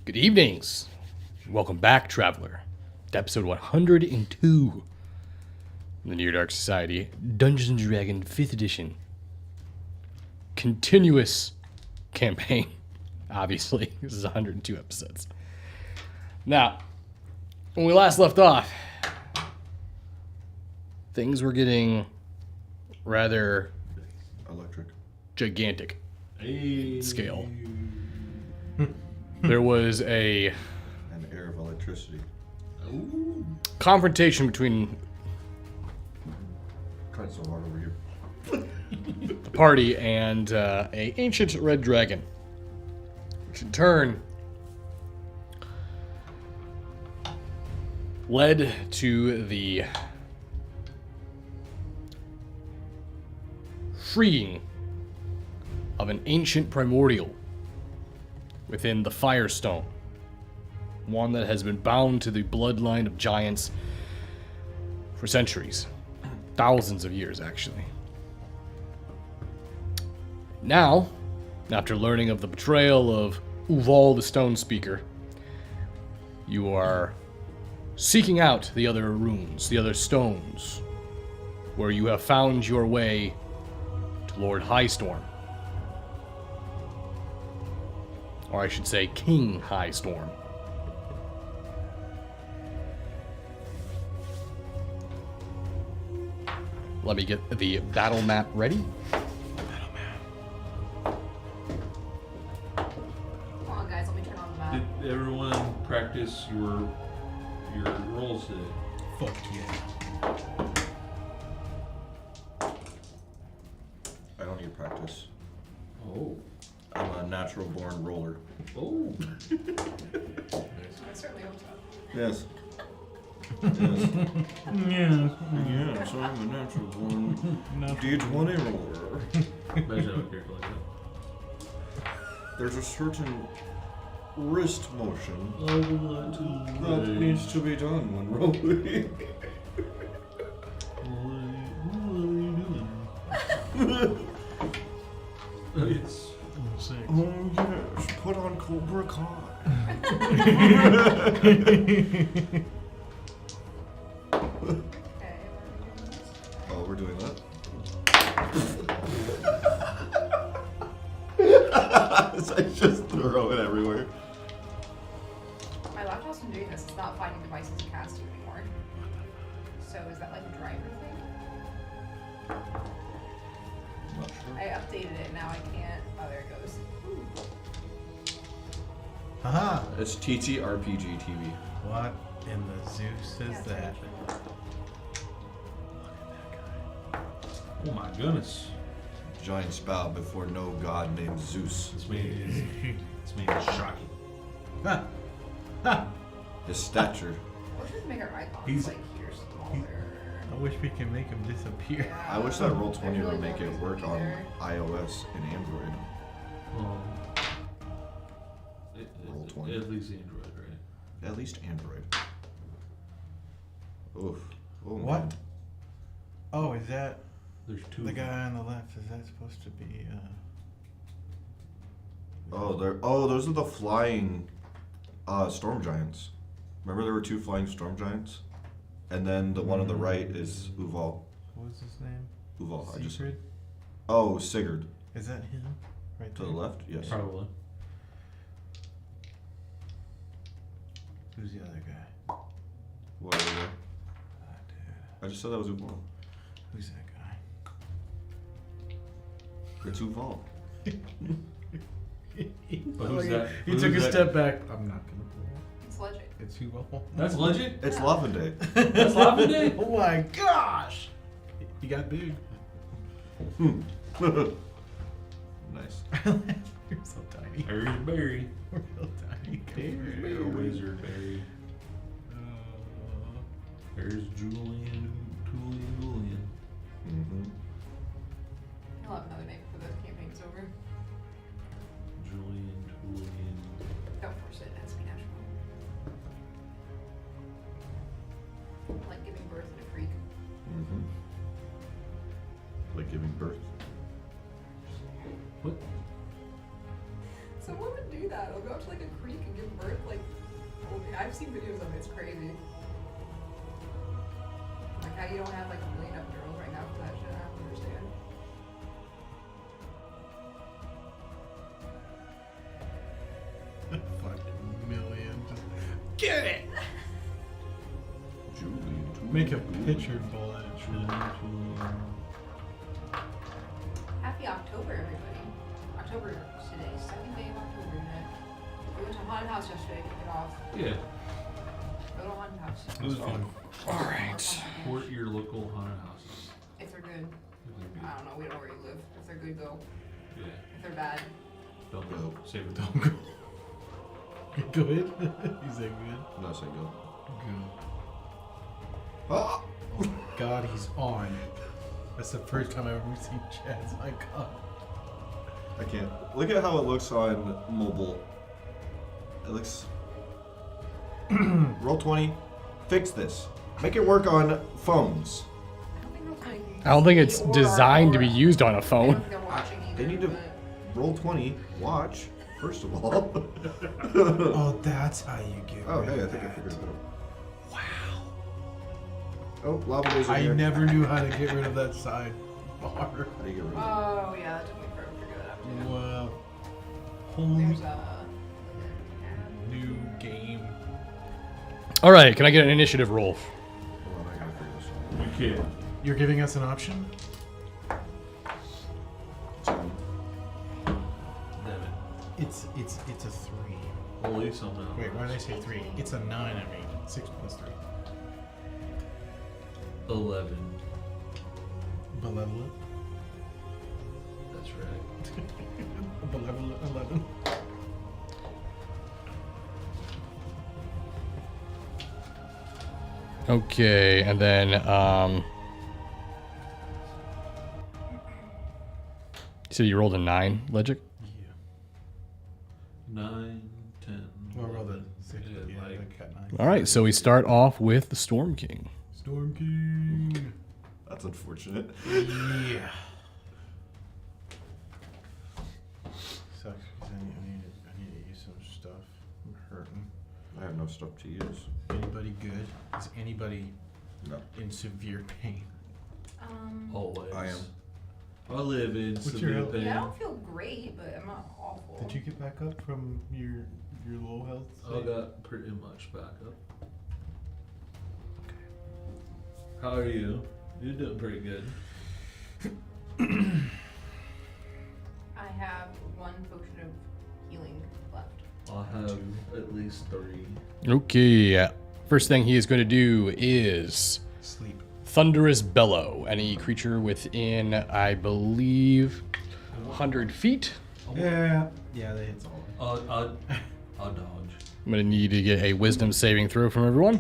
Good evenings. Welcome back, traveler, to episode 102 of the Near Dark Society Dungeons & Dragons 5th edition. Continuous campaign, obviously. This is 102 episodes. Now, when we last left off, things were getting rather electric, gigantic scale. There was an air of electricity. Confrontation between Tried so hard over here. the party and a ancient red dragon, which in turn led to the freeing of an ancient primordial within the Firestone, one that has been bound to the bloodline of giants for centuries, thousands of years actually. Now, after learning of the betrayal of Uval the Stone Speaker, you are seeking out the other runes, the other stones, where you have found your way to Lord Highstorm. Or I should say King Highstorm. Let me get the battle map ready. Come on, guys, let me turn on the map. Did everyone practice your rolls today? Fuck yeah. I don't need practice. Oh. I'm a natural born roller. Oh. I certainly hope so. Yes. Yeah. Yes, I'm a natural born D20 roller. Imagine how a character like that. There's a certain wrist motion I would like to that needs to be done when rolling. What are you doing? It's Six. Oh yes, put on Cobra Kai. Okay. Oh, we're doing that? I just throw it everywhere. My laptop's been doing this. It's not finding devices to cast to anymore. So is that like a driver thing? I'm not sure. I updated it, now I can't. Oh, there it goes. Haha. It's TTRPG TV. What in the Zeus Yeah, is it's that? actually- oh my goodness. Giant spout before no god named Zeus. This man is shocking. Ha! Ha! His stature. What should make our icons He's- like here smaller? I wish we could make him disappear. I wish that Roll20 I really would make it want work to on be there. iOS and Android. Roll20. At least Android, right? At least Android. Oof. Oh, What? man. Oh, is that There's two. the of them. guy on the left? Is that supposed to be? Those are the flying storm giants. Remember there were two flying storm giants? And then the one on the right is Uval. What was his name? Uval. Sigrid? Oh, Sigurd. Is that him? Right To there. the left? Yes. Probably. Who's the other guy? What over there? Ah, dude. I just said that was Uval. Who's that guy? It's Uval. But who's that? He Who's took a that? step back. I'm not gonna pull. It's legit. It's Hugo. That's legit? It's Lavender. That's Lavender? Oh my gosh! He got big. Nice. You're so tiny. There's Barry. We're real tiny. There's Wizard Barry. There's Julian. Mm-hmm. I'll have another name before the campaign's over. Julian. Don't force it. It has to be natural. Like giving birth in a creek. Mm-hmm. Like giving birth. What? Someone would do do that. It'll go out to like a creek and give birth. Like, I've seen videos of it. It's crazy. Like how you don't have like a million epidurals right now for that shit. I don't understand. Fucking million. Just get it! Julie, Make a picture bullet. Happy October, everybody. October today, second day of October today. We went to haunted house yesterday, kick it off. Yeah. Go to haunted house. It was fun. Alright. Support your local haunted houses. If they're good. If they're I don't know, we don't know where you live. If they're good, go. good. Yeah. If they're bad, Don't go. Save it. Don't go. Good? You say good? No, say go. Good. Ah! Oh God, he's on. That's the first time I've ever seen Chad's icon. I can't. Look at how it looks on mobile. It looks. Roll 20. Fix this. Make it work on phones. I don't think it's designed to be used on a I don't phone. think they're watching either. They need to but- roll 20. Watch. First of all. Oh, that's how you get Oh, rid hey, I of think I that. figured it out. Wow. Oh, lava laser I here. never knew how to get rid of that side bar. How do you get rid of it? Oh, yeah, that took me forever to figure that out too. Wow. There's Whole a. new game. Alright, can I get an initiative roll? Hold on, I gotta figure this out. You can. You're giving us an option? 10. It's a 3. Holy something. Wait, why did I say 3? It's a 9, I mean. 6 plus 3. 11. Malevolent. That's right. Malevolent 11. Okay, and then, you said you rolled a 9, Legic? Yeah. 9, 10. Well, roll the 6. Yeah, Yeah, like- I got 9. Alright, so we start off with the Storm King. Storm King. That's unfortunate. Yeah. Sucks because I need to use some stuff. I'm hurting. I have no stuff to use. Anybody good? Is anybody No. in severe pain? Always. I am. I live in What's your severe health? pain. Yeah, I don't feel great, but I'm not awful. Did you get back up from your low health? I state? got pretty much back up. How are you? You're doing pretty good. I have 1 potion of healing left. I have at least 3. Okay, first thing he is going to do is Sleep. Thunderous Bellow. Any creature within, I believe, 100 feet. Yeah. Yeah, they hit all. I'll dodge. I'm going to need to get a wisdom saving throw from everyone.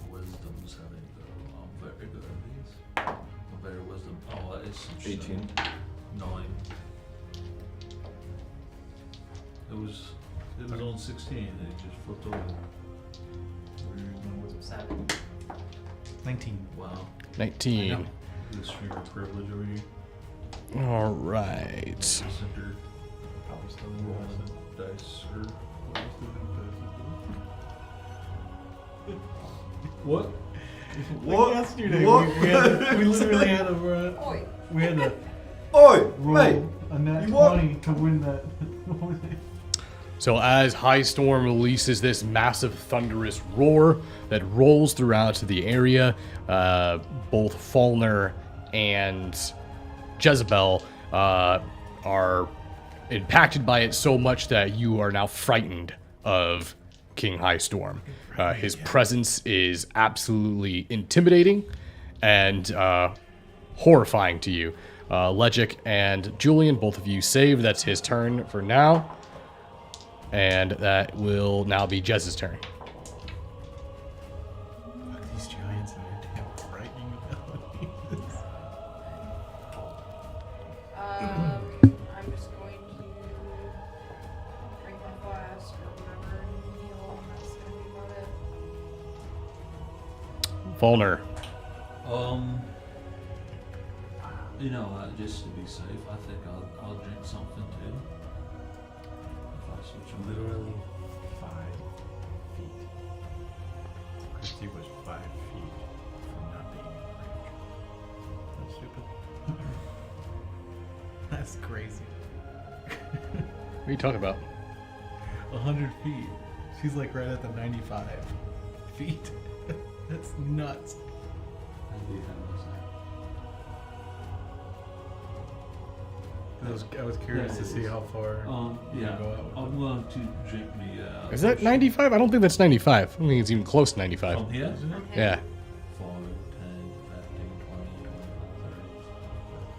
Wisdom saving though. I'm very good at these. I'm very wisdom. Oh, that is some 18. 9. It was on 16 and it just flipped over. 7. 19. Wow. 19. This for your privilege over you. All right. Center Probably still roll in the dice or What? What? Like yesterday, What? we literally had a run. Oi! We had to Oi! roll Mate! a nat you what? 20 to win that. So as High Storm releases this massive thunderous roar that rolls throughout the area, both Falner and Jezebel are impacted by it so much that you are now frightened of King High Storm. His presence is absolutely intimidating and horrifying to you. Legic and Julian, both of you save. That's his turn for now. And that will now be Jez's turn. Fuck these giants and their damn frightening abilities. I'm just going to drink my flask or whatever and heal, and that's gonna be about it. Falner. You know what, just to be safe, I think I'll drink something too. If I switch on. crazy. What are you talking about? 100 feet. She's like right at the 95 feet. That's nuts. I was curious to see how far you Yeah, go out with I'm it. going to drink me. Is that 95? I don't think that's 95. I don't think it's even close to 95. From here? Isn't it? Yeah. 4, 10, 15, 20, 25, 30,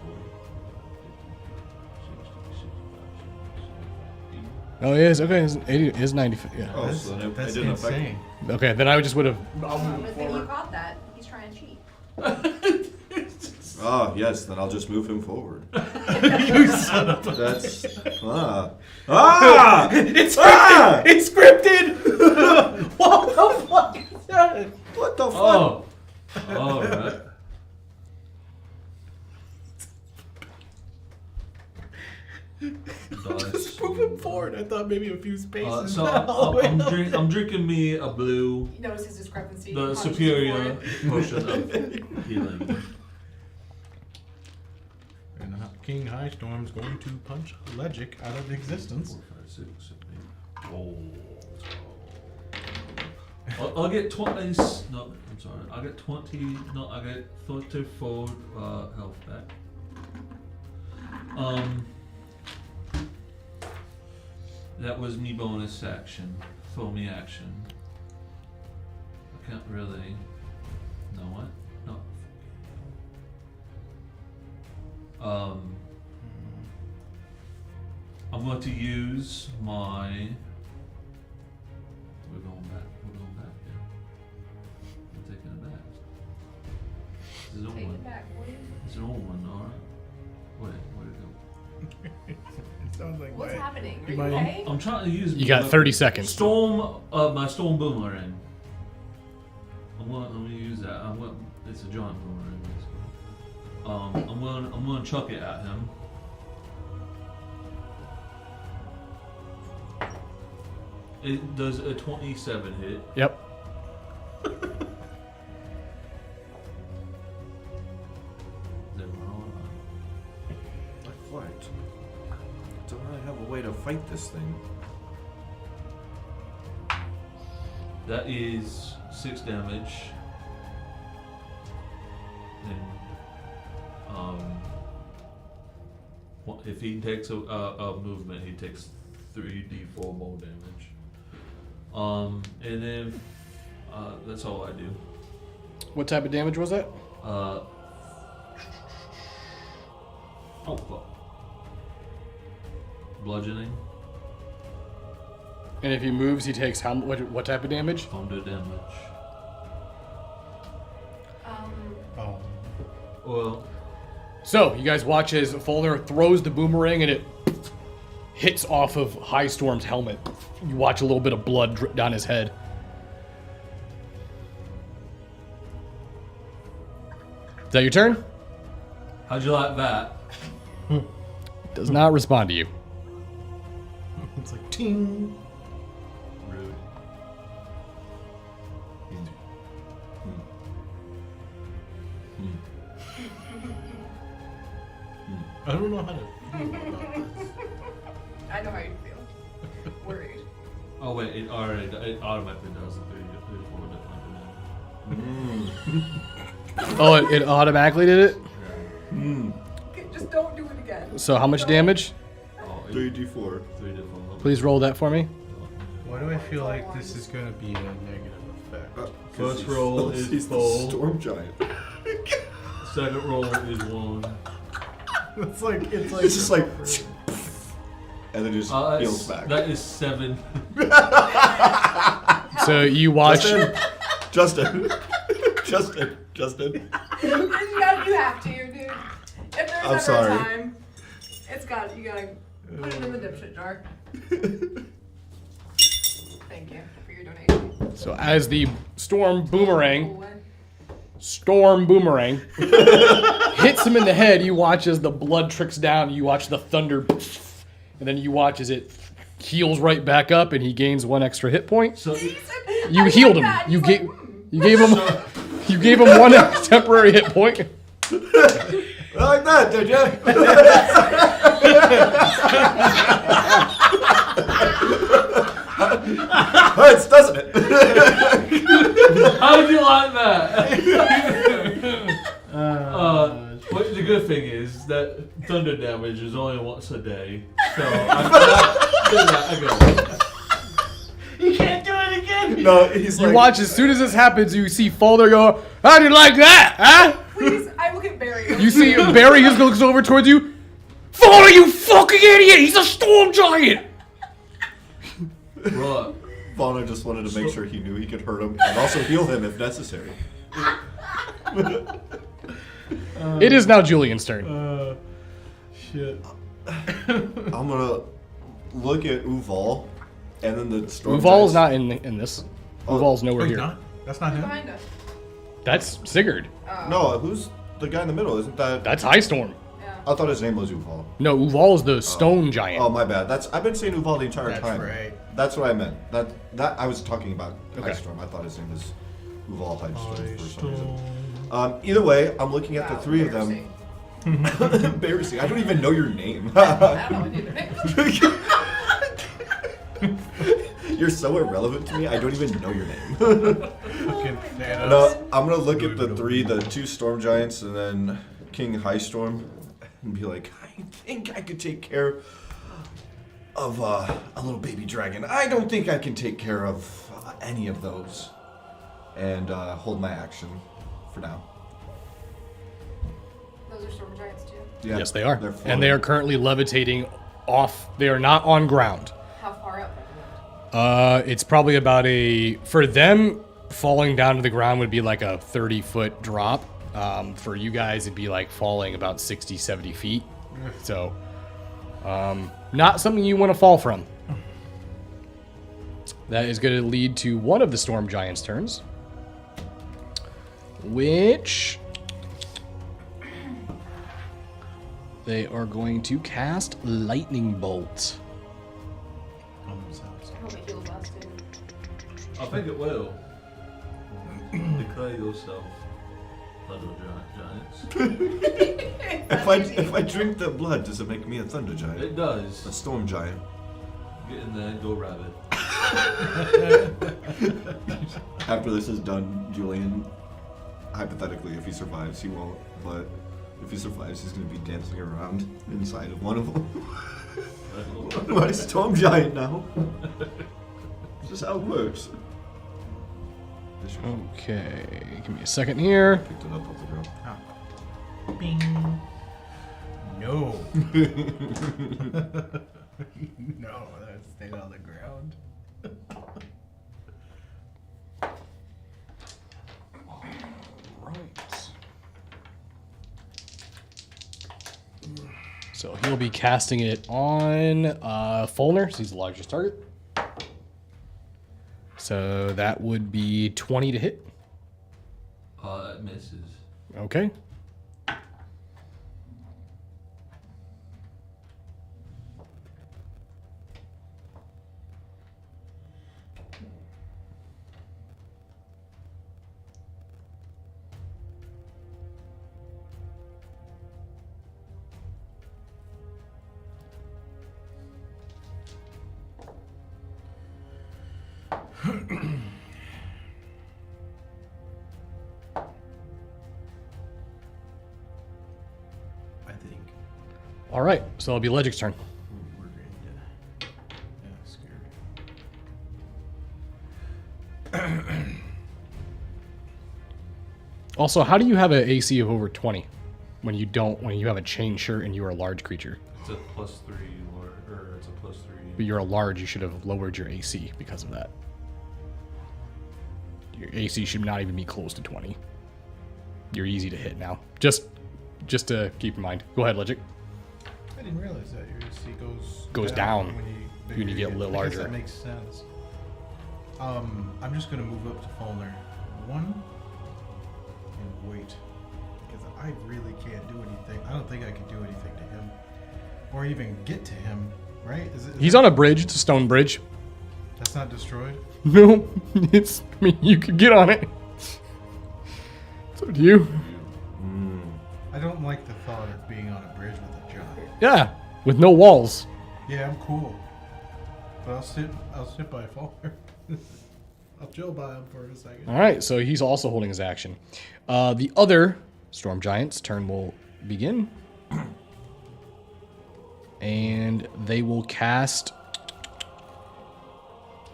40, 50, 60, 65, 70, 75, 80. Oh, it is. Okay, it is 95. Yeah. Oh, so then it That's didn't affect me. insane. Okay, then I just would have. Good thing you caught that. He's trying to cheat. Ah, yes, then I'll just move him forward. You son of a... That's It's scripted! It's scripted! What the fuck is that? what the fuck? Oh! Alright. Just move him forward. I thought maybe a few spaces. So I'm drinking me a blue, You notice his discrepancy. the Punches superior forward. potion of healing. And King High Storm's going to punch Legic out of existence. 4, 5, 6, 7, 8. Whoa. I'll get 20. No, I'm sorry. I'll get 20. No, I get 34 health back. That was me bonus action. Full me action. I can't really. No what? No. I'm going to use my. We're going back. We're going back here. I'm taking it back. This is an old Take one. it back, boy. It's an old one, alright. Wait, where'd it go? It sounds like What's my- happening? Are you you might- okay? I'm trying to use. You got my 30 seconds. Storm, my storm boomerang. I'm gonna use that. It's a giant boomerang, basically. I'm gonna chuck it at him. It does a 27 hit. Yep. Is everyone on? What? Don't I have a way to fight this thing? That is 6 damage. And if he takes a movement, he takes 3d4 more damage. And then that's all I do. What type of damage was that? Oh fuck. Bludgeoning, And if he moves, he takes how? What type of damage? thunder damage. Oh. Well, So you guys watch as Fulner throws the boomerang and it hits off of High Storm's helmet. You watch a little bit of blood drip down his head. Is that your turn? how'd you like that? Does not respond to you. It's like ting. Rude. I don't know how to feel about this. I know how you feel. Worried. Oh wait, it automatically does the 3 4 different. Oh, it automatically did it? Okay, just don't do it again. So how much damage? Oh, 3d4. 3 different. Please roll that for me. Why do I feel like this is going to be a negative effect? First roll is he's the full. storm giant. Second roll is 1. It's like It's just like, and then it just heals back. That is 7. So you watch. Justin. You have to, dude. If there's I'm ever sorry. a time, you gotta put it in the dipshit jar. Thank you for your donation. So as the storm boomerang Cool. hits him in the head, you watch as the blood trickles down. You watch the thunder, and then you watch as it heals right back up, and he gains 1 extra hit point. So You healed him. You gave him 1 temporary hit point. I like that, did you? Hurts, doesn't it? How did you like that? What the good thing is that thunder damage is only once a day, so I got it. You can't do it again. No, he's You like, watch, as soon as this happens, you see Folder go, how do you like that, huh? Please, I will get Barry. You see Barry just looks over towards you. Folder, you fucking idiot! He's a storm giant! Right. Fauna just wanted to make sure he knew he could hurt him and also heal him if necessary. It is now Julian's turn. Shit. I'm gonna look at Uval, and then the storm Uval's giants- not in this. Uval's nowhere Wait, here. not? That's not him? Behind us. That's Sigurd. No, who's the guy in the middle? Isn't that? That's High Storm. Yeah. I thought his name was Uval. No, Uval's the stone giant. Oh, my bad. I've been saying Uval the entire That's time. right. That's what I meant. That I was talking about Okay. High Storm. I thought his name was Uval High Storm High for some reason. Storm. Either way, I'm looking at the Wow, three of them. embarrassing. Embarrassing. I don't even know your name. I don't know what either. You're so irrelevant to me. I don't even know your name. Fucking Thanos. No, I'm gonna look at the two storm giants, and then King High Storm, and be like, I think I could take care of a little baby dragon. I don't think I can take care of any of those, and hold my action for now. Those are storm giants too. Yeah, Yes, they are. they're And they are floating. currently levitating off. They are not on ground. How far up? It's probably about for them, falling down to the ground would be like a 30-foot drop. For you guys, it'd be like falling about 60, 70 feet. So, not something you want to fall from. That is going to lead to one of the storm giants' turns, which they are going to cast Lightning Bolt. Almost sounds- I hope it heals us too. I think it will. Declare yourself Thunder Giants. If I drink the blood, does it make me a thunder giant? It does. A storm giant. Get in there and go rabbit. After this is done, Julian, hypothetically, if he survives, he won't, but if he survives, he's going to be dancing around inside of one of them. I'm a storm giant now. This is how it works. Okay, give me a second here. Picked it up off the ground. Ah. Bing. No. No, that stayed on the ground. Right. So he'll be casting it on Fulner, so he's the largest target. So that would be 20 to hit. It misses. Okay. I think. All right, so it'll be Legic's turn. We're gonna get. Yeah, scared. Also, how do you have an AC of over 20 when you have a chain shirt and you are a large creature? It's a +3 or it's a +3. But you're a large, you should have lowered your AC because of that. Your AC should not even be close to 20. You're easy to hit now. Just to keep in mind. Go ahead, Legic. I didn't realize that your AC Goes down when you bigger get a little I guess larger. that makes sense. I'm just gonna move up to Fulner 1 and wait, because I really can't do anything. I don't think I can do anything to him, or even get to him. Right? Is He's on a bridge. It's a stone bridge. That's not destroyed. No, it's. I mean, you could get on it. It's up to you. I don't like the thought of being on a bridge with a giant. Yeah, with no walls. Yeah, I'm cool. But I'll sit by Faulkner. I'll chill by him for a second. All right, so he's also holding his action. The other Storm Giant's turn will begin. And they will cast...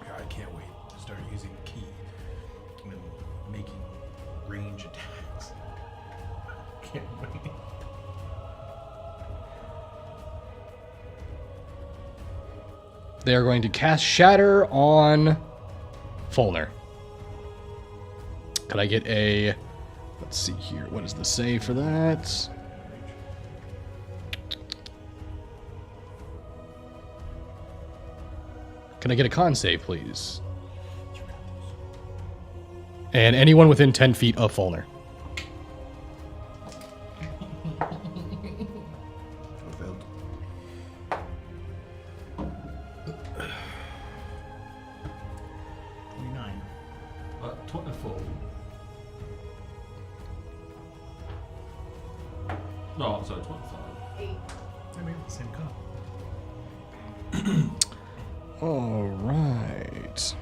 I can't wait to start using the key and making range attacks. Can't wait. They are going to cast Shatter on Fulner. Could I get a... Let's see here. What is the save for that? Can I get a con save, please? And anyone within 10 feet of Fulner. I failed. $29. 24. No, I'm sorry, 25. 8. I made the same cup. All right.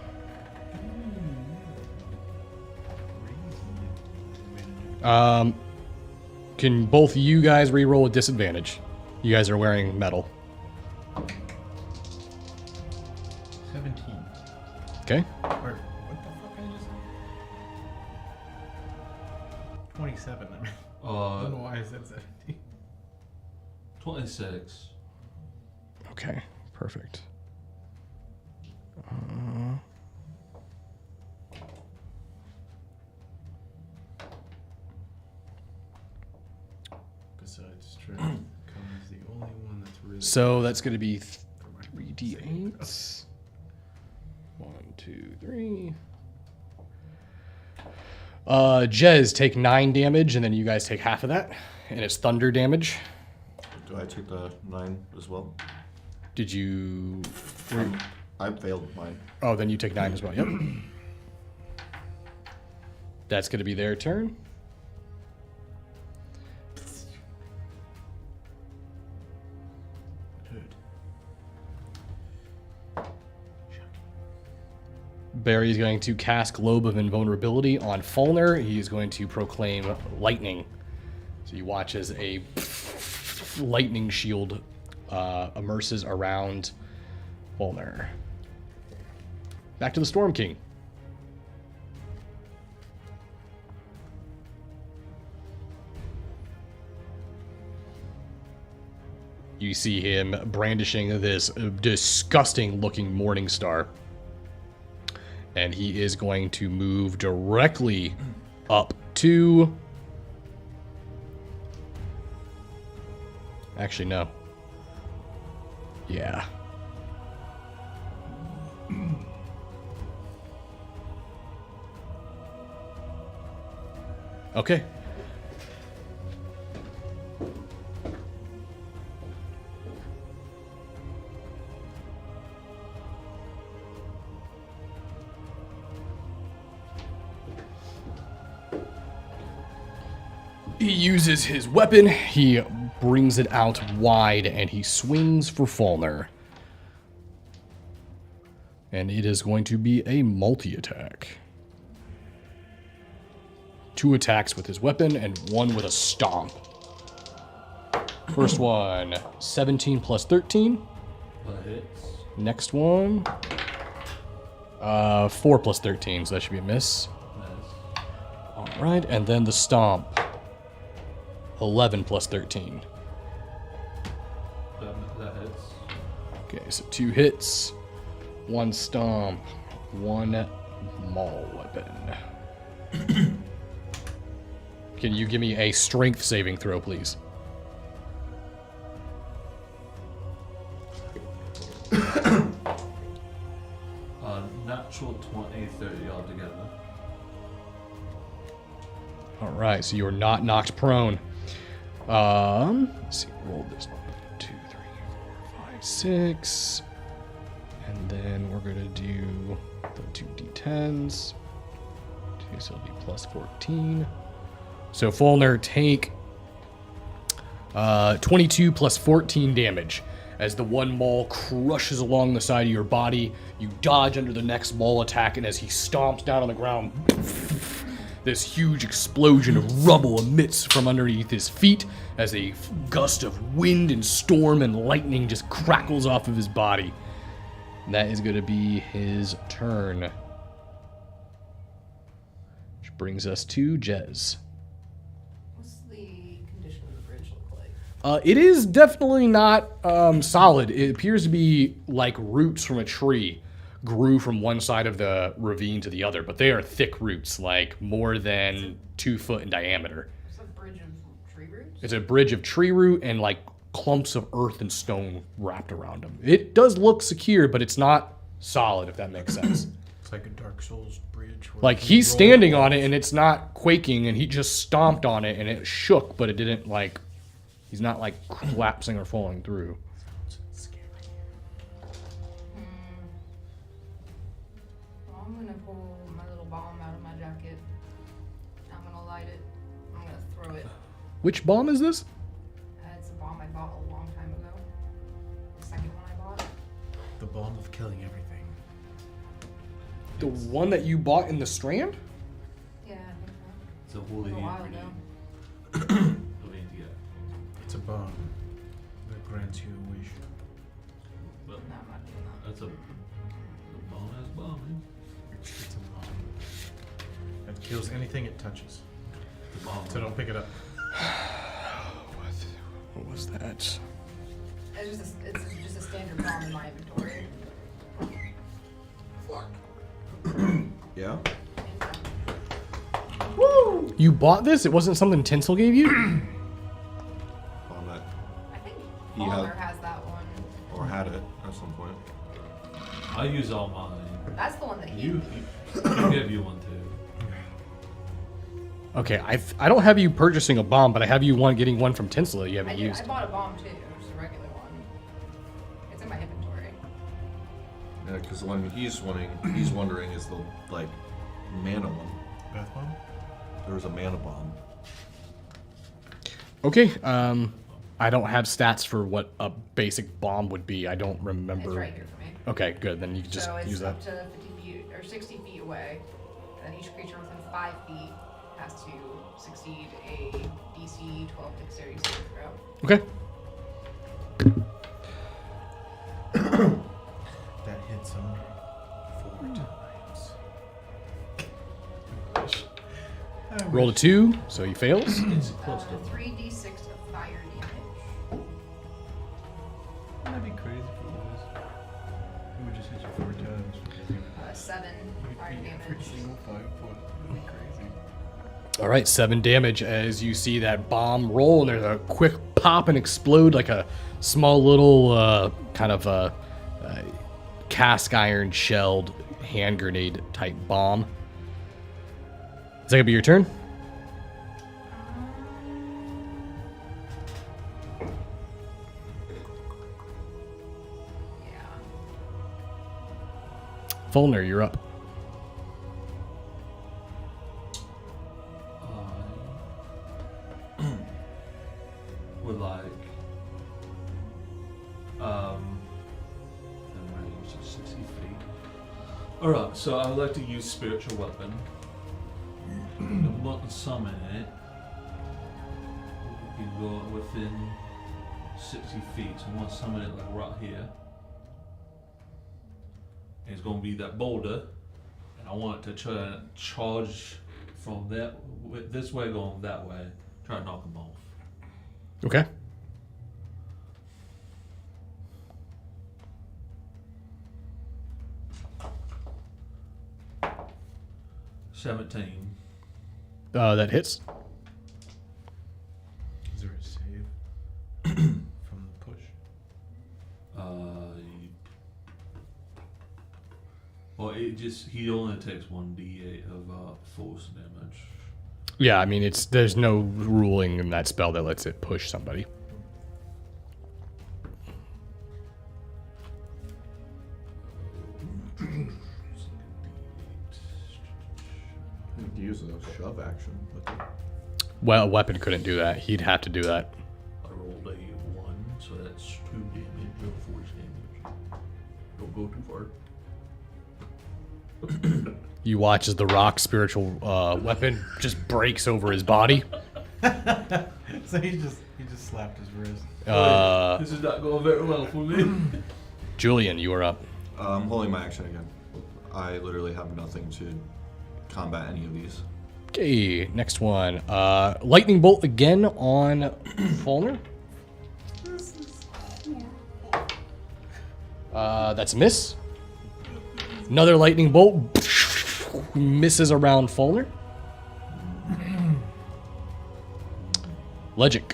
Can both you guys re-roll with disadvantage? You guys are wearing metal. 17. Okay. Or, what the fuck I just said? 27. I mean, I don't know why I said 17. 26. Okay. Perfect. Besides, Trent comes the only one that's really. So that's going to be for my 3d8. 1, 2, 3. Jez, take 9 damage, and then you guys take half of that, and it's thunder damage. Do I take the 9 as well? Did you? I failed mine. Oh, then you take 9 as well. Yep. That's going to be their turn. Good. Barry is going to cast Globe of Invulnerability on Fulner. He is going to proclaim lightning. So you watch as a lightning shield immerses around Fulner. Back to the Storm King. You see him brandishing this disgusting looking morning star. And he is going to move directly up to... Actually, no. Yeah. Okay. He uses his weapon, he brings it out wide, and he swings for Fulner. And it is going to be a multi-attack. 2 attacks with his weapon and 1 with a stomp. First one, 17 plus 13. That hits. Next one, 4 plus 13, so that should be a miss. Nice. All right, and then the stomp, 11 plus 13. That hits. Okay, so 2 hits, 1 stomp, 1 maul weapon. Can you give me a strength saving throw, please? Natural 20, 30 altogether. All right, so you are not knocked prone. Let's see, roll this 1, 2, 3, 4, 5, 6. And then we're going to do the 2 d10s. 2, so it'll be plus 14. So Fulner, take 22 plus 14 damage. As the one maul crushes along the side of your body, you dodge under the next maul attack, and as he stomps down on the ground, this huge explosion of rubble emits from underneath his feet as a gust of wind and storm and lightning just crackles off of his body. And that is going to be his turn. Which brings us to Jez. What's the condition of the bridge look like? It is definitely not solid. It appears to be like roots from a tree grew from one side of the ravine to the other, but they are thick roots, like more than 2 foot in diameter. It's a bridge of tree roots? It's a bridge of tree root and like clumps of earth and stone wrapped around them. It does look secure, but it's not solid, if that makes sense. It's like a Dark Souls bridge. where Like, you he's roll standing off. on it and it's not quaking, and he just stomped on it and it shook, but it didn't like, he's not like collapsing or falling through. Well, I'm gonna pull my little bomb out of my jacket. I'm gonna light it. I'm gonna throw it. Which bomb is this? It's a bomb I bought a long time ago. The second one I bought. The bomb of killing everything. The one that you bought in the Strand? Yeah, I think so. It's a It holy was a while hand ago. grenade. I mean, yeah. It's a bomb that grants you a wish. Well, No, I'm not doing that. that's a bomb as bomb, man. It's a bomb that kills anything it touches. The bomb. So don't pick it up. What was that? It's just a standard bomb in my inventory. Yeah. You bought this? It wasn't something Tinsel gave you? On that, I think He Palmer had- has that one. or had it at some point. I use all mine. That's the one that he. You give you one too. Okay, I don't have you purchasing a bomb, but I have you getting one from Tinsel that you I haven't did. used. I bought a bomb too, just a regular one. It's in my inventory. Yeah, because the one he's wondering is the like mana one. Bath bomb? There was a mana bomb. Okay, I don't have stats for what a basic bomb would be. I don't remember. It's right here for me. Okay, good. Then you can just So it's use that. up to 50 feet or 60 feet away, and then each creature within 5 feet has to succeed a DC 12 dexterity saving throw. Okay. That hits him 4 times. Roll a 2, so he fails. It's close to 3d6 of fire damage. That'd be crazy if it was. It would just hit you 4 times. 7 fire Every damage. single 5 foot. That'd be crazy. All right, 7 damage as you see that bomb roll, and there's a quick pop and explode like a small little kind of cast iron shelled hand grenade type bomb. Is that gonna be your turn? Yeah. Fulner, you're up. would like the range is 60 feet. Alright, so I would like to use spiritual weapon. And want to summon it. You can go within 60 feet. So I want to summon it like right here. And it's gonna be that boulder. And I want it to try and charge from that this way going that way. Try to knock them off. Okay. $17. That hits. Is there a save from the push? Well, he only takes 1d8 of force damage. Yeah, I mean there's no ruling in that spell that lets it push somebody. You could use a shove action. But Well, a weapon couldn't do that. He'd have to do that. I rolled a 1, so that's 2 damage of go too far. You watch as the rock spiritual weapon just breaks over his body. So he just slapped his wrist. This is not going very well for me. Julian, you are up. I'm holding my action again. I literally have nothing to combat any of these. Okay, next one. Lightning bolt again on Falner. That's a miss. Another lightning bolt misses around Falner. Legic.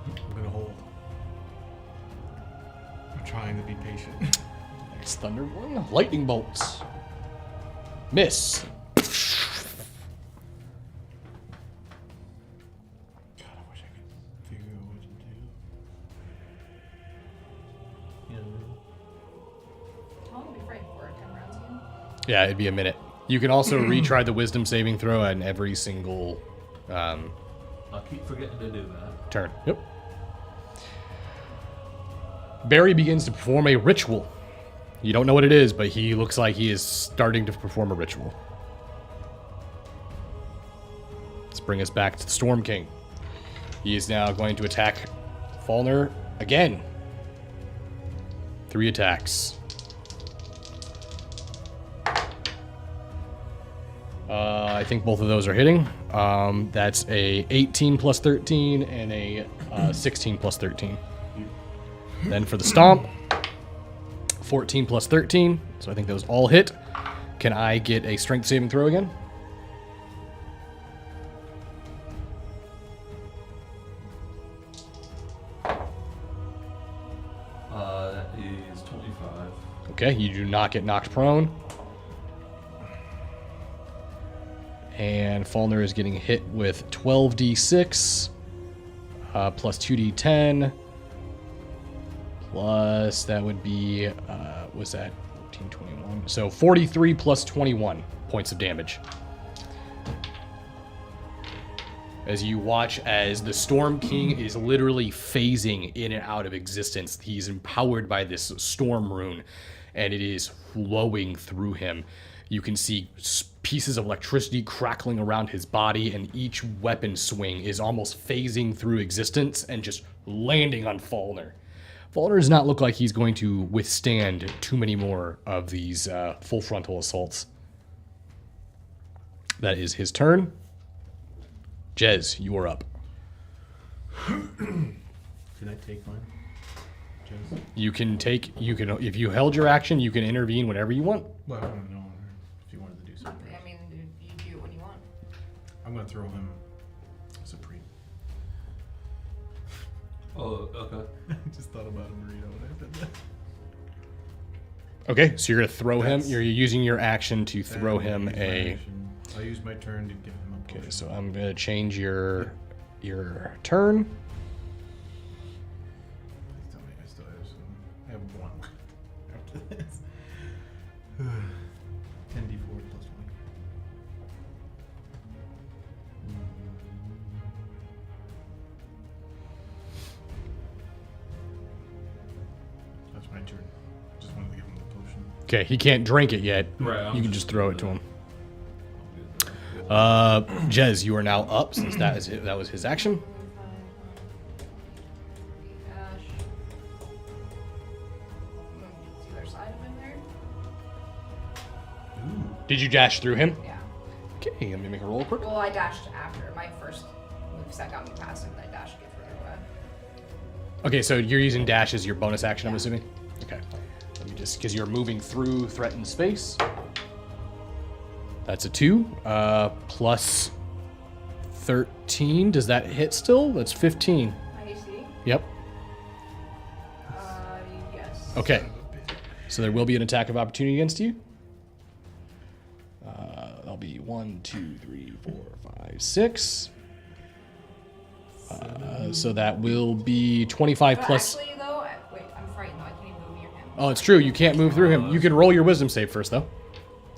I'm gonna hold. I'm trying to be patient. Next thunder one. Lightning bolts. Miss. God, I wish I could figure out what to do. How long will be frightened for? 10 rounds again? Yeah, it'd be a minute. You can also retry the wisdom saving throw on every single I keep forgetting to do that. turn. Yep. Barry begins to perform a ritual. You don't know what it is, but he looks like he is starting to perform a ritual. Let's bring us back to the Storm King. He is now going to attack Falner again. 3 attacks. I think both of those are hitting. That's a 18 plus 13 and a 16 plus 13. Then for the stomp, 14 plus 13. So I think those all hit. Can I get a strength saving throw again? That is 25. Okay, you do not get knocked prone. And Falner is getting hit with 12d6 plus 2d10 plus that would be was that 14, 21? So 43 plus 21 points of damage. As you watch as the Storm King is literally phasing in and out of existence. He's empowered by this storm rune, and it is flowing through him. You can see pieces of electricity crackling around his body, and each weapon swing is almost phasing through existence and just landing on Falner. Falner does not look like he's going to withstand too many more of these full frontal assaults. That is his turn. Jez, you are up. Can I take mine? Jez? You can, if you held your action, you can intervene whenever you want. Well, I don't know if you wanted to do something. I mean, you do it when you want. I'm gonna throw him supreme. Oh, okay. I just thought about a burrito when I did that. Okay, so you're gonna throw him. That's- You're using your action to throw And him I'll use my a. action. I'll use my turn to give him a Okay, potion. so I'm gonna change your turn. Please tell me I still have some. I have one after this. 10d4 plus 1. That's my turn. Just wanted to give him the potion. Okay, he can't drink it yet. Right, I'm You can just just throw it to doing him. Jez, you are now up since that was his action. Dash. It's either side of him there. Ooh. Did you dash through him? Yeah. Okay, let me make a roll quick. Well, I dashed after. My first move set got me past him, and I dashed to get further away. Okay, so you're using dash as your bonus action, I'm assuming? Okay. Let me just, because you're moving through threatened space. That's a 2. Plus 13. Does that hit still? That's 15. My AC? Yep. Yes. Okay. So there will be an attack of opportunity against you. That'll be 1, 2, 3, 4, 5, 6. So that will be 25 plus. Actually, though, wait, I'm frightened though. I can't even move near him. Oh, it's true. You can't move through him. You can roll your wisdom save first, though.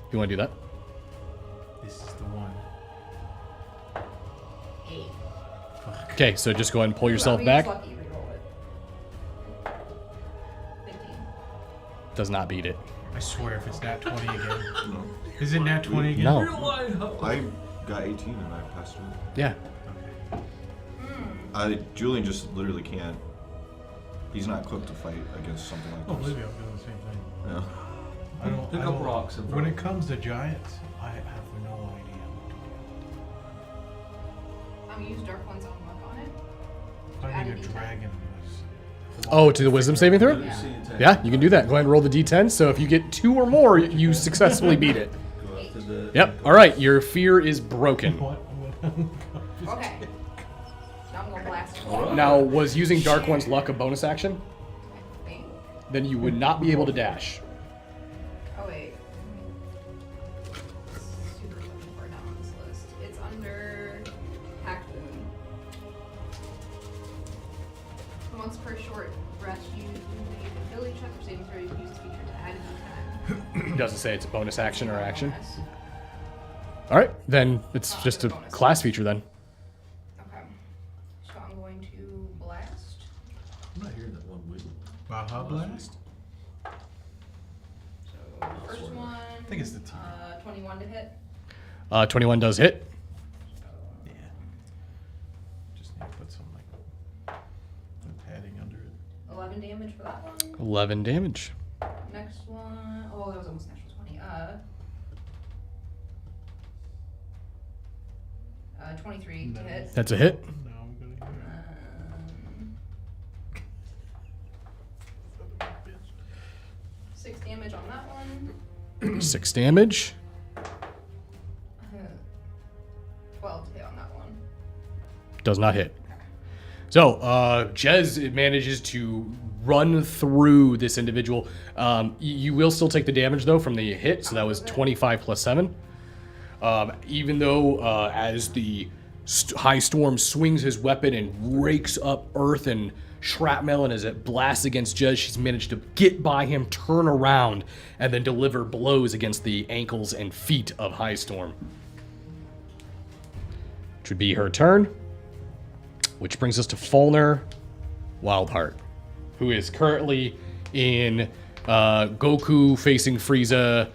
If you want to do that. This is the one. 8. Okay, so just go ahead and pull yourself Ooh, back. Lucky, re-roll it. 15. Does not beat it. I swear if it's nat 20 again. No. Is it nat 20 again? No. I got 18 and I passed through. Yeah. Julian just literally can't. He's not equipped to fight against something like Oh, this. believe me, I'm doing the same thing. Yeah. I don't. Pick I up don't- rocks and When throw it comes to giants, I have no idea what to do. Use Dark One's own luck on it. Finding Add a a D10. dragon was. Oh, to the wisdom saving throw? Yeah. Yeah, you can do that. Go ahead and roll the d10. So if you get 2 or more, you successfully beat it. Go after the- Yep. All right. Your fear is broken. What? Okay. Now I'm gonna blast him. Alright. Now, was using Dark One's luck a bonus action? I think. Then you would not be able to dash. Oh wait. Super looking for it now on this list. It's under Pact Wound. Once per short rest, you make an ability check or saving throw. You can use this feature to add a D10. Doesn't say it's a bonus action or action. Bonus. All right. Then it's Not just a a bonus. class feature then. Okay. So I'm going to blast. I'm not hearing that one wiggle. Baja Blast? So first one. I think it's the T. 21 to hit. 21 does hit. Yeah. Just need to put some like padding under it. 11 damage for that one. 11 damage. Next one. Oh, that was almost natural 20. 23 No. to hit. That's a hit. No, I'm gonna hear it. 6 damage on that one. 6 damage. 12 to hit on that one. Does not hit. So, Jez manages to run through this individual. You will still take the damage, though, from the hit. So that was 25 plus 7. Even though as the high storm swings his weapon and rakes up earth and shrapnel, and as it blasts against Jez, she's managed to get by him, turn around, and then deliver blows against the ankles and feet of High Storm. Which would be her turn. Which brings us to Fulner Wildheart, who is currently in Goku facing Frieza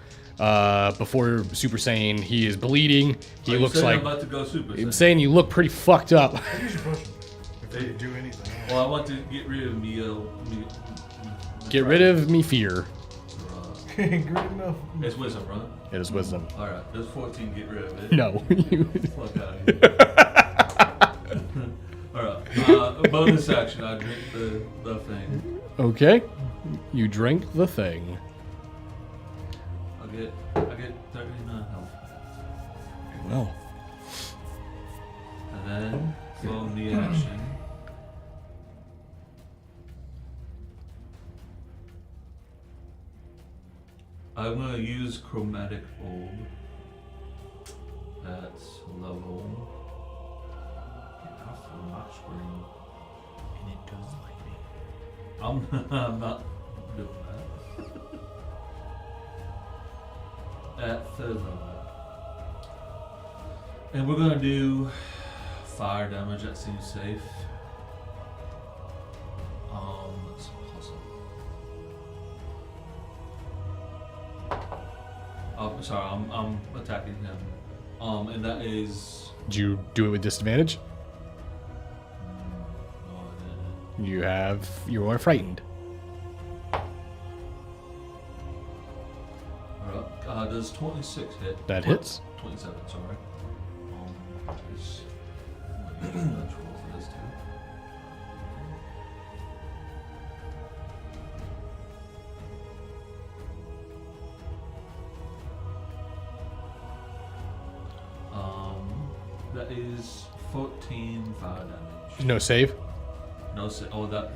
before Super Saiyan. He is bleeding. He looks I'm like... about to go Super I'm Saiyan. saying you look pretty fucked up. I usually push them if they do anything. Well, I want to get rid of me. Get rid of me fear. Good enough. It's wisdom, right? It is wisdom. All right, there's 14. Get rid of it. No. Fuck out of here. All right. Bonus action. I drink the thing. Okay. You drink the thing. I get 39 health. Well. And then from the action. I'm gonna use chromatic orb. That's level. Get off of my screen. And it does like me. I'm not doing that. At third level. And we're gonna do fire damage, that seems safe. Let's plus Oh, sorry, I'm attacking him. And that is. Did you do it with disadvantage? No, I didn't. You are frightened. Alright, does 26 hit? That hits. 27, sorry. Is I'm gonna use that roll for this too. That is 14 fire damage. No save. No save. Oh, that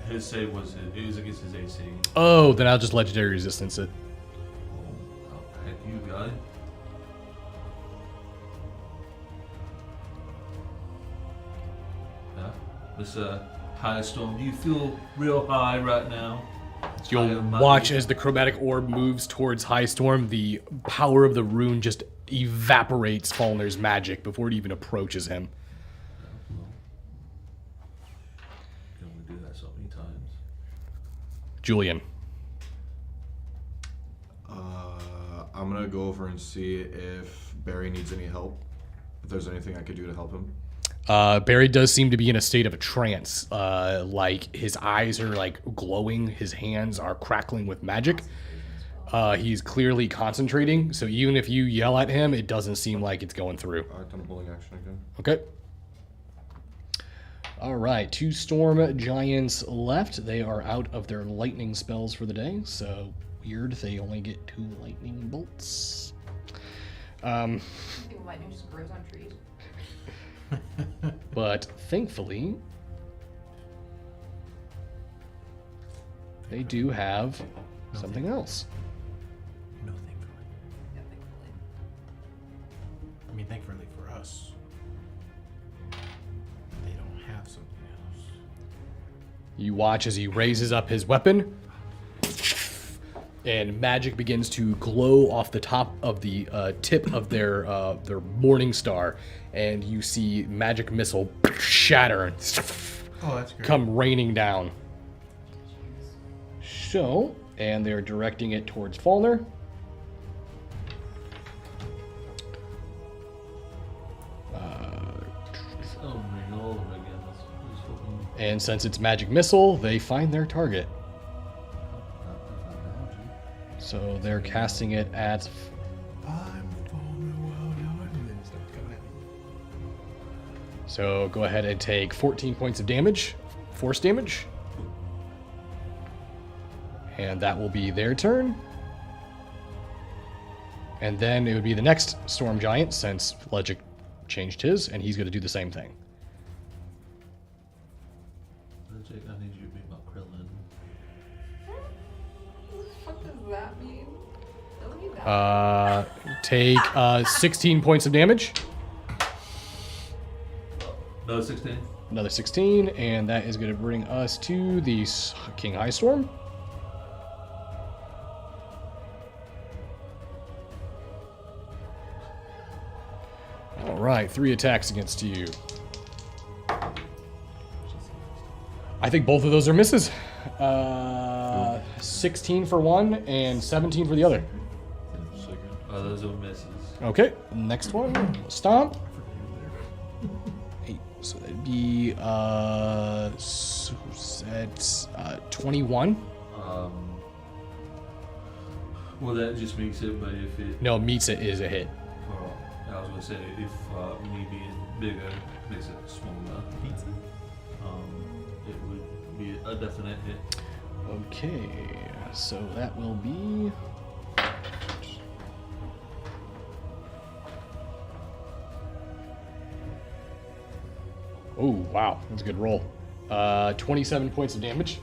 his save was it was against his AC. Oh, then I'll just legendary resistance it. Oh, heck, you got it. Yeah. This high storm. Do you feel real high right now? You'll watch as the chromatic orb moves towards High Storm. The power of the rune just evaporates Falner's magic before it even approaches him. Can only do that so many times. Julian. I'm gonna go over and see if Barry needs any help. If there's anything I could do to help him. Barry does seem to be in a state of a trance. Like his eyes are like glowing, his hands are crackling with magic. He's clearly concentrating, so even if you yell at him, it doesn't seem like it's going through. Act on a pulling action again. Okay. All right, 2 storm giants left. They are out of their lightning spells for the day, so weird. They only get 2 lightning bolts. I think lightning just grows on trees. But thankfully, they do have something else. No, thankfully. Yeah, thankfully. I mean, thankfully for us, they don't have something else. You watch as he raises up his weapon, and magic begins to glow off the top of the tip of their morning star, and you see magic missile shatter and Oh, that's great. come raining down. So, and they're directing it towards Falner. Oh, ring all over again. That's fucking. And since it's magic missile, they find their target. So they're casting it at. I'm falling around and then start coming at me. So go ahead and take 14 points of damage, force damage. And that will be their turn. And then it would be the next storm giant, since Legic changed his, and he's going to do the same thing. Jake, I need you to be my Krillin. What does that mean? Don't need that. Take 16 points of damage. No, 16. Another 16, and that is going to bring us to the King High Storm. All right, 3 attacks against you. I think both of those are misses. 16 for one and 17 for the other. Those are misses. Okay, next one, stomp. 8, so that'd be so that's 21. Well, that just makes it, but if it. No, meets it is a hit. I was gonna say if me being bigger makes it smaller, it would be a definite hit. Okay, so that will be. Oh, wow, that's a good roll. 27 points of damage.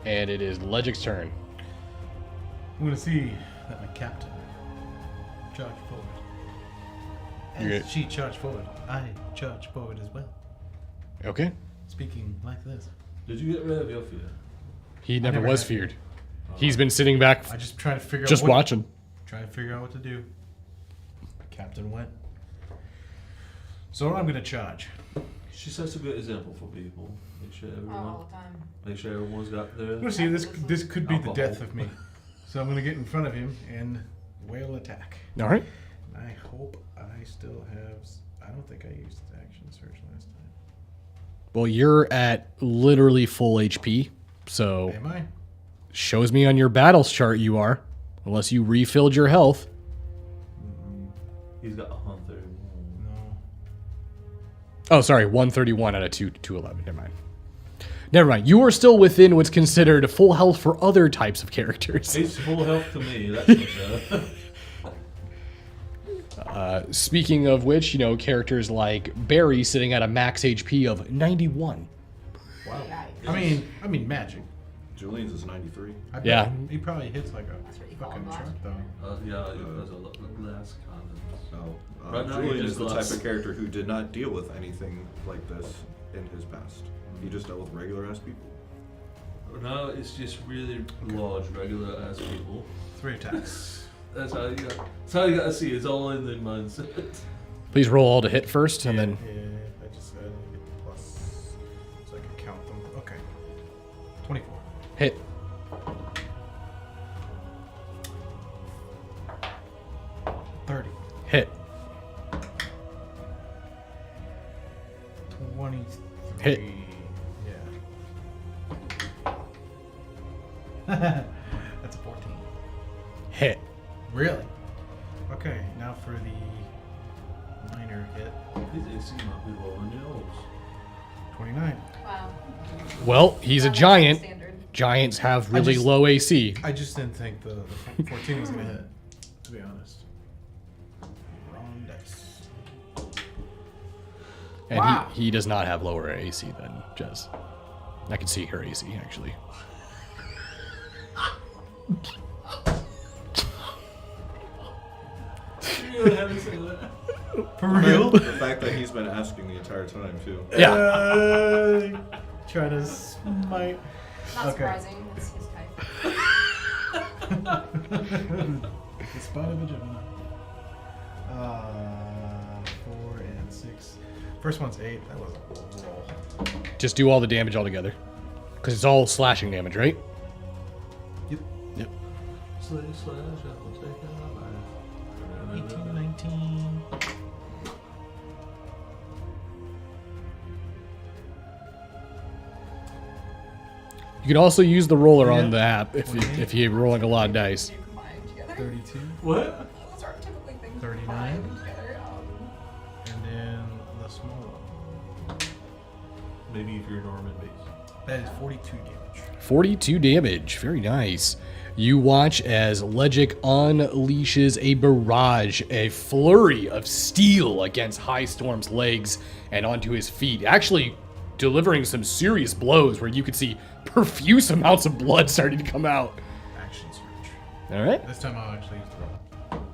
And it is Legic's turn. I'm gonna see that my captain charge forward. As You're- she charged forward, I charge forward as well. Okay. Speaking like this. Did you get rid of your fear? He never never was had- feared. He's been sitting back, I just try to figure just out what, watching. trying to figure out what to do. My captain went. So I'm gonna charge. She sets a good example for people. Make sure All the time. everyone's got their. I'm gonna see this could be the Alcohol. death of me. So I'm gonna get in front of him and whale attack. All right. I hope I still have. I don't think I used action search last time. Well, you're at literally full HP, so Am I? shows me on your battles chart you are, unless you refilled your health. He's got 130. No. Oh, sorry, 131 out of 211. Never mind. Never mind. You are still within what's considered full health for other types of characters. It's full health to me. That's for sure. Speaking of which, characters like Barry sitting at a max HP of 91. Wow. Yikes. I mean magic. Julian's is 93. I bet Yeah. He probably hits like That's what a you call fucking a truck, glass. though. Yeah, it has a glass condom. So, Right now, Julian you're is just the glass. type of character who did not deal with anything like this in his past. He just dealt with regular ass people. No, it's just really large, regular ass people. 3 attacks. That's how you got. That's how you got to see. It's all in the mindset. Please roll all to hit first, and then Yeah, I just get the plus so I can count them. Okay. 24. hit. Hit. 23. Hit. Yeah. That's a 14. Hit. Really? Okay, now for the minor hit. His AC might be lower than yours. 29. Wow. Well, he's a That's giant. standard. Giants have really just- low AC. I just didn't think the 14 was going to hit, to be honest. Wrong dice. And Wow. he does not have lower AC than Jez. I can see her AC, actually. You really had to say that. For real? The fact that he's been asking the entire time, too. Yeah. Trying to smite. Not Okay. surprising. It's his type. The spot of a Gemini. 4 and 6. First one's 8. That was a roll. Just do all the damage all together. Because it's all slashing damage, right? Yep. Yep. Slash, I will take that out. 18, 19. You can also use the roller Yeah. on the app if you're rolling a lot of dice. You combine together. 32. What? Those aren't typically things 39. combined together. And then the small one. Maybe if you're Norman base. That is 42 damage. 42 damage. Very nice. You watch as Legic unleashes a barrage, a flurry of steel against High Storm's legs and onto his feet, actually delivering some serious blows where you could see profuse amounts of blood starting to come out. Action surge. All right. This time I'll actually use the roll.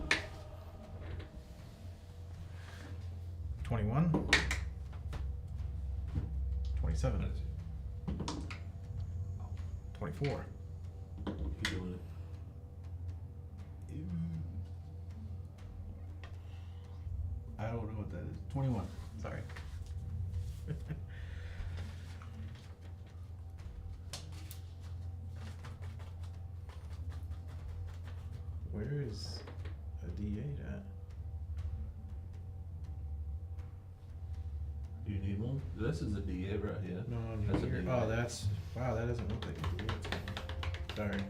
21. 27. 24. Keep doing it. I don't know what that is. 21. Sorry. Where is a D8 at? Do you need one? This is a D8 right here. No, That's a here. D8. Oh, that's. Wow, that doesn't look like a D8 to me. Sorry.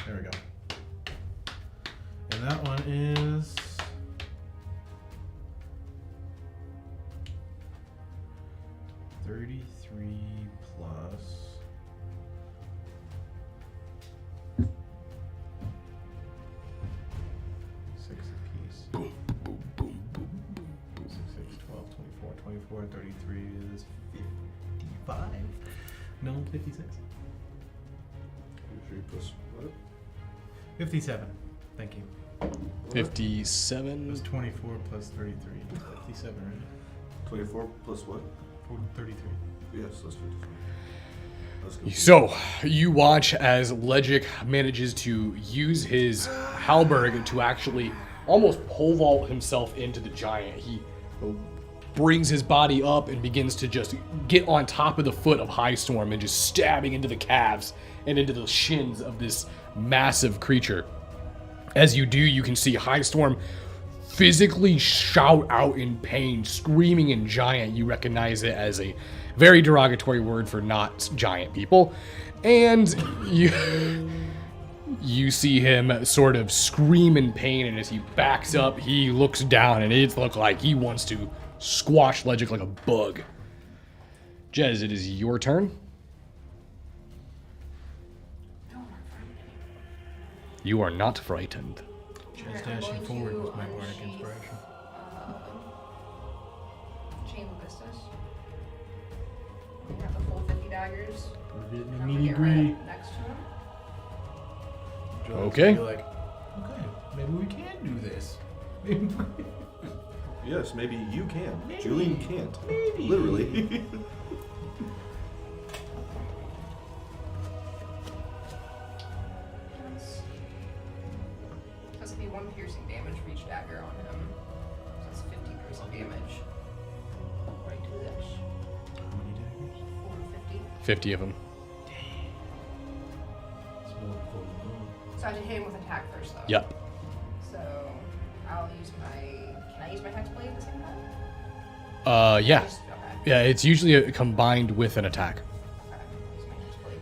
There we go. And that one is. $33 plus. Six apiece. Boom, boom, boom, boom, boom, boom. 6, 12, 24, 33 is 55. No, 56. 3 plus what? 57. Thank you. It 57. was 24 plus 33. 57, right? 24 plus what? 33. Yes, that's 55. Let's go. So, you watch as Legic manages to use his halberd to actually almost pole vault himself into the giant. He brings his body up and begins to just get on top of the foot of High Storm and just stabbing into the calves and into the shins of this massive creature. As you do, you can see High Storm physically shout out in pain, screaming in giant. You recognize it as a very derogatory word for not giant people. And you see him sort of scream in pain, and as he backs up, he looks down, and it looks like he wants to squash Legic like a bug. Jez, it is your turn. No, I'm not frightened. You are not frightened. Just Alright, I'm dashing going forward to was my bardic unsheath, inspiration. Chain of Vistas. Got the full 50 daggers. We're getting the I'm gonna nitty get gritty. right up next to him. Joel's Okay. gonna be like, okay, maybe we can do this. Yes, maybe you can. Maybe. Julian can't. Maybe. Literally. That's gonna be 1 piercing damage for each dagger on him. So that's 50 piercing damage. Right to this. How many daggers? 4 to 50. 50 of them. It's more important. So I have to hit him with attack first, though. Yep. So I'll use my. Can I use my hex blade at the same time? Yeah. Okay. Yeah, it's usually combined with an attack. Okay. I'll use my hex blade.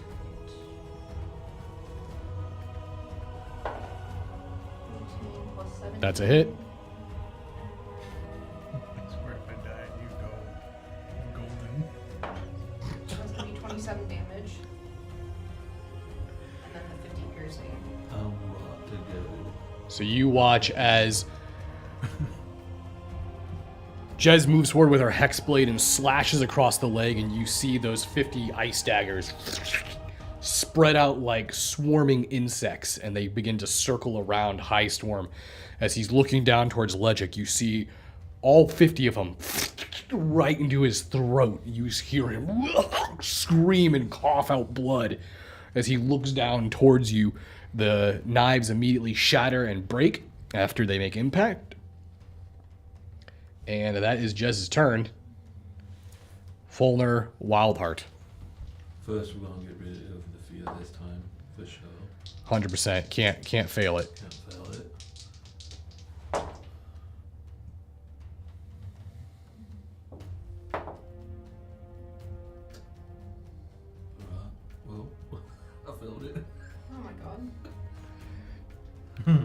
18 plus 17. That's a hit. I swear if I die, you go golden. So that's gonna be 27 damage. And then the 50 piercing. Together. So you watch as Jez moves forward with her hex blade and slashes across the leg, and you see those 50 ice daggers spread out like swarming insects, and they begin to circle around High Storm. As he's looking down towards Legic, you see all 50 of them right into his throat. You hear him scream and cough out blood. As he looks down towards you, the knives immediately shatter and break after they make impact. And that is Jez's turn. Fulner, Wildheart. First, we're gonna get rid of the fear this time, for sure. 100%. Can't fail it. Can't fail it. Alright, well, I failed it. Oh my god.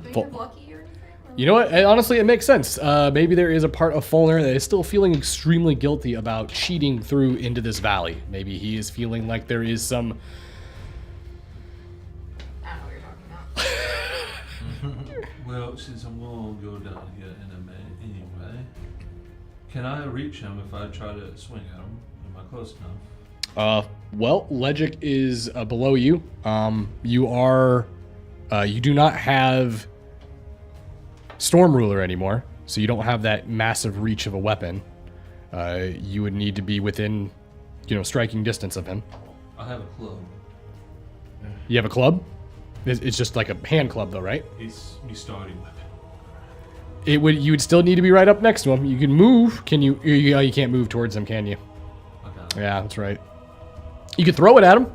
Do you Full- have lucky or anything? You know what? Honestly, it makes sense. Maybe there is a part of Fulner that is still feeling extremely guilty about cheating through into this valley. Maybe he is feeling like there is some... I don't know what you're talking about. Well, since I'm gonna go down here in a minute anyway, can I reach him if I try to swing at him? Am I close enough? Well, Legic is below you. You are... you do not have Storm Ruler anymore, so you don't have that massive reach of a weapon. You would need to be within, striking distance of him. I have a club. You have a club? It's just like a hand club, though, right? It's my starting weapon. You would still need to be right up next to him. You can move. Can you? You can't move towards him, can you? I got it. Yeah, that's right. You can throw it at him.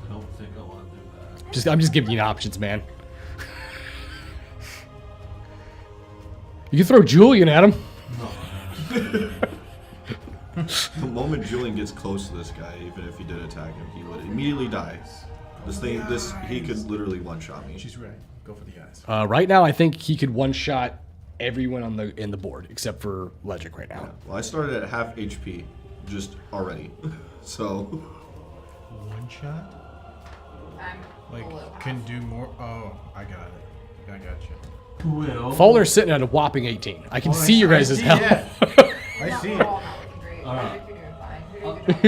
I don't think I want to do that. I'm just giving you options, man. You can throw Julian at him. The moment Julian gets close to this guy, even if he did attack him, he would immediately die. He could literally one-shot me. She's right. Go for the eyes. Right now, I think he could one-shot everyone in the board except for Legic right now. Well, I started at half HP, just already. So, One shot? I'm Like, below can half. do more. Oh, I got it. I got you. Well, Fulner's sitting at a whopping 18. I can Oh, see your guys' see health. that. I Not- see we're it. all not looking great. Alright.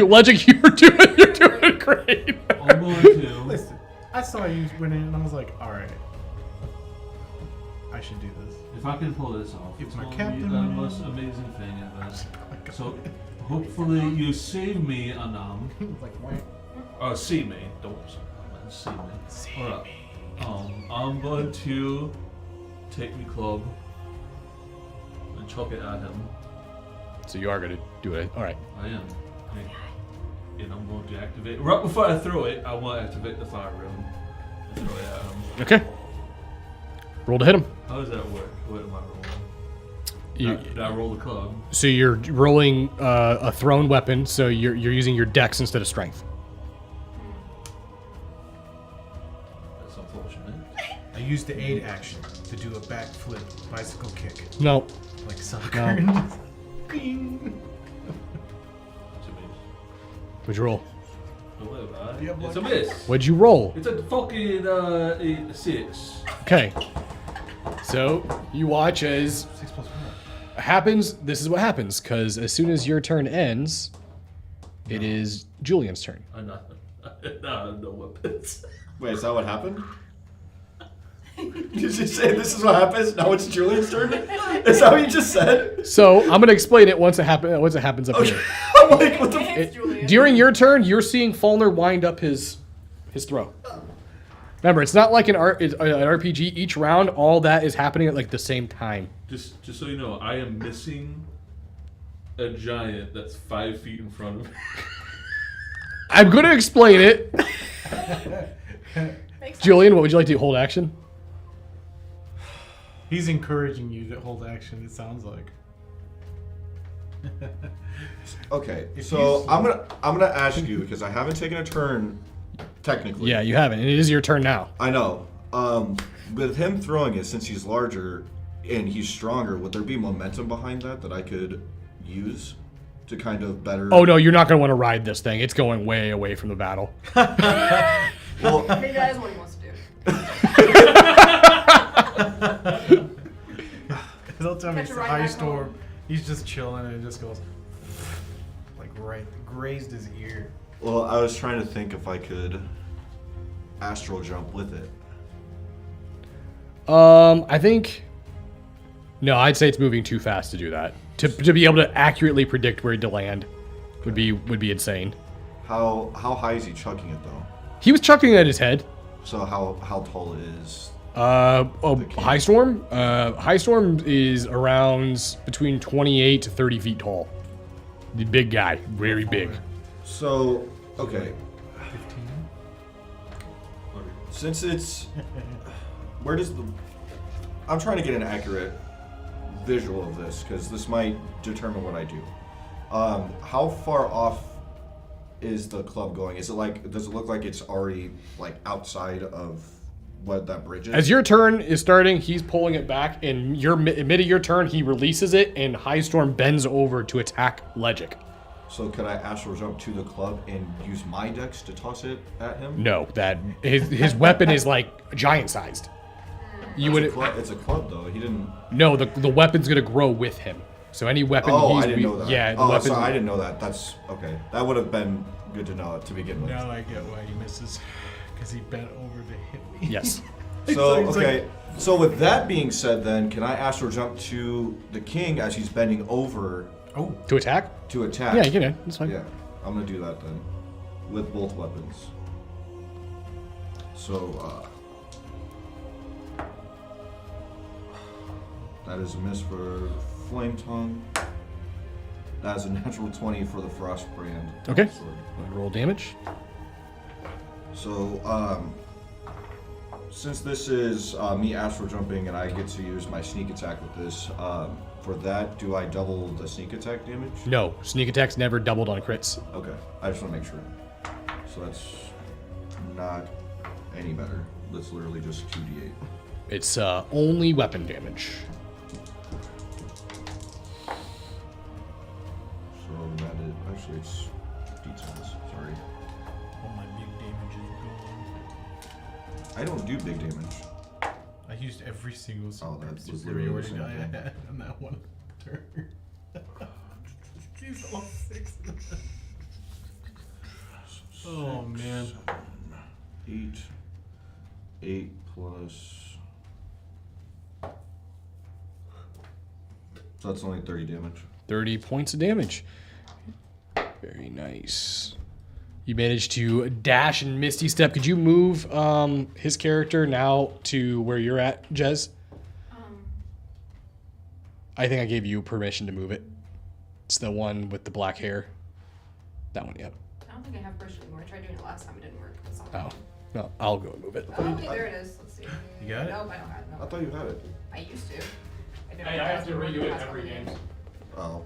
Logic, you're doing fine. You're doing a good job. Legic, you're doing great. I'm going to. Listen, I saw you went in and I was like, alright. I should do this. If I can pull this off, If it's my going to captain be the went in- most amazing thing ever. So, hopefully you save me, Anam. Like, why? See me. Don't see me. Alright. I'm going to take my club and chuck it at him. So you are going to do it. All right. I am. And I'm going to activate. Right before I throw it, I want to activate the fire room and throw it at him. Okay. Roll to hit him. How does that work? What am I rolling? You, Did I roll the club? so you're rolling a thrown weapon, so you're using your dex instead of strength. That's unfortunate. I used the aid action to do a backflip bicycle kick. No. Like soccer. No. Bing. It's a miss. What'd you roll? Oh, wait, right? You have It's a one? miss. What'd you roll? It's a fucking 6. Okay. So you watch as 6 plus 1. happens. This is what happens, because as soon as your turn ends, It is Julian's turn. I'm not. No, no weapons. Wait, is that what happened? Did you say this is what happens? Now it's Julian's turn? Is that what you just said? So I'm gonna explain it once it happens up here. I'm like, what the f- It's Julian. During your turn, you're seeing Falner wind up his throw. Remember, it's not like it's an RPG. Each round, all that is happening at like the same time. Just so you know, I am missing a giant that's 5 feet in front of me. I'm gonna explain it. Makes sense. Julian, what would you like to do? Hold action? He's encouraging you to hold action, it sounds like. Okay, If so you- I'm gonna ask you because I haven't taken a turn technically. Yeah, you haven't. And it is your turn now. I know. With him throwing it, since he's larger and he's stronger, would there be momentum behind that I could use to kind of better? Oh no, you're not gonna want to ride this thing. It's going way away from the battle. Well, Maybe that is what he wants to do. They'll tell me Catch it's a a ride high back storm. home. He's just chilling and it just goes like grazed his ear. well, I was trying to think if I could astral jump with it. I think. No, I'd say it's moving too fast to do that. To be able to accurately predict where to land would be insane. How high is he chucking it though? He was chucking it at his head. So how tall is? High storm. High storm is around between 28 to 30 feet tall. The big guy, very big. So okay, 15. since it's where does the? I'm trying to get an accurate visual of this because this might determine what I do. How far off is the club going? Is it like? Does it look like it's already like outside of what that bridge is? As your turn is starting, he's pulling it back, and mid of your turn, he releases it, and High Storm bends over to attack Legic. So could I astral jump to the club and use my dex to toss it at him? No, that his weapon is like giant sized. You would It's a club though. He didn't. no, the weapon's gonna grow with him. So any weapon Oh, he's I didn't know that. yeah, the Oh, weapon. so I didn't know that. That's okay. That would have been good to know to begin with. Now I get why he misses. Because he bent over to hit me. Yes. So He's like- okay. So with that being said, then can I astral jump to the king as he's bending over Oh, To attack? to attack? Yeah, you can. That's fine. Yeah, I'm gonna do that then, with both weapons. So that is a miss for Flame Tongue. That is a natural 20 for the Frost Brand. Okay. sword. Roll damage. So, since this is me astral jumping and I get to use my sneak attack with this, for that, do I double the sneak attack damage? No, sneak attacks never doubled on crits. Okay, I just want to make sure. So that's not any better. That's literally just 2d8. It's only weapon damage. So that is actually it's d10s. Sorry, all my big damage is gone. I don't do big damage. I used every single Oh, that was superiority literally the die same I had on that one turn. Jeez, all 6. Oh, man. 8 plus. So that's only 30 damage. 30 points of damage. Very nice. You managed to dash and Misty Step. Could you move his character now to where you're at, Jez? I think I gave you permission to move it. It's the one with the black hair. That one, yep. I don't think I have brush anymore. I tried doing it last time. It didn't work. It's not Oh, no, I'll go and move it. Oh, okay, there it is. Let's see. You got it? Nope, I don't have it. I No. thought you had it. I used to. I didn't I realize have to it worked redo the it past every couple game. games. Oh.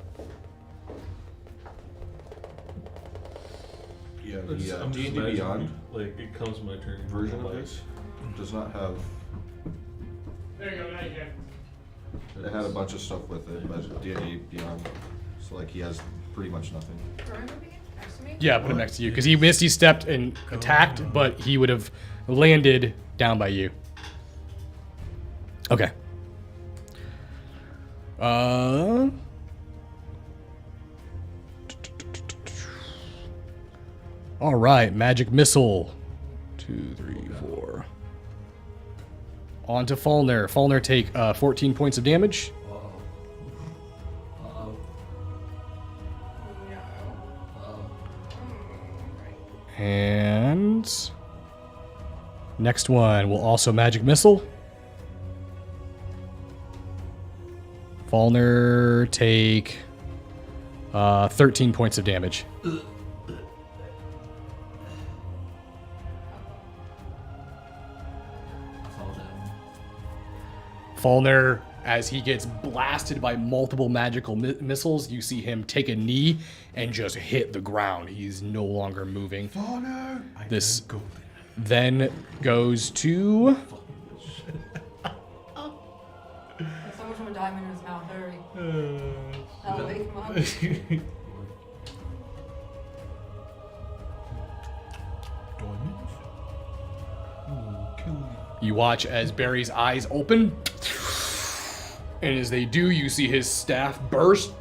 Yeah, I'm just D&D imagining, Beyond like it comes my turn. version of like, this does not have. There you go, now you can. It had a bunch of stuff with it, but D&D Beyond, so like he has pretty much nothing. Where am I moving it? Next to me? Yeah, put him next to you. Because he Misty stepped and attacked, but he would have landed down by you. Okay. All right, magic missile. 2, 3, 4. On to Falner. Falner take 14 points of damage. Uh-oh. Uh-oh. No. Uh-oh. And next one will also magic missile. Falner take 13 points of damage. Falner, as he gets blasted by multiple magical missiles, you see him take a knee and just hit the ground. He's no longer moving. Falner! This then goes to Someone from a diamond in his mouth. Hurry. That'll wake him up. Diamonds? Ooh, kill me. You watch as Barry's eyes open, and as they do, you see his staff burst.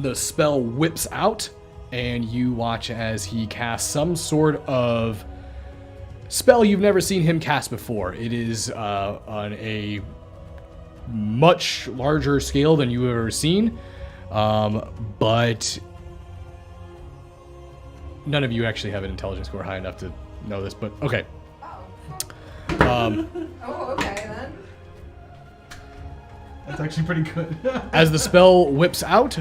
The spell whips out, and you watch as he casts some sort of spell you've never seen him cast before. It is on a much larger scale than you've ever seen, but none of you actually have an intelligence score high enough to know this, but okay. Oh, okay then. That's actually pretty good. As the spell whips out,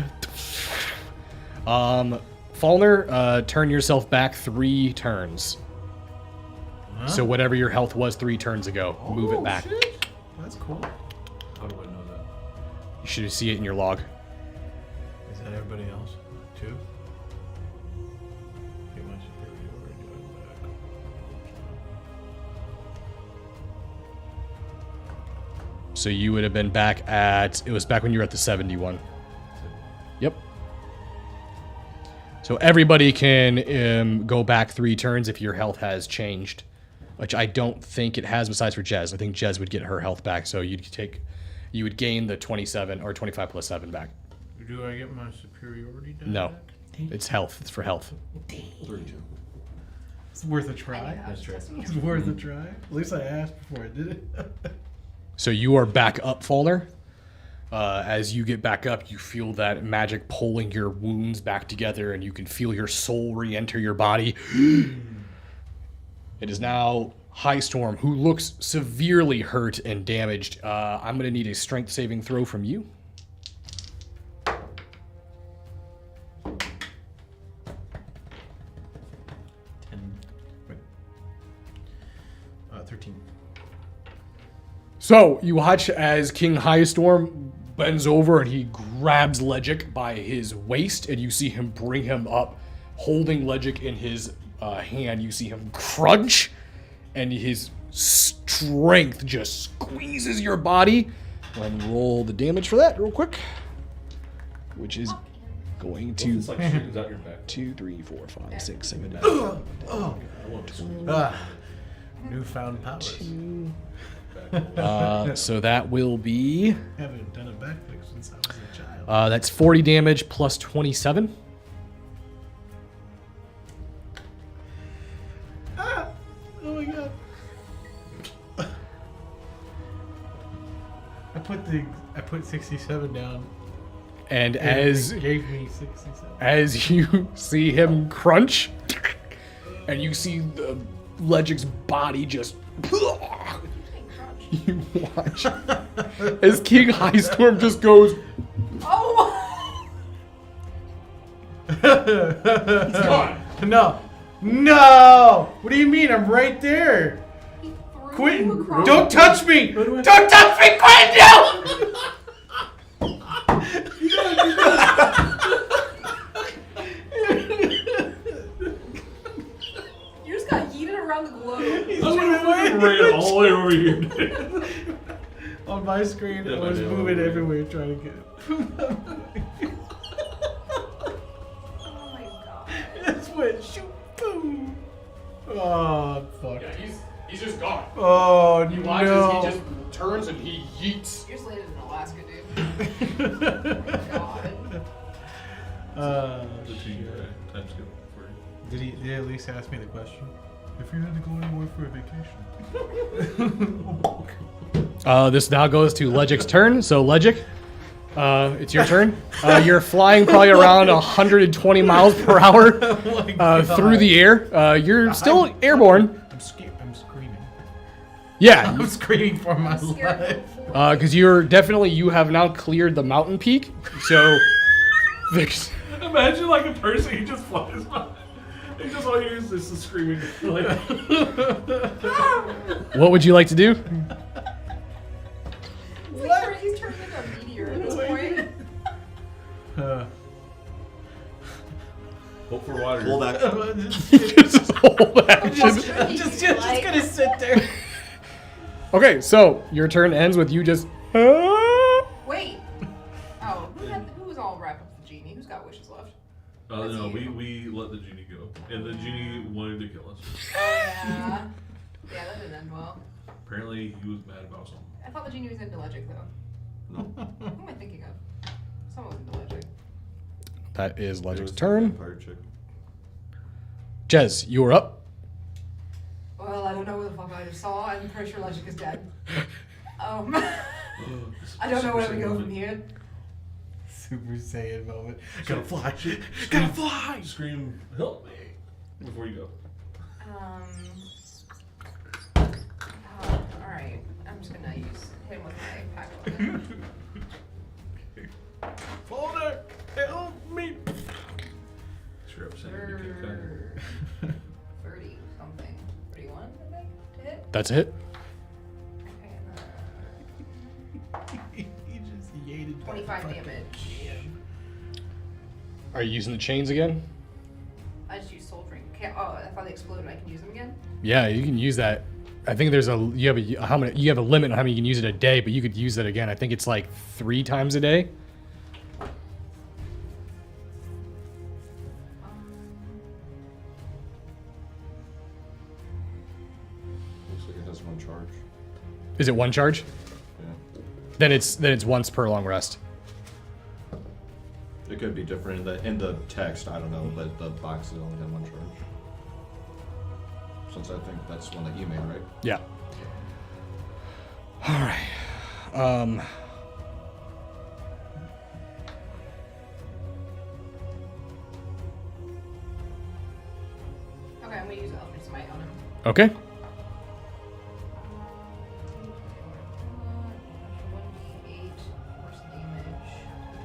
Falner, turn yourself back 3 turns. Huh? So whatever your health was 3 turns ago, move it back. Shit. That's cool. How do I know that? You should see it in your log. Is that everybody else? 2? Get my superiority back. So you would have been back at, it was back when you were at the 71. Yep. So everybody can go back 3 turns if your health has changed, which I don't think it has besides for Jez. I think Jez would get her health back, so you would gain the 27 or 25 plus 7 back. Do I get my superiority done? No, back? it's health. It's for health. 32. It's worth a try. That's right. It's worth a try. At least I asked before I did it. So you are back up, Falner. As you get back up, you feel that magic pulling your wounds back together, and you can feel your soul re-enter your body. It is now High Storm, who looks severely hurt and damaged. I'm going to need a strength saving throw from you. 13. So you watch as King High Storm bends over and he grabs Legic by his waist, and you see him bring him up, holding Legic in his hand. You see him crunch, and his strength just squeezes your body. Go ahead and roll the damage for that real quick, which is going to It's like shooting out your back. 2, 3, 4, 5, 6, 7, 8. Newfound powers. So that will be Haven't done a backflip since I was a child. that's 40 damage plus 27. Oh my god. I put 67 down. And And as it gave me 67. as you see him crunch, and you see the Legic's body just you watch as King High Storm just goes, Oh! He's gone. No! What do you mean? I'm right there. He threw you Quentin, across- don't touch me! "Don't touch me, Quentin!" You just got yeeted around the globe. Ran all the way over here. On my screen, Yeah, I was I know. moving everywhere trying to get it. Oh my god. That's what shoot boom. Oh fuck. Yeah, he's just gone. Oh You watch no. as he just turns and he yeets. You just landed in Alaska, dude. Oh my god. The 2 times go for you. Did he at least ask me the question? If you had to go anywhere for a vacation. This now goes to Legic's turn. So Legic, it's your turn. You're flying probably around 120 miles per hour through the air. You're still airborne. I'm screaming. Yeah, I'm screaming for my Scared life. because you have now cleared the mountain peak. So there's. Imagine like a person who just flies by. He just all hears is the screaming. Like, What would you like to do? What? He's turned into a meteor at this point. hope for water. Hold that. Just hold action. just gonna sit there. Okay, so your turn ends with you just. Wait. Oh, who was all wrapped up with the genie? Who's got wishes left? No, we let the genie go, and the genie wanted to kill us. Yeah. Yeah, that didn't end well. Apparently, he was mad about something. I thought the genie was into Logic, though. No. Who am I thinking of? Someone was into Logic. That is It Legic's was the turn. vampire chick. Jez, you are up. Well, I don't know what the fuck I just saw. I'm pretty sure Logic is dead. I don't know where to go from here. Super Saiyan moment. Gotta fly. Gotta fly! Scream, help me! Before you go. Alright. I'm just gonna hit him with my pack weapon. Folder, help me. Sure, I'm saying you get cut. 30 something. 31, I think, to hit. That's a hit. Okay, and He just yeeted. 25 damage. Are you using the chains again? I just used Soul Drink. Oh, I thought they exploded. I can use them again? Yeah, you can use that. I think there's you have a limit on how many you can use it a day, but you could use it again. I think it's like 3 times a day. Looks like it has one charge. Is it one charge? Yeah. Then it's once per long rest. It could be different in the text, I don't know, but the boxes only have one charge. Since I think that's one that you made, right? Yeah. All right. Okay, I'm gonna use Eldritch Smite on him. Okay. 1d8 force damage.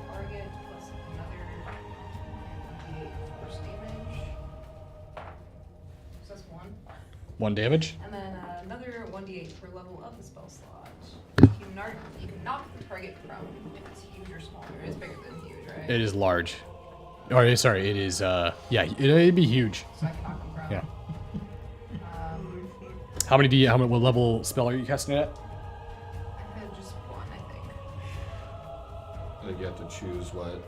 Target plus another 1d8 force damage. So that's 1. 1 damage. And then another 1d8 per level of the spell slot. You can knock the target prone if it's huge or smaller. It's bigger than huge, right? It is large. Or sorry, it is. Yeah, it'd be huge. So I can knock him prone. Yeah. What level spell are you casting it at? I had just 1, I think. I think you have to choose what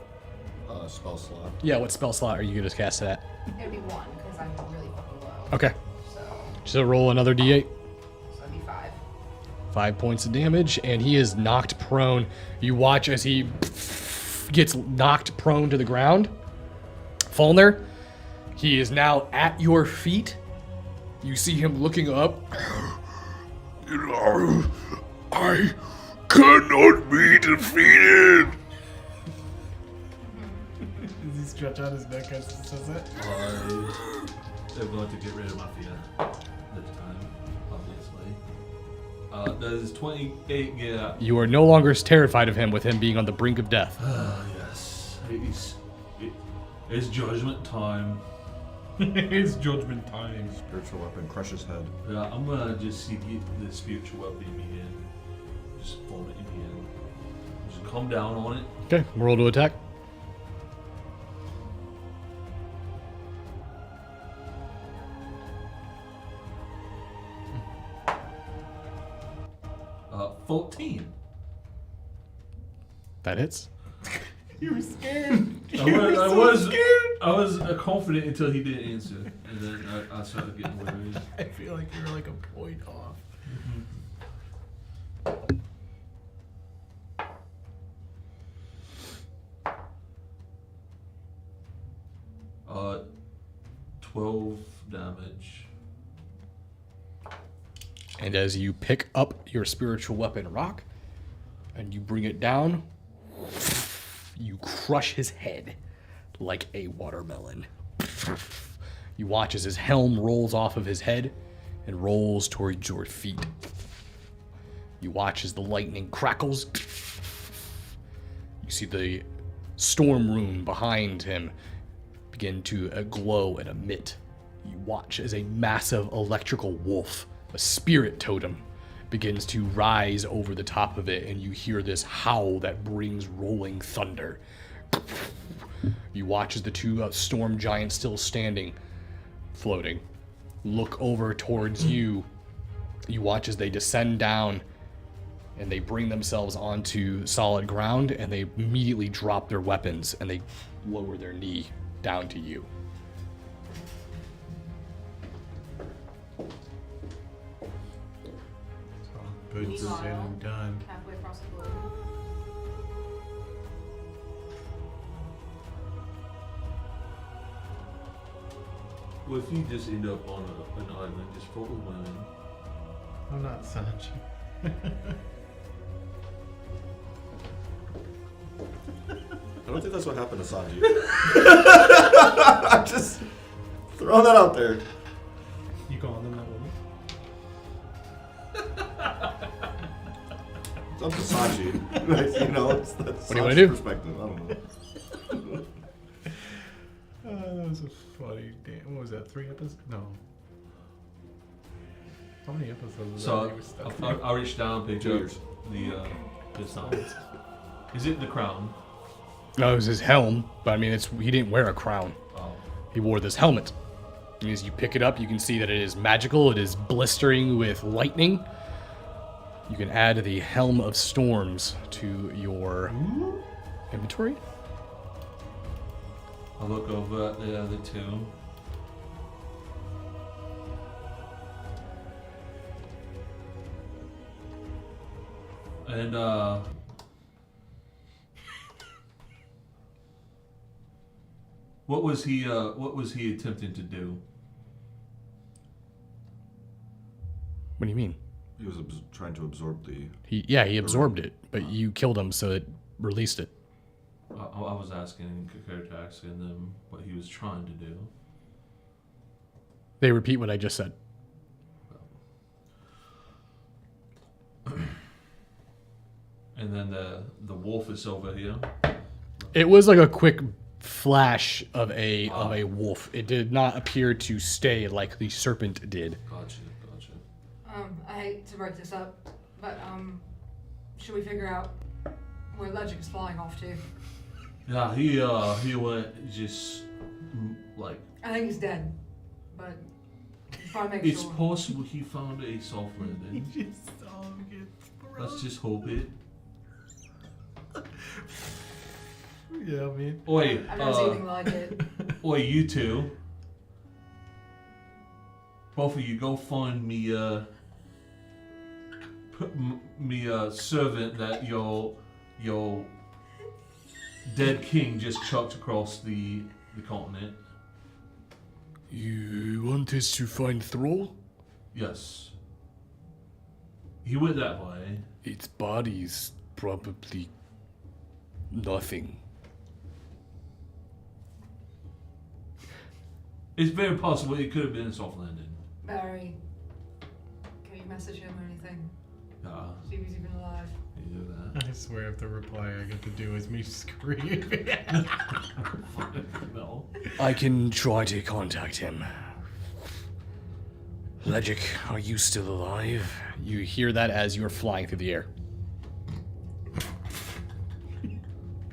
spell slot. Yeah, what spell slot are you gonna cast it at? It would be 1 because I'm really fucking low. Okay. So So roll another d8. that'd be 5. 5 points of damage, and he is knocked prone. You watch as he gets knocked prone to the ground. Fulner, he is now at your feet. You see him looking up. I cannot be defeated. Does he stretch out his neck as he says that? I'm going to get rid of my fear this time, obviously. Does 28 get out? You are no longer terrified of him with him being on the brink of death. Yes. It's judgment time. It's judgment time. Spiritual weapon, crush his head. Yeah, I'm gonna just see get the spiritual weapon in my hand. Just fold it in my hand. Just come down on it. Okay, roll to attack. Uh, 14. That hits. You were scared. I was confident until he didn't answer, and then I started getting worried. I feel like you were like a point off. 12 damage. And as you pick up your spiritual weapon, Rock, and you bring it down, you crush his head like a watermelon. You watch as his helm rolls off of his head and rolls towards your feet. You watch as the lightning crackles. You see the storm rune behind him begin to glow and emit. You watch as a massive electrical wolf, a spirit totem, begins to rise over the top of it, and you hear this howl that brings rolling thunder. You watch as the two storm giants still standing, floating, look over towards you. You watch as they descend down, and they bring themselves onto solid ground, and they immediately drop their weapons, and they lower their knee down to you. Good Meanwhile, said and done. halfway across the globe. Well, if you just end up on an island just full of women. I'm not Sanji. I don't think that's what happened to Sanji. I'm just throwing that out there. You calling them that woman? It's up to Sanji. Like, you know, that's What do you Sanji's wanna do? perspective. I don't know. That was a funny damn. What was that? 3 episodes? No. How many episodes was that? So He was stuck I reached down, picked 2 up years. the signs. Is it the crown? No, it was his helm, but I mean, he didn't wear a crown. Oh. He wore this helmet. And as you pick it up, you can see that it is magical. It is blistering with lightning. You can add the Helm of Storms to your inventory. I'll look over at the other two. And what was he attempting to do? What do you mean? He was trying to absorb the. He absorbed it, but you killed him, so it released it. I was asking them what he was trying to do. They repeat what I just said. And then the wolf is over here. It was like a quick flash of a wolf. It did not appear to stay like the serpent did. Gotcha. I hate to break this up, but should we figure out where Logic is flying off to? Yeah, he went just like. I think he's dead, but just want to make It's sure. possible he found a soft landing. Let's just hope it. Yeah, I mean. Oi, I've never seen anything like it. oi, you two. Both of you go find me servant that your dead king just chucked across the continent. You want us to find Thrall? Yes. He went that way. Its body's probably nothing. It's very possible it could have been a soft landing. Barry, can you message him or anything? See if he's even alive. You do that. I swear if the reply I get to do is me screaming. No. I can try to contact him. Legic, are you still alive? You hear that as you're flying through the air.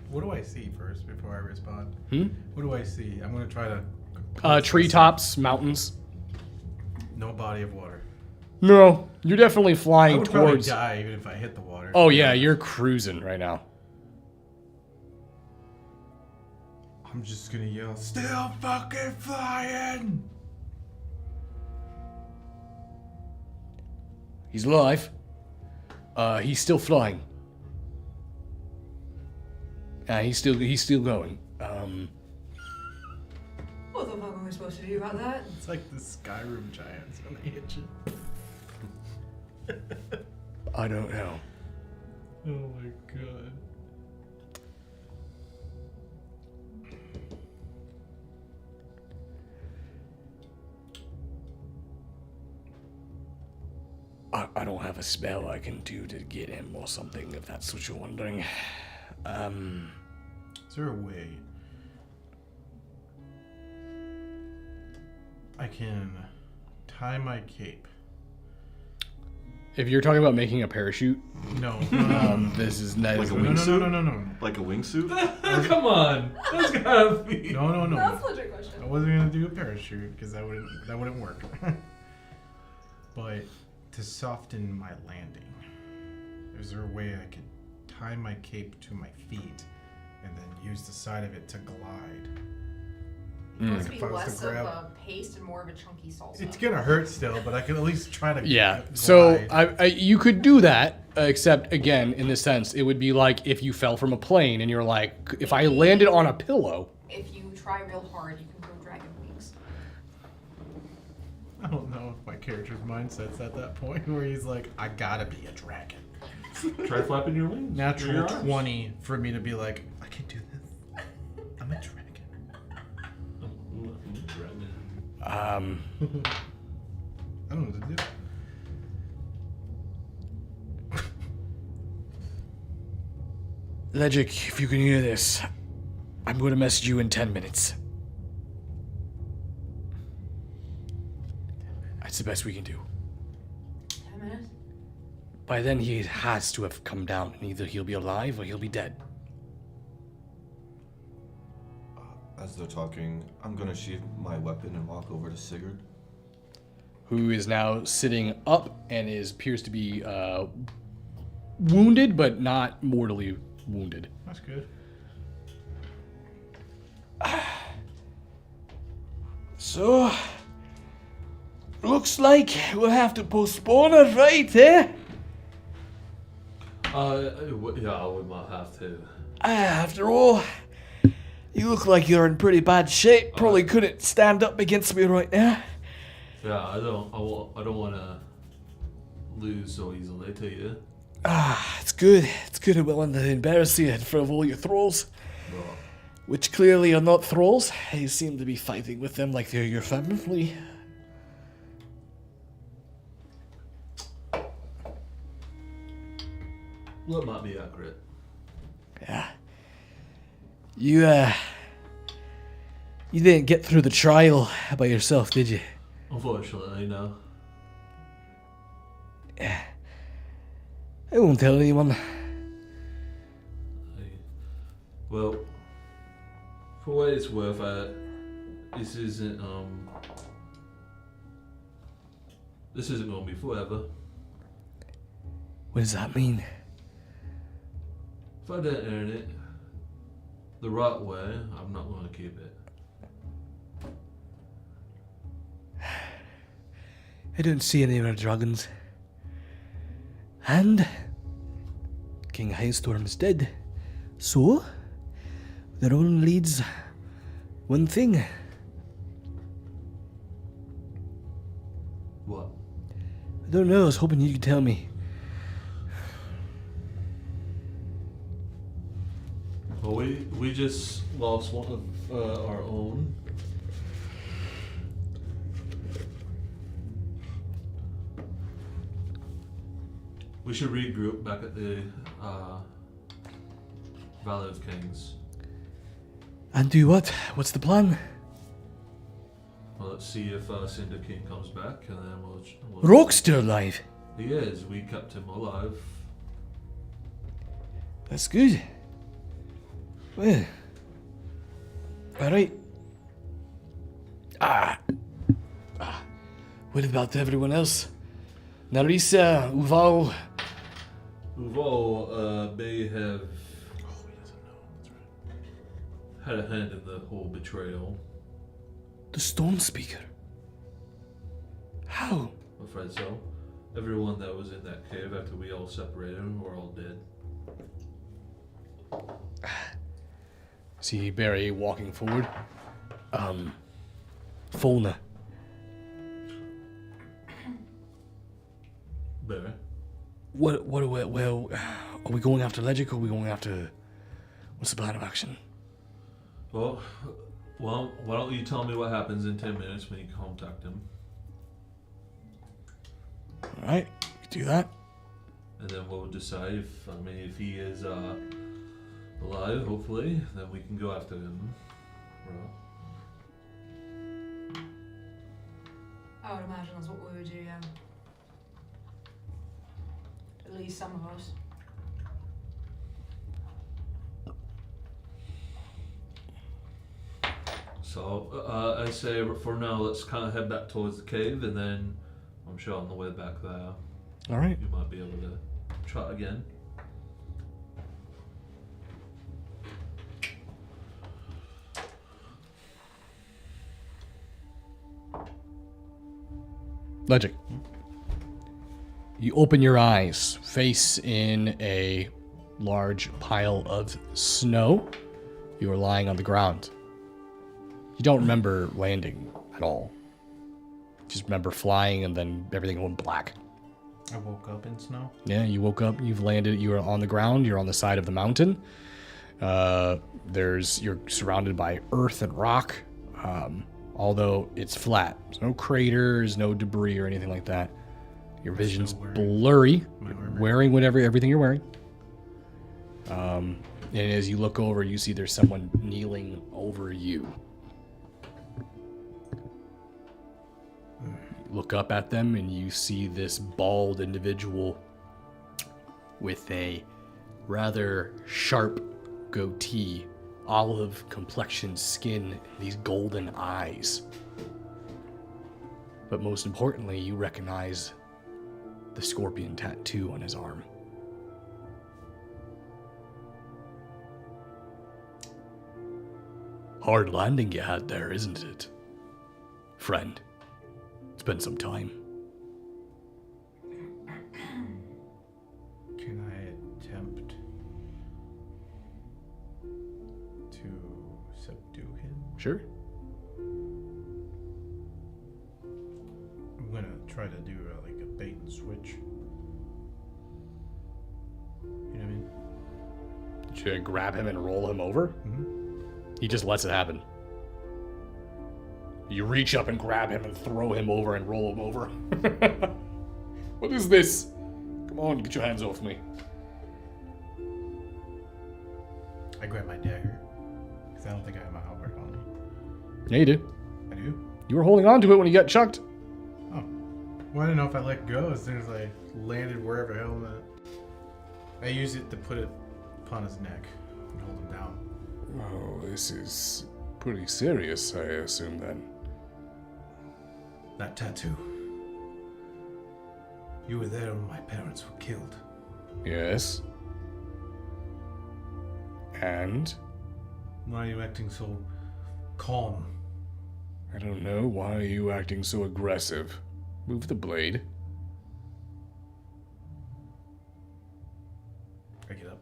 What do I see first before I respond? What do I see? I'm gonna try to. Treetops, mountains. No body of water. No, you're definitely I flying would probably towards. die even if I hit the water. Oh yeah, you're cruising right now. I'm just gonna yell, "Still fucking flying!" He's alive. He's still flying. He's still going. What the fuck are we supposed to do about that? It's like the Skyrim giants when they hit you. I don't know. Oh my god. I don't have a spell I can do to get him or something, if that's what you're wondering. Is there a way I can tie my cape? If you're talking about making a parachute, No. this is not. Like a No. Like a wingsuit? Come on, that's gotta be. No. That's a legit question. I wasn't gonna do a parachute because that wouldn't work. But to soften my landing, is there a way I could tie my cape to my feet and then use the side of it to glide? It must Like be if I was less to grab- of a paste and more of a chunky salsa. It's gonna hurt still, but I can at least try to. Yeah. glide. So you could do that, except again, in the sense, it would be like if you fell from a plane and you're like, if I landed on a pillow. If you try real hard, you can grow dragon wings. I don't know if my character's mindset's at that point where he's like, I gotta be a dragon. Try flapping your wings. Natural Your arms. 20 for me to be like, I can do this. I'm a dragon. Um, I don't know what to do. Legic, if you can hear this, I'm going to message you in 10 minutes. That's the best we can do. 10 minutes? By then, he has to have come down, and either he'll be alive or he'll be dead. As they're talking, I'm gonna sheath my weapon and walk over to Sigurd. Who is now sitting up and appears to be wounded, but not mortally wounded. That's good. So, looks like we'll have to postpone our fight, eh? Yeah, we might have to. After all, you look like you're in pretty bad shape. Probably couldn't stand up against me right now. Yeah, I don't want to lose so easily to you. It's good. It's good and willing to embarrass you in front of all your thralls. But Which clearly are not thralls. You seem to be fighting with them like they're your family. that might be accurate. Yeah. You didn't get through the trial by yourself, did you? Unfortunately, no. I won't tell anyone. Well, for what it's worth, this isn't going to be forever. What does that mean? If I don't earn it the right way, I'm not going to keep it. I don't see any other dragons. And King Highstorm is dead. So, there only leads one thing. What? I don't know, I was hoping you could tell me. Well, we just lost one of our own. We should regroup back at the Valley of Kings. And do what? What's the plan? Well, let's see if Cinder King comes back, and then we'll Rock's still alive. He is. We kept him alive. That's good. Well. Alright. What about everyone else? Narisa, Uval. Uval may have had a hand in the whole betrayal. The Stone Speaker. How? I'm afraid so. Everyone that was in that cave after we all separated were all dead. See Barry walking forward. Fulner. Better. Well, are we going after Legic or are we going after... What's the plan of action? Well, why don't you tell me what happens in 10 minutes when you contact him? Alright, do that. And then we'll decide if he is alive, hopefully, then we can go after him. Right. I would imagine that's what we would do, yeah. At least some of us. So, I say for now, let's kind of head back towards the cave, and then I'm sure on the way back there, Alright. you might be able to try again. Legic. You open your eyes, face in a large pile of snow. You are lying on the ground. You don't remember landing at all. Just remember flying and then everything went black. I woke up in snow. Yeah, you woke up, you've landed, you are on the ground, you're on the side of the mountain. You're surrounded by earth and rock, although it's flat. There's no craters, no debris or anything like that. Your vision's blurry. You're wearing everything you're wearing. And as you look over, you see there's someone kneeling over you. Look up at them and you see this bald individual with a rather sharp goatee, olive complexioned skin, these golden eyes. But most importantly, you recognize the scorpion tattoo on his arm. Hard landing you had there, isn't it, friend? It's been some time. Can I attempt to subdue him? Sure. I'm gonna try to do like a bait and switch. You know what I mean? Should I grab him and roll him over? Mm-hmm. He just lets it happen. You reach up and grab him and throw him over and roll him over. What is this? Come on, get your hands off me. I grab my dagger because I don't think I have my halberd on me. Yeah, you do. I do? You were holding on to it when you got chucked. Oh. Well, I didn't know if I let go as soon as I landed wherever hell I'm at. I use it to put it upon his neck and hold him down. Oh, this is pretty serious, I assume then. That tattoo. You were there when my parents were killed. Yes. And? Why are you acting so calm? I don't know. Why are you acting so aggressive? Move the blade. I get up.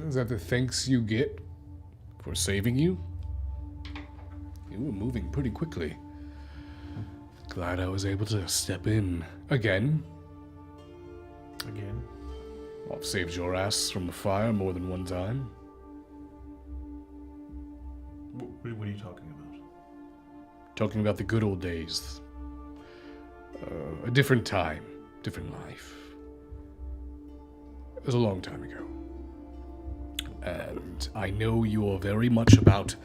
Is that the thanks you get for saving you? You were moving pretty quickly. Glad I was able to step in again. Again? I've saved your ass from the fire more than one time. What are you talking about? Talking about the good old days. A different time, different life. It was a long time ago. And I know you are very much about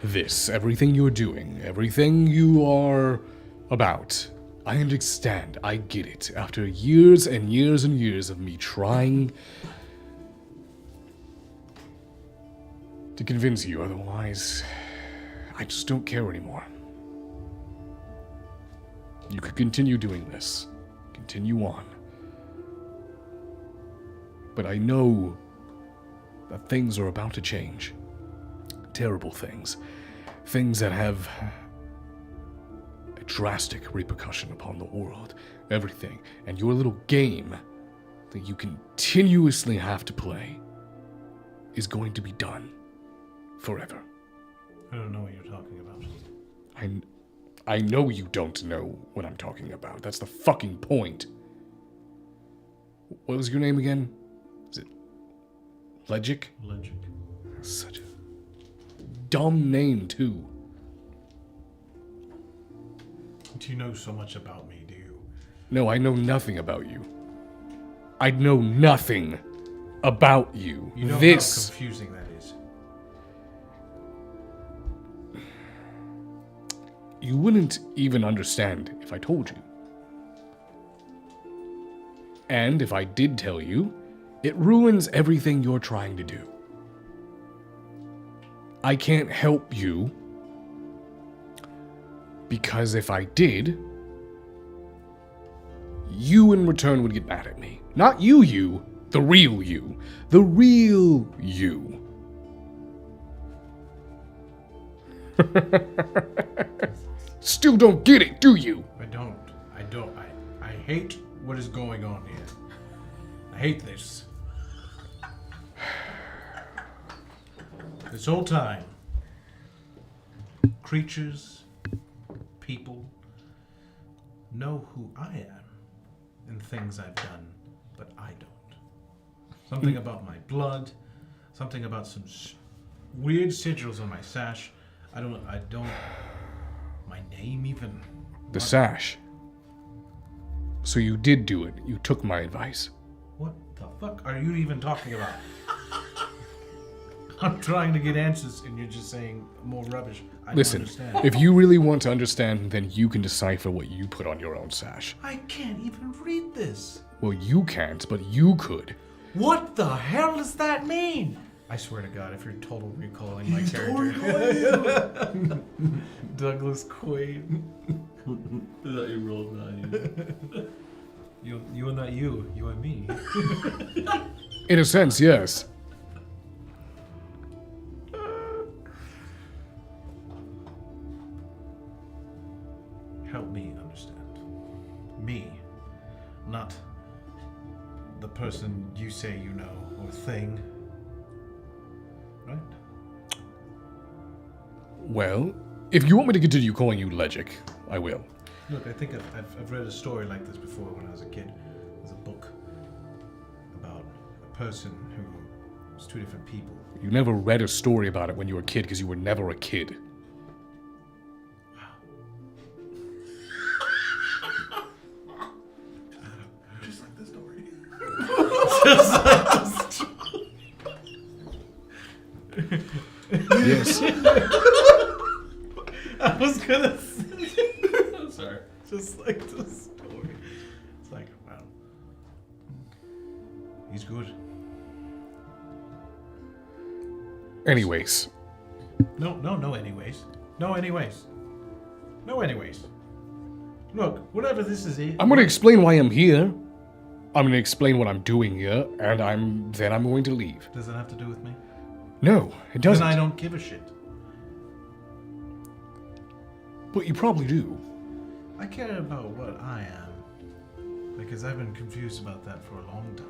this. Everything you're doing, everything you are about. I understand. I get it. After years and years and years of me trying to convince you otherwise, I just don't care anymore. You could continue doing this. Continue on. But I know that things are about to change. Terrible things. Things that have a drastic repercussion upon the world. Everything. And your little game that you continuously have to play is going to be done forever. I don't know what you're talking about. I know you don't know what I'm talking about. That's the fucking point. What was your name again? Is it Legic? Legic. Such a dumb name, too. Do you know so much about me, do you? No, I know nothing about you. I know nothing about you. You know This... how confusing that is. You wouldn't even understand if I told you. And if I did tell you, it ruins everything you're trying to do. I can't help you, because if I did, you in return would get mad at me. Not you, the real you. The real you. Still don't get it, do you? I don't. I hate what is going on here. I hate this. This whole time, creatures, people know who I am and things I've done, but I don't. Something about my blood, something about some weird sigils on my sash. I don't. My name even. The sash. So you did do it. You took my advice. What the fuck are you even talking about? I'm trying to get answers and you're just saying more rubbish. I Listen, don't understand. if you really want to understand, then you can decipher what you put on your own sash. I can't even read this. Well, you can't, but you could. What the hell does that mean? I swear to God, if you're total recalling my character. Douglas Quaid. That you rolled 9. You and not you and me. In a sense, yes. Help me understand. Me, not the person you say you know or thing. Right? Well, if you want me to continue calling you Legic, I will. Look, I think I've read a story like this before when I was a kid. There's a book about a person who was two different people. You never read a story about it when you were a kid because you were never a kid. Just like the story. Yes. I was gonna say, I'm sorry. just like the story. It's like, wow. He's good. Anyways. No anyways. No anyways. No anyways. Look, whatever this is, I'm going to explain why I'm here. I'm going to explain what I'm doing here, and then I'm going to leave. does it have to do with me? No, it doesn't. Then I don't give a shit. But you probably do. I care about what I am. Because I've been confused about that for a long time.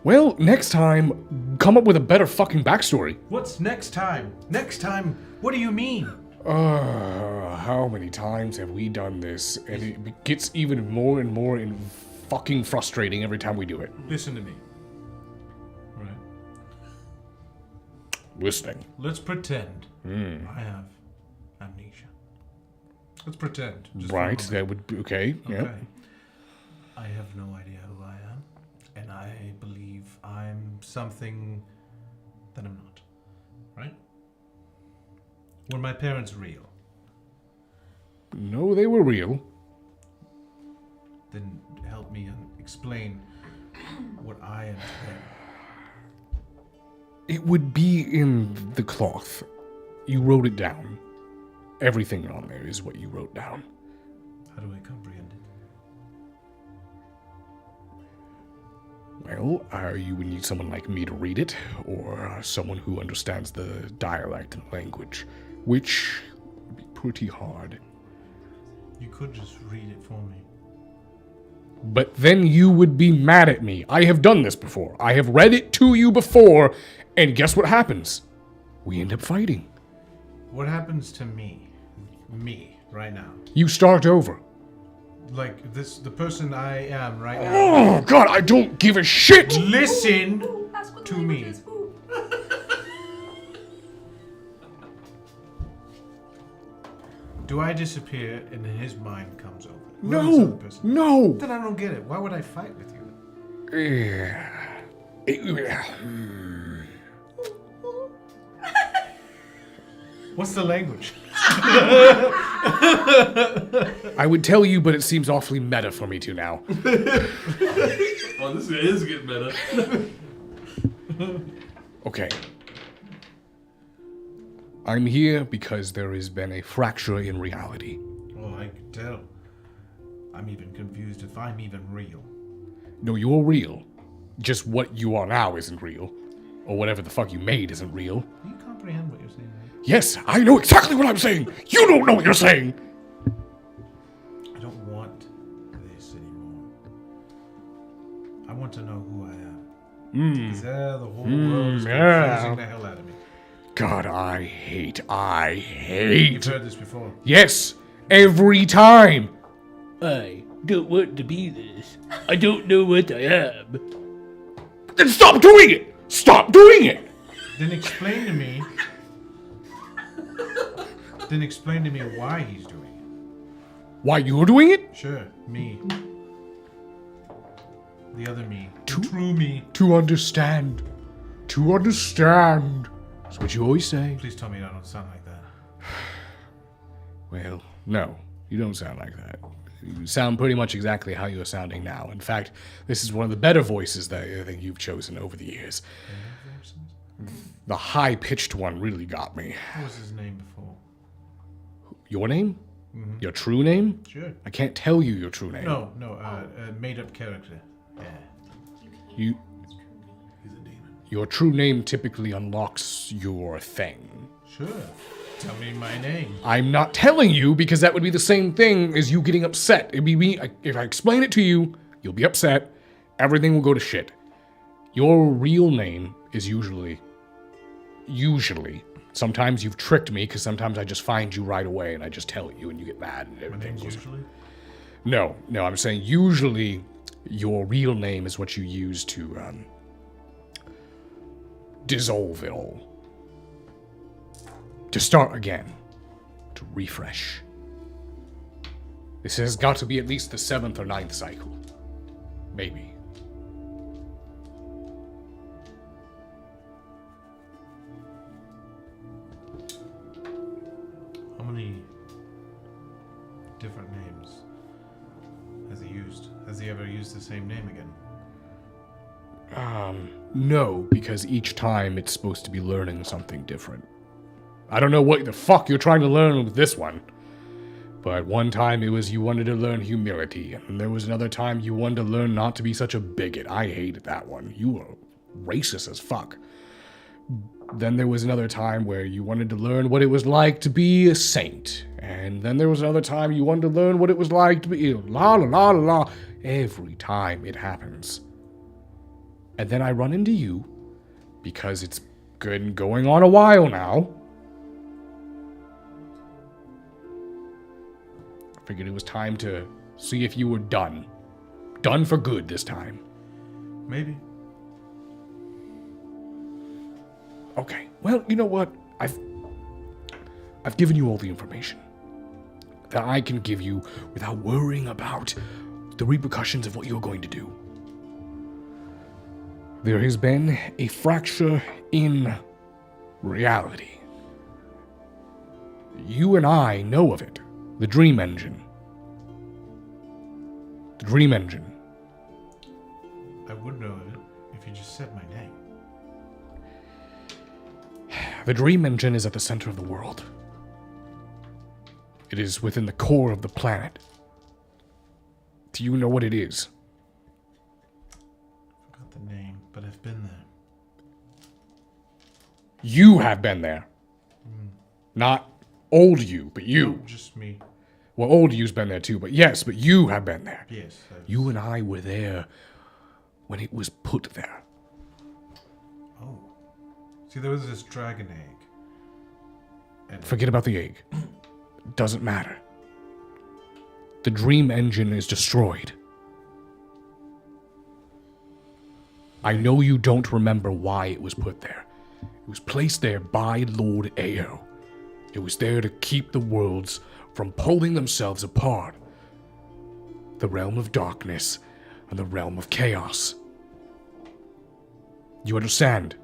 Well, next time, come up with a better fucking backstory. What's next time? Next time? What do you mean? How many times have we done this? And it gets even more and more fucking frustrating every time we do it. Listen to me. Right? Listening. Let's pretend I have amnesia. Let's pretend. just for a Right, moment. that would be okay. Yeah. Okay. I have no idea who I am, and I believe I'm something that I'm not. Right? Were my parents real? No, they were real. Then help me explain what I am to them. It would be in the cloth. You wrote it down. Everything on there is what you wrote down. How do I comprehend it? Well, you would need someone like me to read it, or someone who understands the dialect and language, which would be pretty hard. You could just read it for me. But then you would be mad at me. I have done this before. I have read it to you before, and guess what happens? We end up fighting. What happens to me? Me, right now. You start over. Like, the person I am right now. Oh, God, I don't give a shit! Listen Ooh, ask what the to language me. is. Ooh. Do I disappear and then his mind comes over? Who is this other No! person? No! Then I don't get it. Why would I fight with you? What's the language? I would tell you, but it seems awfully meta for me to now. Oh, this is getting meta. Okay. I'm here because there has been a fracture in reality. Oh, I can tell. I'm even confused if I'm even real. No, you're real. Just what you are now isn't real. Or whatever the fuck you made isn't real. Do you comprehend what you're saying? Yes, I know exactly what I'm saying. You don't know what you're saying. I don't want this anymore. I want to know who I am. Because the whole world is confusing the hell out of me. God, I hate. You've heard this before. Yes, every time. I don't want to be this. I don't know what I am. Then stop doing it. Stop doing it. Then explain to me. Then explain to me why he's doing it. Why you're doing it? Sure, me. The other me. The true me. To understand. To understand. That's what you always say. Please tell me I don't sound like that. Well, no, you don't sound like that. You sound pretty much exactly how you're sounding now. In fact, this is one of the better voices that I think you've chosen over the years. The high-pitched one really got me. What was his name before? Your name? Your true name? Sure. I can't tell you your true name. No, a made-up character. Yeah. You. Your true name typically unlocks your thing. Sure. Tell me my name. I'm not telling you because that would be the same thing as you getting upset. It'd be me. If I explain it to you, you'll be upset. Everything will go to shit. Your real name is usually. Sometimes you've tricked me because sometimes I just find you right away and I just tell you and you get mad and My everything name's goes. usually? No, I'm saying usually your real name is what you use to dissolve it all. To start again. To refresh. This has got to be at least the 7th or 9th cycle. Maybe. How many different names has he used? Has he ever used the same name again? No, because each time it's supposed to be learning something different. I don't know what the fuck you're trying to learn with this one. But one time it was you wanted to learn humility, and there was another time you wanted to learn not to be such a bigot. I hated that one. You were racist as fuck. Then there was another time where you wanted to learn what it was like to be a saint. And then there was another time you wanted to learn what it was like to be la la la la la. Every time it happens. And then I run into you, because it's been going on a while now. I figured it was time to see if you were done. Done for good this time. Maybe. Okay, well, you know what? I've given you all the information that I can give you without worrying about the repercussions of what you're going to do. There has been a fracture in reality. You and I know of it. The Dream Engine. The Dream Engine. I would know it if you just said my name. The Dream Engine is at the center of the world. It is within the core of the planet. Do you know what it is? Forgot the name, but I've been there. You have been there. Not old you, but you. Just me. Well, old you's been there too, but yes, but you have been there. Yes. You and I were there when it was put there. Oh. See, there was this dragon egg. And Forget about the egg. Doesn't matter. The dream engine is destroyed. I know you don't remember why it was put there. It was placed there by Lord Ao. It was there to keep the worlds from pulling themselves apart. The realm of darkness and the realm of chaos. You understand?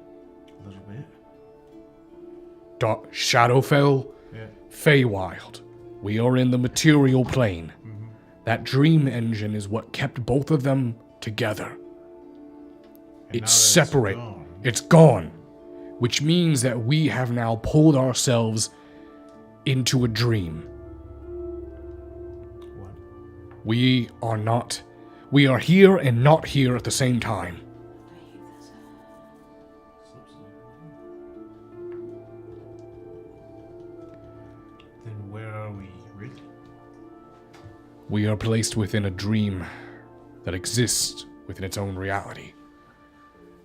a little bit. Shadowfell, Yeah. Feywild. We are in the material plane. That dream engine is what kept both of them together. And now It's that separate. gone, It's gone. Which means that we have now pulled ourselves into a dream. what? We are here and not here at the same time. Then where are we really? We are placed within a dream that exists within its own reality.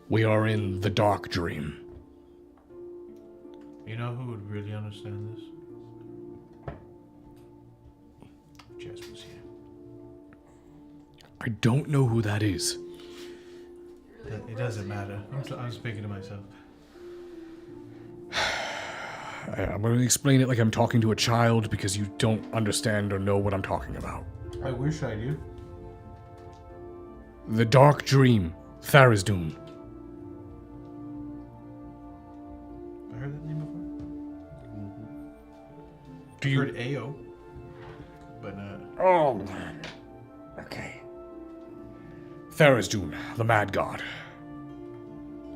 We are in the dark dream. You know who would really understand this? Jess was here. I don't know who that is. It doesn't matter. I'm speaking to myself. I'm going to explain it like I'm talking to a child because you don't understand or know what I'm talking about. I wish I do. The dark dream, Tharizdun. I heard that name before. Do I you? heard AO, but Oh, okay. Tharizdun, the Mad God.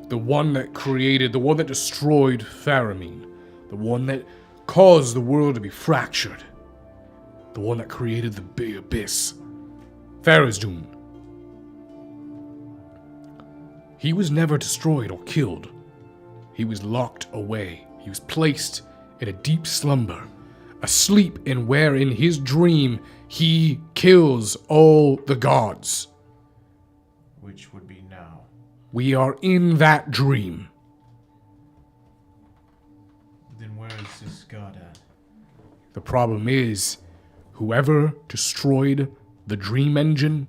The one that destroyed Fera'myn. The one that caused the world to be fractured. The one that created the big abyss. Tharizdun. He was never destroyed or killed. He was locked away. He was placed in a deep slumber, asleep in where in his dream he kills all the gods. which would be now. We are in that dream. Then where is this god at? The problem is, whoever destroyed the dream engine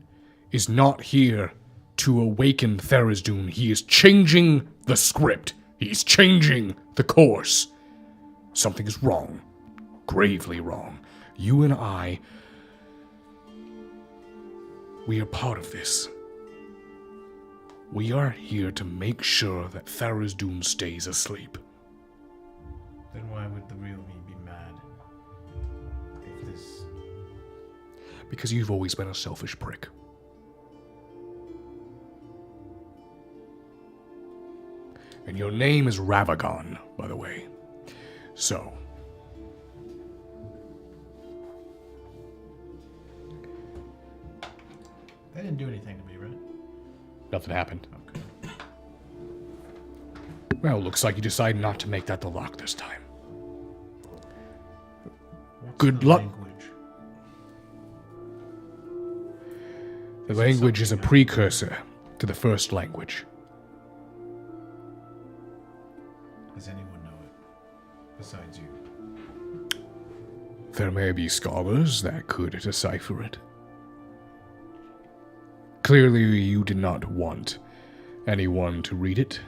is not here to awaken Tharizdun. He is changing the script. He's changing the course. Something is wrong. Gravely wrong. You and I, we are part of this. We are here to make sure that Tharizdun stays asleep. Then why would the real me be mad? If this... Because you've always been a selfish prick. And your name is Ravagon, by the way. So. They didn't do anything to me, right? Nothing happened. Okay. Well, looks like you decided not to make that the lock this time. What's Good the luck. language? The language is a precursor to the first language. Does anyone know it? Besides you. There may be scholars that could decipher it. Clearly, you did not want anyone to read it.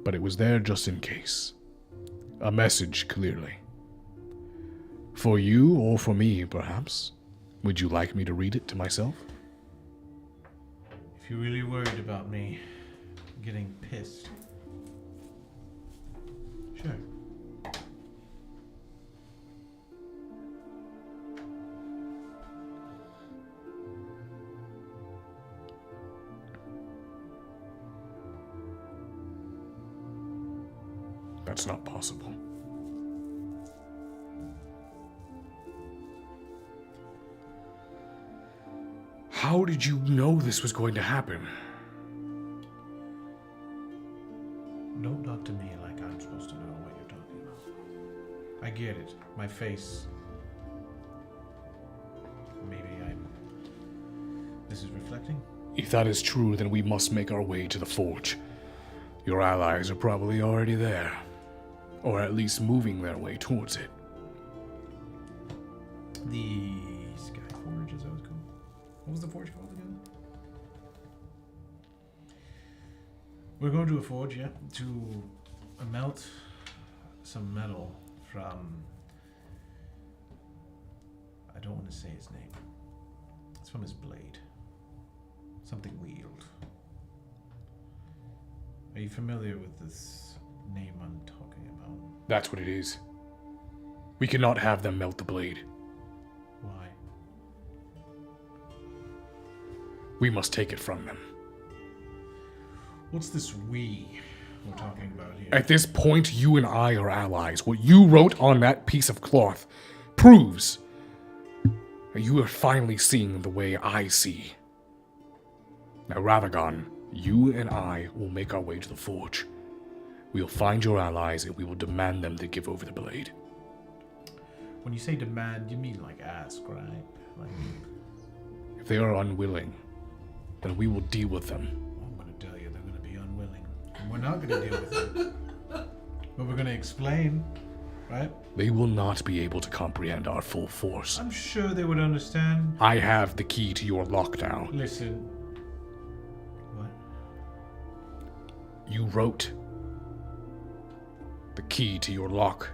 But it was there just in case. A message, clearly. For you, or for me, perhaps. Would you like me to read it to myself? If you're really worried about me getting pissed. Sure. That's not possible. How did you know this was going to happen? Don't talk to me like I'm supposed to know what you're talking about. I get it. My face. Maybe this is reflecting? If that is true, then we must make our way to the forge. Your allies are probably already there. Or at least moving their way towards it. The Sky Forge, is that what it's called? What was the forge called again? We're going to a forge, yeah, to melt some metal from... I don't want to say his name. It's from his blade. Something wheeled. Are you familiar with this name I'm talking about? That's what it is. We cannot have them melt the blade. Why? We must take it from them. What's this we we're talking about here? At this point, you and I are allies. What you wrote on that piece of cloth proves that you are finally seeing the way I see. Now, Ravagon, you and I will make our way to the forge. We'll find your allies and we will demand them to give over the blade. When you say demand, you mean like ask, right? Like, If they are unwilling, then we will deal with them. I'm going to tell you they're going to be unwilling. And we're not going to deal with them. But we're going to explain, right? They will not be able to comprehend our full force. I'm sure they would understand. I have the key to your lock now. Listen. What? You wrote the key to your lock.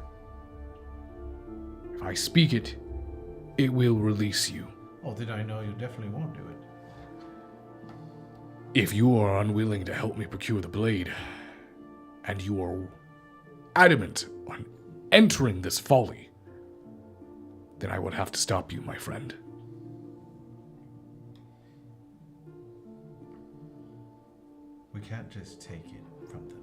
If I speak it, it will release you. Oh, did I know you definitely won't do it? If you are unwilling to help me procure the blade, and you are adamant on entering this folly, then I would have to stop you, my friend. We can't just take it from them.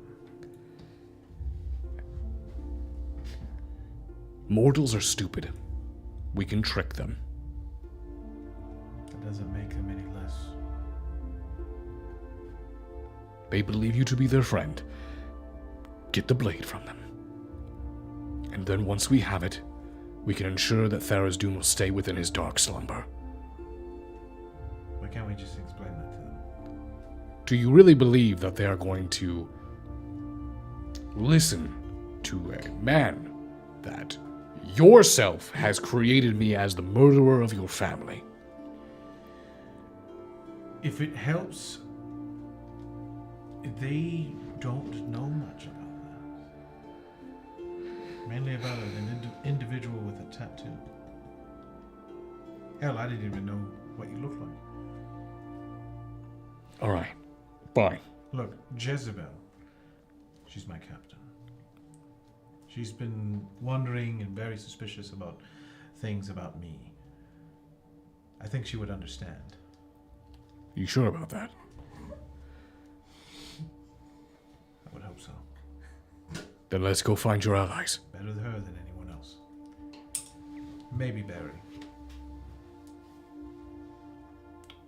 Mortals are stupid. We can trick them. That doesn't make them any less. They believe you to be their friend. Get the blade from them. And then once we have it, we can ensure that Tharizdun will stay within his dark slumber. Why can't we just explain that to them? Do you really believe that they are going to listen to a man that yourself has created me as the murderer of your family? If it helps, they don't know much about that. Mainly about an individual with a tattoo. Hell, I didn't even know what you looked like. All right, fine. Look, Jezebel, she's my captain. She's been wondering and very suspicious about things about me. I think she would understand. You sure about that? I would hope so. Then let's go find your allies. Better her than anyone else. Maybe Barry.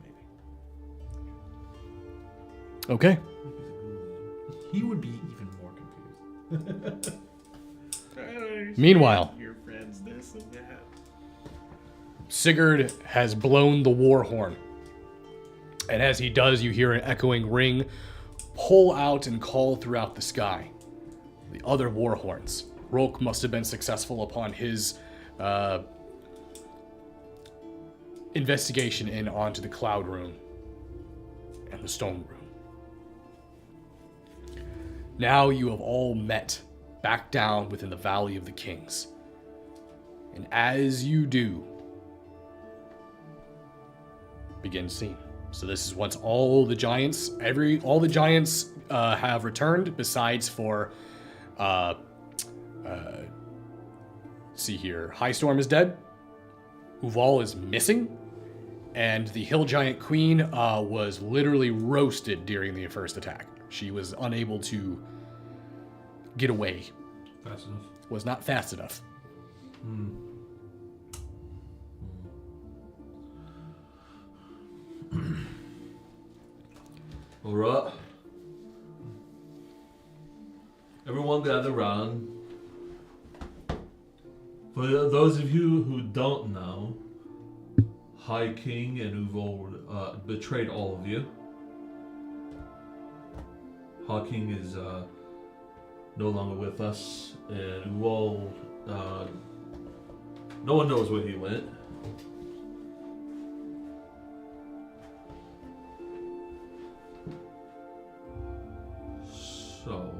Maybe. Okay. He would be even more confused. Meanwhile, Your friends this and that. Sigurd has blown the war horn. And as he does, you hear an echoing ring pull out and call throughout the sky. The other war horns. Rolk must have been successful upon his investigation in onto the cloud room and the stone room. Now you have all met back down within the Valley of the Kings. And as you do, begin scene. So this is once all the giants, have returned, besides for, see here, High Storm is dead, Uval is missing, and the Hill Giant Queen was literally roasted during the first attack. She was unable to get away. Fast enough. Was not fast enough. Alright. Everyone gather round. For those of you who don't know, High King and Uvol betrayed all of you. High King is no longer with us, and Uvol, no one knows where he went. So,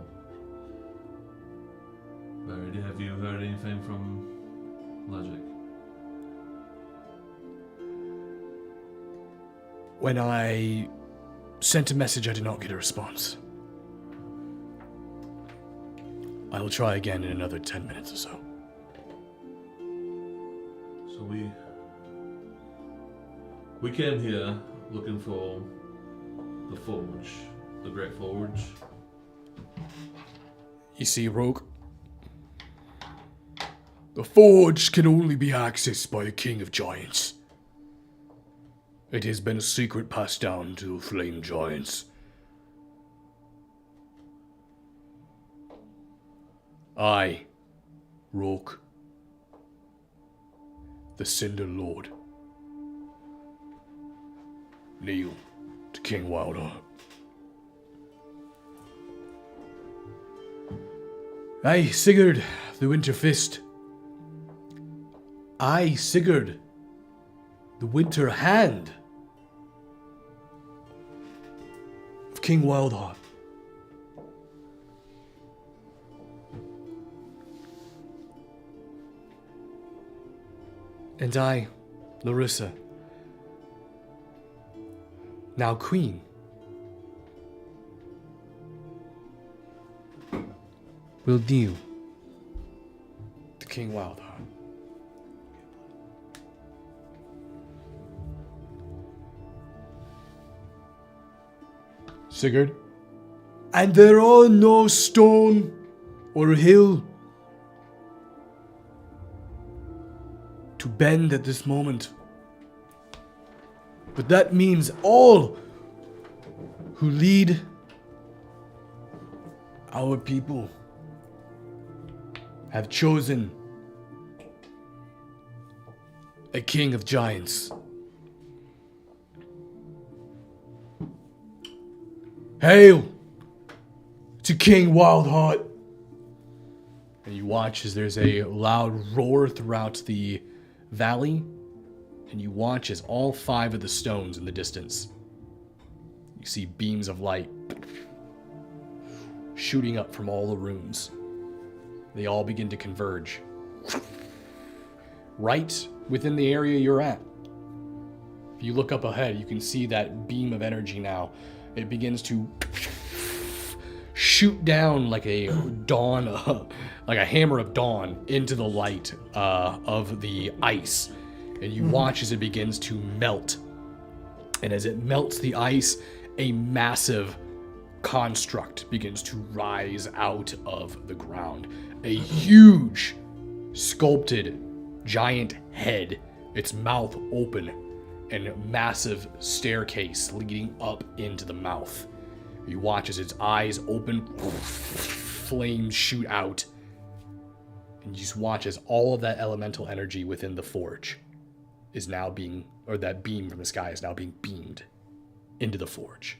Barry, have you heard anything from Logic? When I sent a message, I did not get a response. I will try again in another 10 minutes or so. So we came here looking for the forge, the Great Forge. You see, Rogue, the forge can only be accessed by the King of Giants. It has been a secret passed down to flame giants. I, Rogue, the Cinder Lord, kneel to King Wildheart. I, Sigurd, the Winter Fist. I, Sigurd, the Winter Hand of King Wildheart. And I, Larissa, now Queen, will kneel to King Wildheart. Sigurd, and there are no stone or hill to bend at this moment. But that means all who lead our people have chosen a king of giants. Hail to King Wildheart! And you watch as there's a loud roar throughout the valley, and you watch as all 5 of the stones in the distance, you see beams of light shooting up from all the rooms. They all begin to converge right within the area you're at. If you look up ahead, you can see that beam of energy now. It begins to shoot down like a dawn, like a hammer of dawn into the light of the ice. And you watch as it begins to melt. And as it melts the ice, a massive construct begins to rise out of the ground. A huge, sculpted, giant head, its mouth open, and a massive staircase leading up into the mouth. You watch as its eyes open, flames shoot out, and you just watch as all of that elemental energy within the forge is now being, or that beam from the sky is now being beamed into the forge.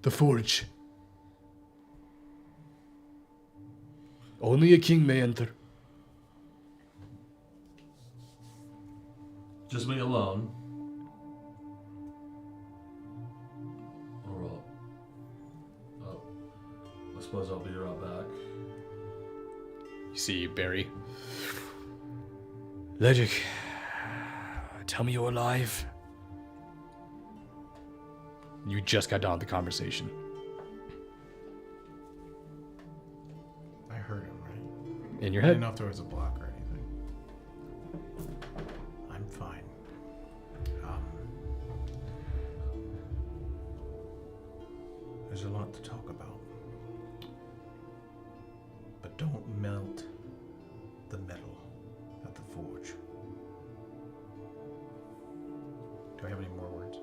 The forge. Only a king may enter. Just me alone. Alright. Oh. I suppose I'll be right back. You see Barry. Logic, tell me you're alive. You just got done with the conversation. I heard him, right? In your I head? didn't know if there was a block or anything. I'm fine. There's a lot to talk about. But don't melt the metal at the forge. Do I have any more words?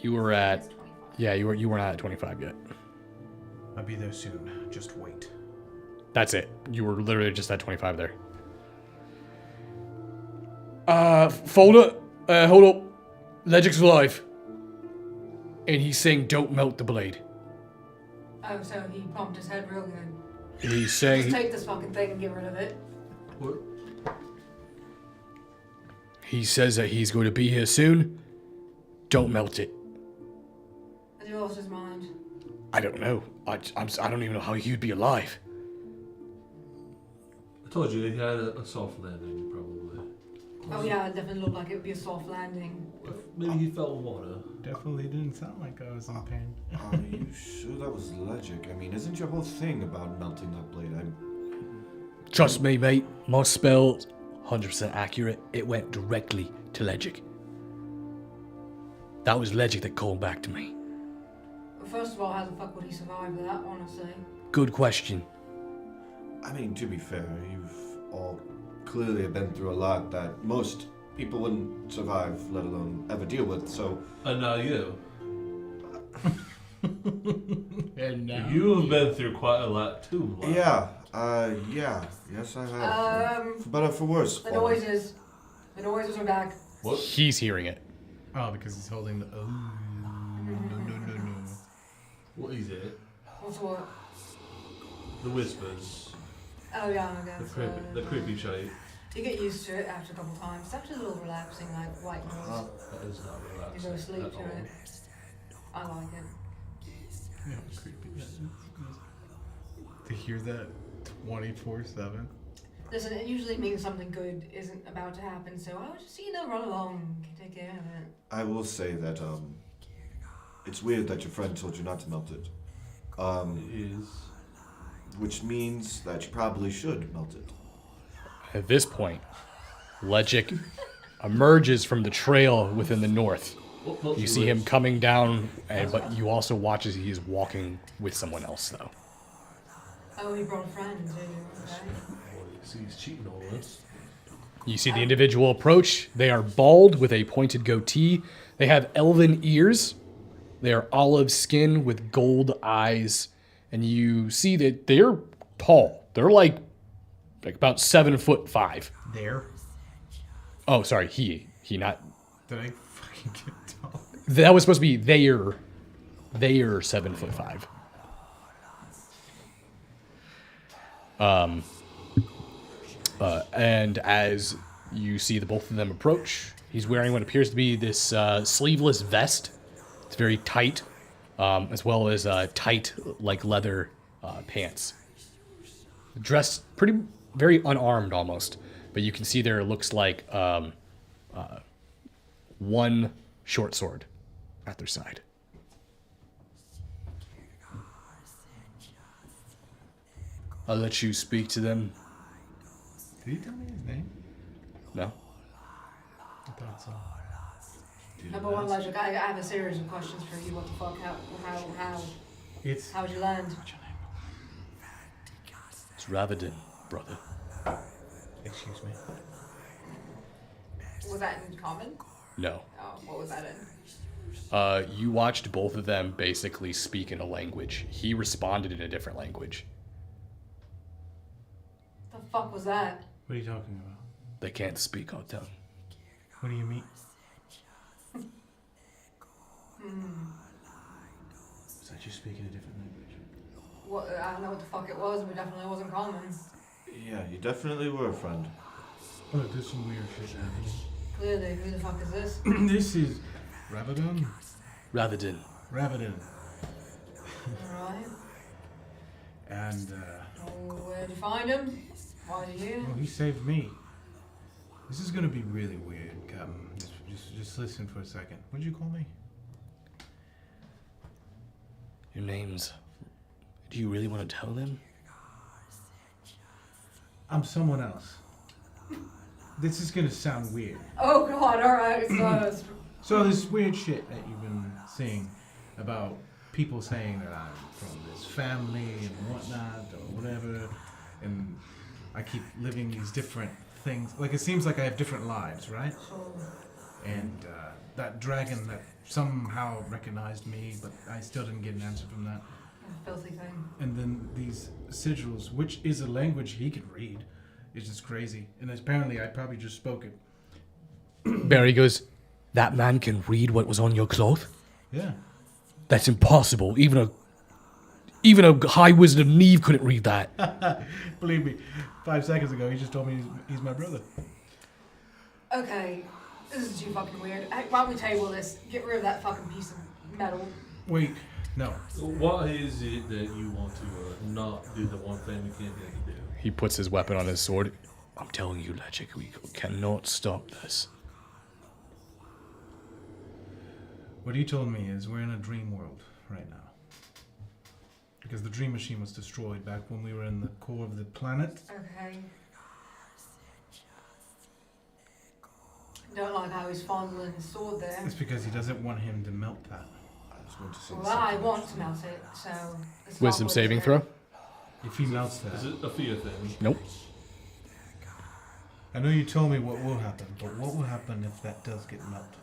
You were at, It's 25. yeah, you were not at 25 yet. I'll be there soon. Just wait. That's it. You were literally just at 25 there. Folder, hold up. Legic's alive. And he's saying don't melt the blade. Oh, so he pumped his head real good. He's saying... Just take this fucking thing and get rid of it. What? He says that he's going to be here soon. Don't melt it. Has he lost his mind? I don't know. I don't even know how you'd be alive. I told you he had a soft landing, probably. Oh yeah, it definitely looked like it would be a soft landing. Maybe he fell in water. Definitely didn't sound like I was in pain. Are you sure that was Legic? I mean, isn't your whole thing about melting that blade? Trust me, mate. My spell, 100% accurate. It went directly to Legic. That was Legic that called back to me. Well, first of all, how the fuck would he survive that, honestly? Good question. I mean, to be fair, you've all clearly have been through a lot that most people wouldn't survive, let alone ever deal with, so... And now you. And now You have been through quite a lot too, Mark. Yeah, yes I have. For better or for worse. The noises are back. What? He's hearing it. Oh, because he's holding the. Oh, no. What is it? What's what? The whispers. Oh yeah, I guess. The creepy shite. You get used to it after a couple times. It's actually a little relaxing, like white noise. That is not You relaxing. go to sleep at to all. it. I like it. Yeah, creepy. To hear that 24/7. Listen, it usually means something good isn't about to happen, so I would just, run along, take care of it. I will say that, it's weird that your friend told you not to melt it. It is. Which means that you probably should melt it. At this point, Legic emerges from the trail within the north. You see him coming down, but you also watch as he is walking with someone else, though. Oh, he brought a friend, too. Okay. See, he's cheating on us. You see the individual approach. They are bald with a pointed goatee. They have elven ears. They are olive skin with gold eyes. And you see that they're tall. They're like about 7'5". There. Oh, sorry, he not. Did I fucking get tall? That was supposed to be they're 7'5". And as you see the both of them approach, he's wearing what appears to be this sleeveless vest. It's very tight, as well as tight, like leather pants. Dressed very unarmed almost, but you can see there looks like one short sword at their side. I'll let you speak to them. Did he tell me his name? No? I thought so. Number one, Logic, I have a series of questions for you. What the fuck? How'd you land? It's Ravadin, brother. Excuse me. Was that in common? No. Oh, what was that in? You watched both of them basically speak in a language. He responded in a different language. The fuck was that? What are you talking about? They can't speak our tongue. What do you mean? Was that you speaking a different language? What? I don't know what the fuck it was, but it definitely wasn't common. Yeah, you definitely were a friend. Look, there's some weird shit happening. Clearly, who the fuck is this? This is Ravadin. Ravadin. Ravadin. Alright. And, Where'd you find him? Why'd you here? well, he saved me. This is gonna be really weird, Captain. Just listen for a second. What'd you call me? Your name's... Do you really want to tell them? I'm someone else. This is gonna sound weird. Oh god, alright, So this weird shit that you've been seeing about people saying that I'm from this family and whatnot or whatever, and I keep living these different things. Like, it seems like I have different lives, right? And that dragon that somehow recognized me, but I still didn't get an answer from that. Filthy thing. And then these sigils, which is a language he could read, is just crazy. And apparently I probably just spoke it. Barry goes, that man can read what was on your cloth? Yeah. That's impossible. Even a high wizard of Neve couldn't read that. Believe me, 5 seconds ago he just told me he's my brother. Okay, this is too fucking weird. Hey, why don't we table this? Get rid of that fucking piece of metal. Wait, no. Why is it that you want to not do the one thing we can't get to do? He puts his weapon on his sword. I'm telling you, Legic, we cannot stop this. What he told me is we're in a dream world right now. Because the dream machine was destroyed back when we were in the core of the planet. Okay. Don't like how he's fondling his sword there. It's because he doesn't want him to melt that. I was going to say Well, I want to melt it, so... it's not Wisdom what saving it's throw? If he melts that. Is it a fear thing? Nope. I know you told me what will happen, but what will happen if that does get melted?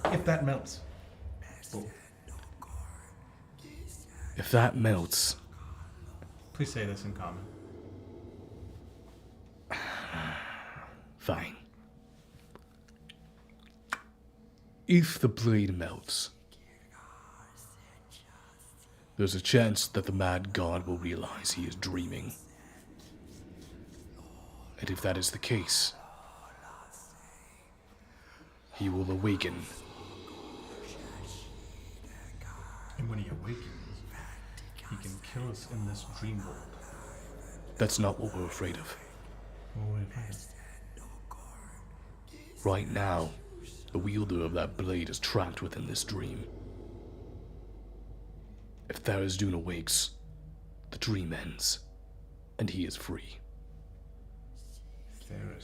If that melts. Oh. If that melts, Please say this in common. fine. If the blade melts, there's a chance that the mad god will realize he is dreaming. And if that is the case, he will awaken. And when he awakens, he can kill us in this dream world. That's not what we're afraid of. What were we afraid of? Right now, the wielder of that blade is trapped within this dream. If Tharizdun awakes, the dream ends, and he is free. Fera'myn.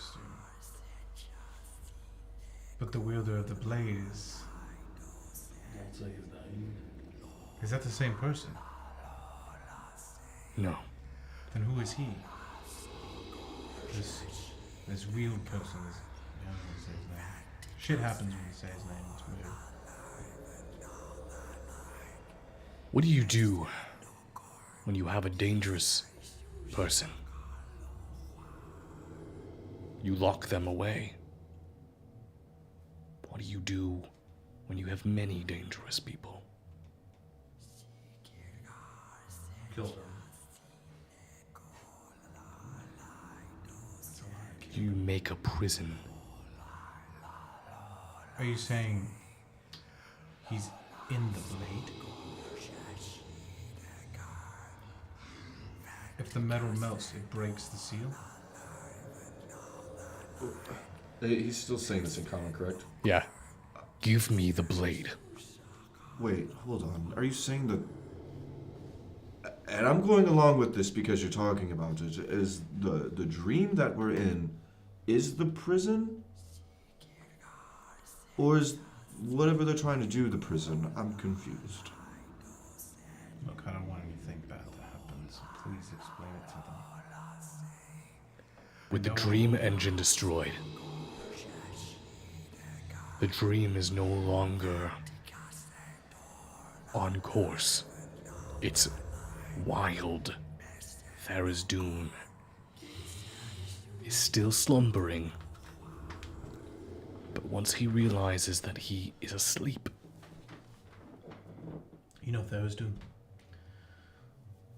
But the wielder of the blade is... Don't say his name. Is that the same person? No. Then who is he? This real person is... I don't want to say his name. Shit happens when you say his name. It's weird. What do you do when you have a dangerous person? You lock them away. What do you do when you have many dangerous people? Kill them. You make a prison. Are you saying he's in the blade? If the metal melts, it breaks the seal? He's still saying this in common, correct? Yeah. Give me the blade. Wait, hold on. Are you saying that... And I'm going along with this because you're talking about it. Is the dream that we're in, is the prison? Or is whatever they're trying to do the prison? I'm confused. Look, I don't want anything bad to happen, so please explain it to them. With the dream engine destroyed, the dream is no longer on course. It's wild. Tharizdun is still slumbering. But once he realizes that he is asleep, You know Tharizdun?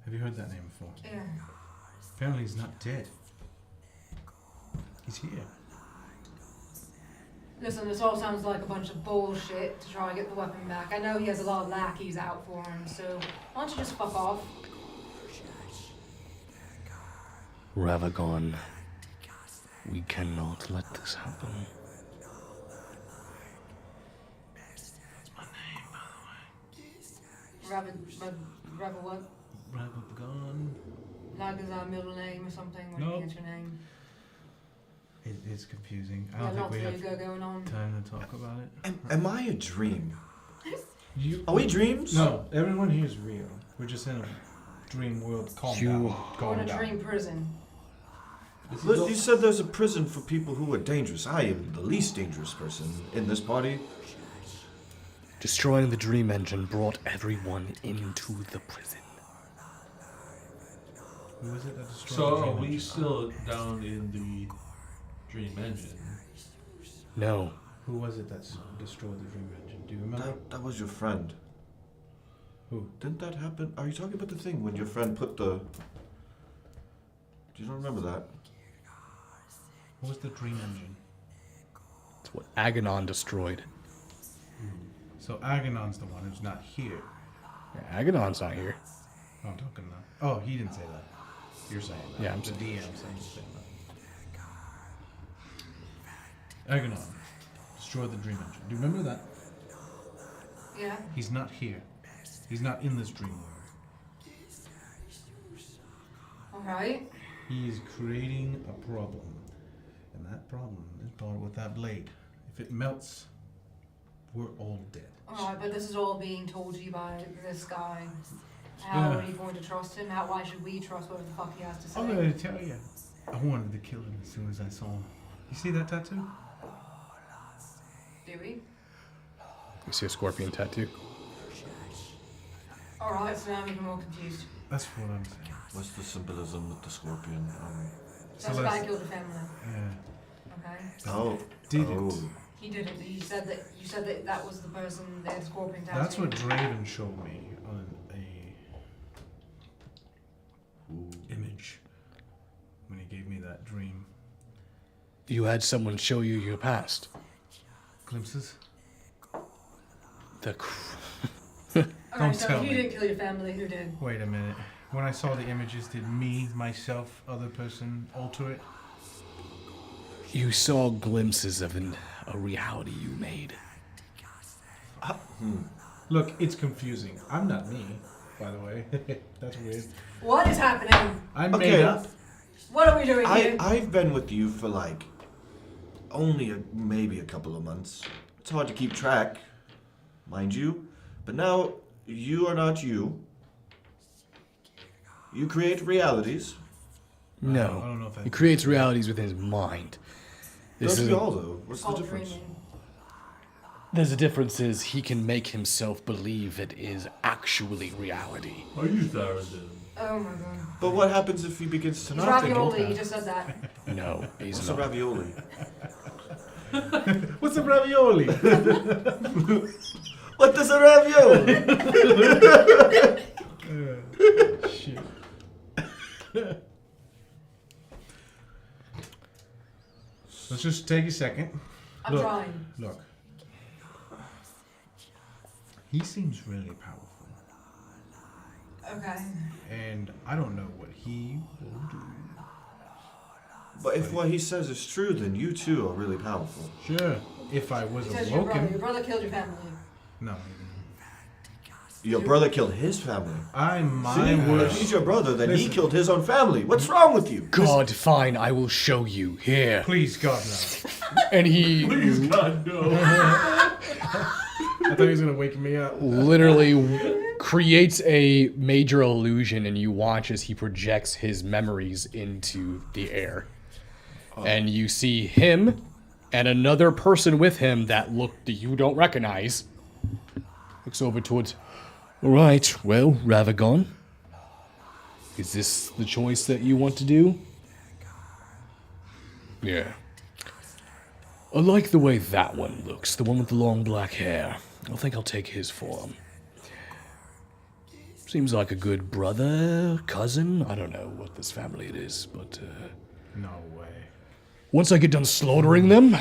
Have you heard that name before? Yeah. Apparently he's not dead. He's here. Listen, this all sounds like a bunch of bullshit to try and get the weapon back. I know he has a lot of lackeys out for him, so why don't you just fuck off? Ravagon, we cannot let this happen. Rabbit what? Ravagon. Like is our middle name or something? When Nope. you get your name? It's confusing. I Yeah, don't think lots we of have ego going on. time to talk about it. Am I a dream? You, Are we dreams? No, everyone here is real. We're just in a dream world. Calm You- down. We're in Calm a down. dream prison. Look, you said there's a prison for people who are dangerous. I am the least dangerous person in this party. Destroying the dream engine brought everyone into the prison. Who was it that destroyed So the are dream we engine? still down in the dream engine? No. Who was it that destroyed the dream engine? Do you remember? That was your friend. Who? Didn't that happen? Are you talking about the thing when your friend put the... Do you not remember that? What was the dream engine? It's what Aganon destroyed. So Agonon's the one who's not here. Yeah, Agonon's not here. Oh, I'm talking now. Oh, he didn't say that. You're saying that. Yeah, I'm the saying DM saying that. Agonon destroyed the dream engine. Do you remember that? Yeah. He's not here. He's not in this dream world. Alright. He is creating a problem. And that problem is brought with that blade. If it melts, we're all dead. Alright, but this is all being told to you by this guy. How Yeah. are you going to trust him? Why should we trust whatever the fuck he has to say? I'm going to tell you. I wanted to kill him as soon as I saw him. You see that tattoo? Do we? You see a scorpion tattoo? Alright, so now I'm even more confused. That's what I'm saying. What's the symbolism with the scorpion? That's the guy who killed the family. Yeah. Okay. Oh. Did oh. it. He did it. You said that that was the person that had scorpion tattoo. That's what Draven showed me on a image when he gave me that dream. You had someone show you your past. Glimpses? The Alright, so tell if you me. didn't kill your family, who did? Wait a minute. When I saw the images, did me, myself, other person alter it? You saw glimpses of a reality you made. Look, it's confusing. I'm not me, by the way. That's weird. What is happening? I'm Okay. made up. What are we doing here? I've been with you for like only maybe a couple of months. It's hard to keep track, mind you. But now you are not you. You create realities. No. I don't know if He creates realities within his mind. This Don't is we all though? What's the All difference? dreaming. There's a difference is he can make himself believe it is actually reality. Are you Theradin? Oh my god. But what happens if he begins to He's not think of ravioli, that? he just said that. No, he's What's a not. ravioli? What's a ravioli? What does a ravioli? Shit. Let's just take a second. I'm Look. trying. Look. He seems really powerful. Okay. And I don't know what he will do. But if what he says is true, then you too are really powerful. Sure. If I was He says your brother. awoken. Your brother killed your family. No. Your brother killed his family. I'm my See, if worst. he's your brother, then he Listen. killed his own family. What's wrong with you? God, fine, I will show you. Here. Please, God, no. And he Please, God, no. I thought he was going to wake me up. literally creates a major illusion, and you watch as he projects his memories into the air. And you see him and another person with him that you don't recognize. Looks over towards... All right, well, Ravagon, is this the choice that you want to do? Yeah. I like the way that one looks, the one with the long black hair. I think I'll take his form. Seems like a good brother, cousin. I don't know what this family it is, but No way. once I get done slaughtering them,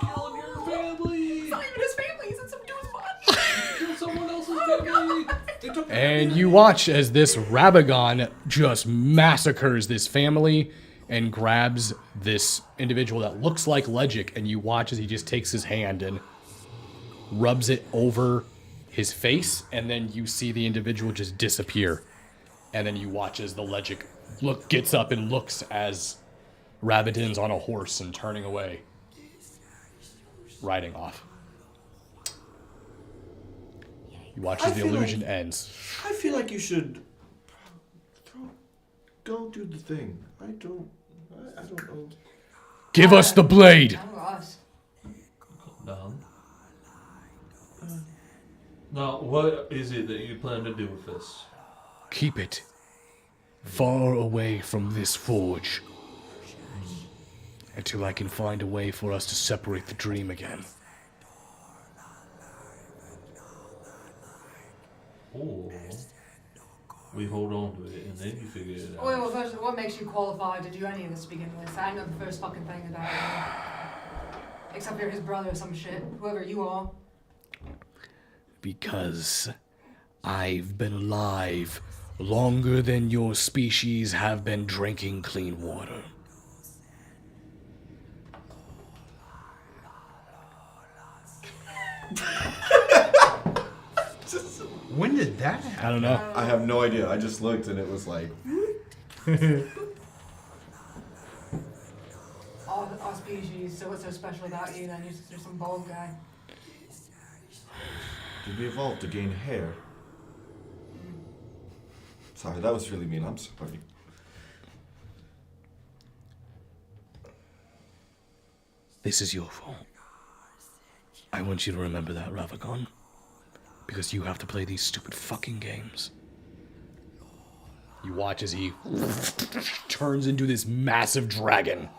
Killing your family! It's not even his family. He's in some dude's body. Kill someone else's family! They took and you watch as this Ravagon just massacres this family and grabs this individual that looks like Legic, and you watch as he just takes his hand and rubs it over his face, and then you see the individual just disappear. And then you watch as the Legic gets up and looks as Rabadin's on a horse and turning away, riding off. You watch as I the feel illusion like- ends. I feel like you should go do the thing. I don't know. Give us the blade! Oh gosh. down. Now, what is it that you plan to do with this? Keep it far away from this forge until I can find a way for us to separate the dream again. Or we hold on to it and then you figure it out. Wait, well, first, what makes you qualified to do any of this to begin with? I know the first fucking thing about it. Except you're his brother or some shit. Whoever you are. Because I've been alive longer than your species have been drinking clean water. When did that happen? I don't know. I have no idea. I just looked and it was like, Our species, so what's so special about you then? You're just some bald guy. did we evolve to gain hair? Sorry, that was really mean. I'm sorry. This is your fault. I want you to remember that, Ravagon. Because you have to play these stupid fucking games. You watch as he turns into this massive dragon.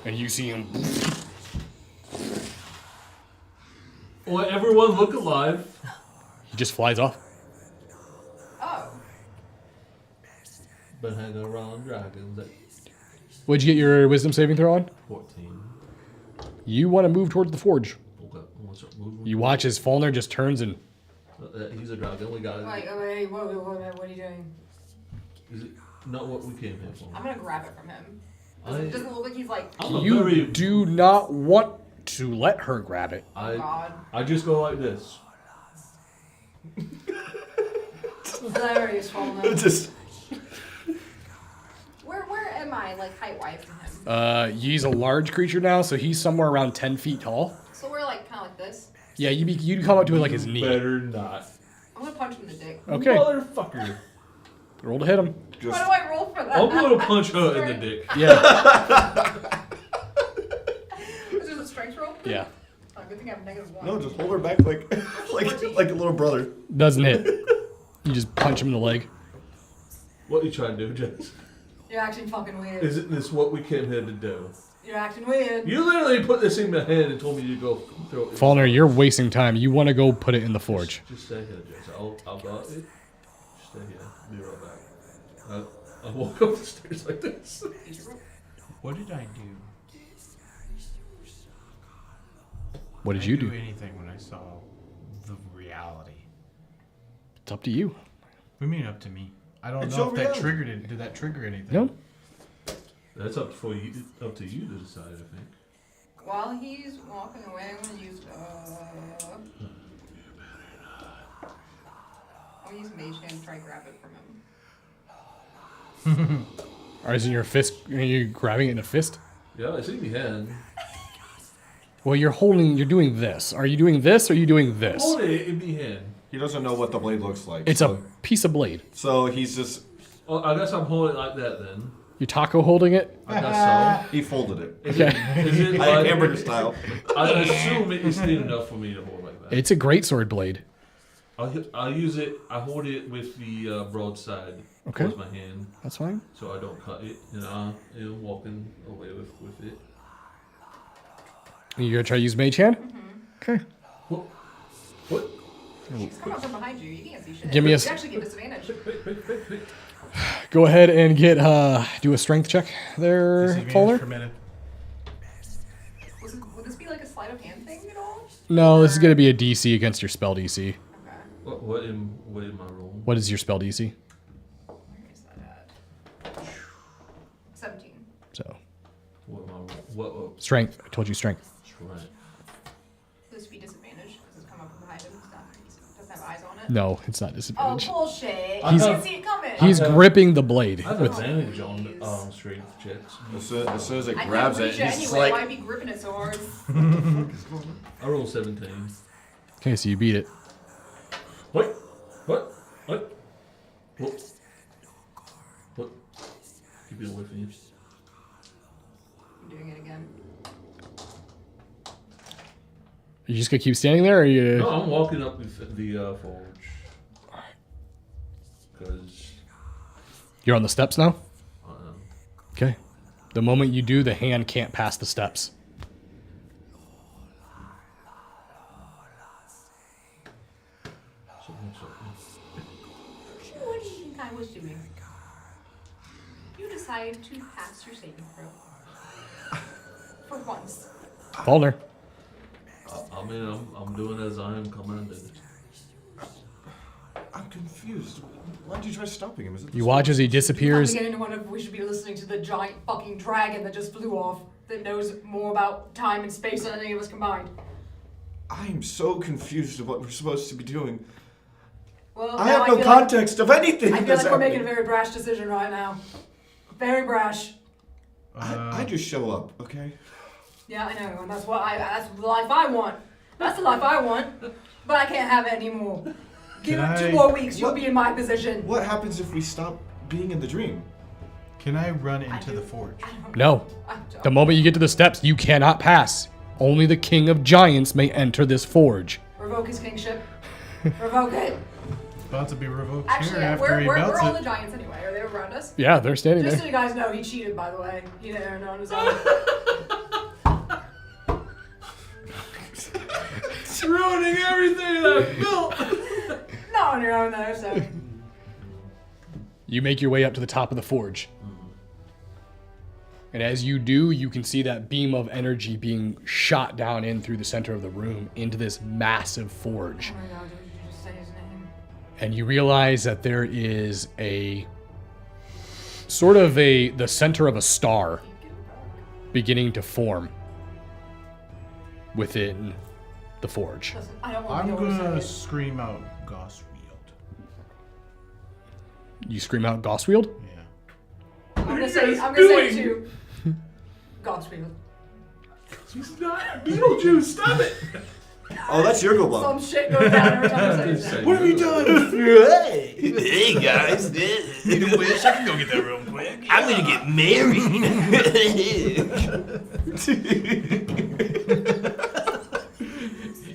And you see him. Well, everyone look alive. He just flies off. Oh. Been hanging around dragons at What'd you get your wisdom saving throw on? 14. You want to move towards the forge. Okay, I'm gonna start moving. You watch as Falner just turns and. He's a dragon. We got it. Wait, what are you doing? Is it not what we came here for? I'm gonna grab it from him. I- Doesn't look like he's like, I'm a You very- do not want to let her grab it. God. I just go like this. Hilarious, Fallen. Just Where am I, like, height-wise from him? He's a large creature now, so he's somewhere around 10 feet tall. So we're, like, kind of like this. Yeah, you'd come up to like his knee. Better not. I'm gonna punch him in the dick. Okay, Motherfucker. roll to hit him. Why just do I roll for that? I'm gonna punch her in the dick. Yeah, Is this a strength roll? yeah. Oh, good thing I have -1. no, just hold her back like like a little brother. Doesn't hit. You just punch him in the leg. What you trying to do, Jess? You're acting fucking weird. Isn't this what we came here to do? You're acting weird. You literally put this in my hand and told me to go throw it. Falner, you're wasting time. You want to go put it in the forge. Just stay here, Jess. I'll go it. Just stay here. Be right back. I walk up the stairs like this. What did I do? What did you do? Anything when I saw the reality? It's up to you. What do you mean up to me? I don't It's know your if that reality. triggered it. Did that trigger anything? No? That's up to you to decide, I think. While he's walking away, I'm gonna use, I'll use Mage Hand to try and grab it from him. Or is it your fist? Are you grabbing it in a fist? Yeah, I see me hand. Well, you're doing this. Are you doing this or are you doing this? Hold it in me hand. He doesn't know what the blade looks like. It's a piece of blade. So he's just Oh, I guess I'm holding it like that then. You taco holding it? I guess he folded it. so. Okay. Is it I like, hamburger style. I assume it is thin enough for me to hold like that. It's a great sword blade. I'll use it. I hold it with the broadside Okay. towards my hand, That's fine. so I don't cut it. And I'm walking away with it. You gonna try to use Mage Hand? Okay. What? He's coming up from behind you. You can't see shit. Give me a You actually get disadvantage. Go ahead and get do a strength check there, Disadvantage Falner. for minute. Would this be like a sleight of hand thing at all? No, this is gonna be a DC against your spell DC. Okay. What in my roll? What is your spell DC? Where is that at? 17. So What am I? What? strength. I told you strength. Right. This would be disadvantage because it's come up from behind him. It doesn't have eyes on it. No, it's not Oh, disadvantage. bullshit. He's- You can't see it coming. He's gripping the blade. I have With, advantage on Jeez. strength checks. As soon as it I grabs can't it, reach it he's just anyway. like, Why be gripping it so hard? I roll 17. okay, so you beat it. What? What? What? What? What? Keep it away from you. I'm doing it again. You just gonna keep standing there, or you? No, I'm walking up the forge. Because You're on the steps now. I don't know. Okay. The moment you do, the hand can't pass the steps. What do you think I was doing? You decided to pass your saving throw. For once. Falner. I mean, I'm doing as I am commanded. I'm confused. Why'd you try stopping him? Is it the You watch as he I'm disappears. beginning to wonder if we should be listening to the giant fucking dragon that just flew off, that knows more about time and space than any of us combined. I'm so confused of what we're supposed to be doing. Well, I now have no feel context of anything Like, I feel that's like we're making a happening. very brash decision right now. Very brash. I just show up, okay? Yeah, I know, and that's the life I want. That's the life I want. But I can't have it anymore. Give Can it 2 I- more weeks, you'll What- be in my position. What happens if we stop being in the dream? Can I run into do. the forge? No. The moment you get to the steps, you cannot pass. Only the King of Giants may enter this forge. Revoke his kingship. Revoke it. About to be revoked Actually, here after we're he all melts the it. giants anyway. Are they around us? Yeah, they're standing Just so there. you guys know, he cheated, by the way. He didn't earn it on his own. It's ruining everything that I built. Not on your own, though, so. You make your way up to the top of the forge. And as you do, you can see that beam of energy being shot down in through the center of the room into this massive forge. Oh my god, did you just say his name? And you realize that there is a sort of the center of a star beginning to form within the forge. Listen, I don't want I'm to go gonna over scream out Goswield. You scream out Goswield? Yeah. I'm gonna say it too. Godspeed. He's not Beetlejuice. Stop it. Oh, that's your go Some shit goes down every time I say his name. What have you done? Hey guys, need a wish? I can go get that real quick. I'm gonna get married.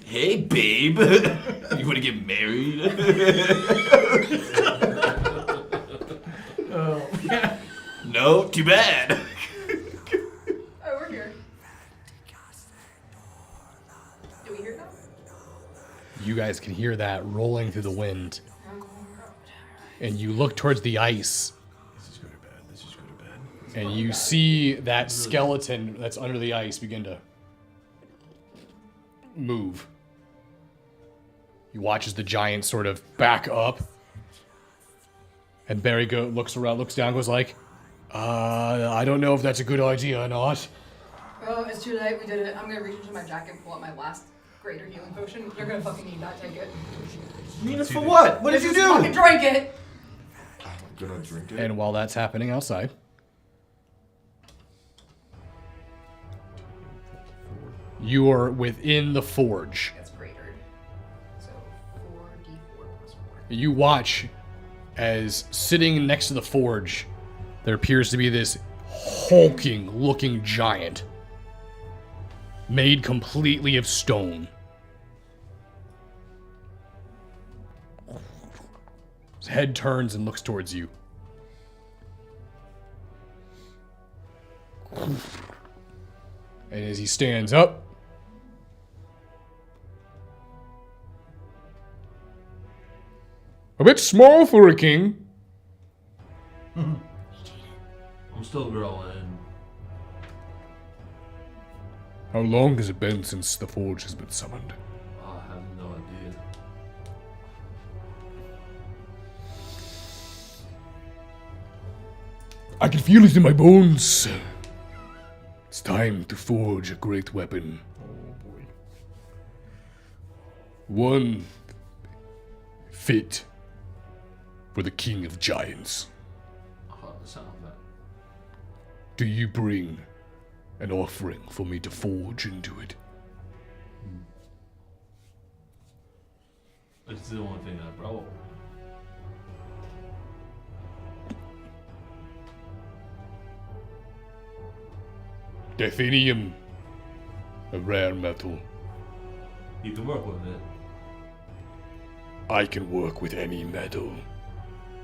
Hey babe, you wanna get married? No, too bad. Oh, we're here. Do we hear that? You guys can hear that rolling through the wind. And you look towards the ice. This is good or bad? This is good or bad? And you see that skeleton that's under the ice begin to move. You watch as the giant sort of back up. And Barry looks around, looks down, goes like, I don't know if that's a good idea or not. Well, it's too late. We did it. I'm gonna reach into my jacket and pull out my last greater healing potion. You're gonna fucking need that. Take it. Need it for what? What did you Just do? fucking drink it. I'm gonna drink it. And while that's happening outside, you are within the forge. That's greater. So 4d4 plus 4. You watch as sitting next to the forge, there appears to be this hulking looking giant made completely of stone. His head turns and looks towards you. And as he stands up, a bit small for a king. I'm still growing. How long has it been since the forge has been summoned? I have no idea. I can feel it in my bones. It's time to forge a great weapon. Oh boy. One fit for the King of Giants. I like the sound of that. Do you bring an offering for me to forge into it? It's the only thing I brought. Definium, a rare metal. You can work with it. I can work with any metal.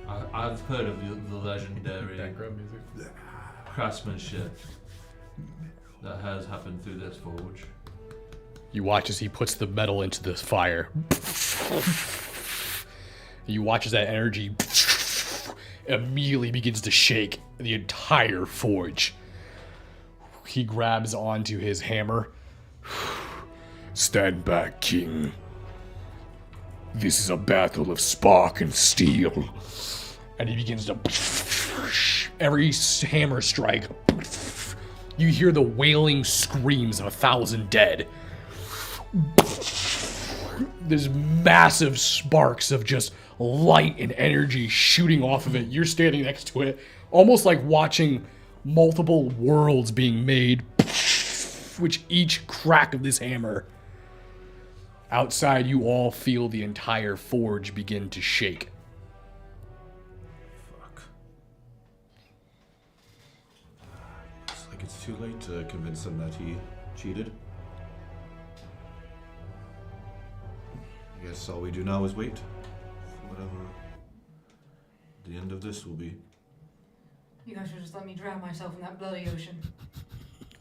I've heard of the legendary Background music. craftsmanship that has happened through this forge. You watch as he puts the metal into the fire. You watch as that energy immediately begins to shake the entire forge. He grabs onto his hammer. Stand back, King. This is a battle of spark and steel. And he begins to... Every hammer strike, you hear the wailing screams of 1,000 dead. There's massive sparks of just light and energy shooting off of it. You're standing next to it, almost like watching multiple worlds being made, which each crack of this hammer. Outside, you all feel the entire forge begin to shake. Fuck. It's like it's too late to convince him that he cheated. I guess all we do now is wait for whatever the end of this will be. You guys should just let me drown myself in that bloody ocean.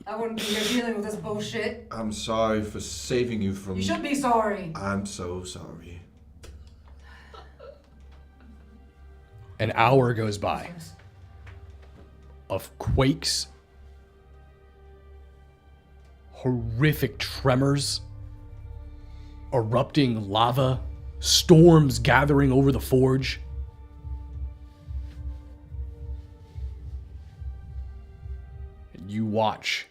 I wouldn't be here dealing with this bullshit. I'm sorry for saving you from... You should be sorry. I'm so sorry. An hour goes by of quakes, horrific tremors, erupting lava, storms gathering over the forge. And you watch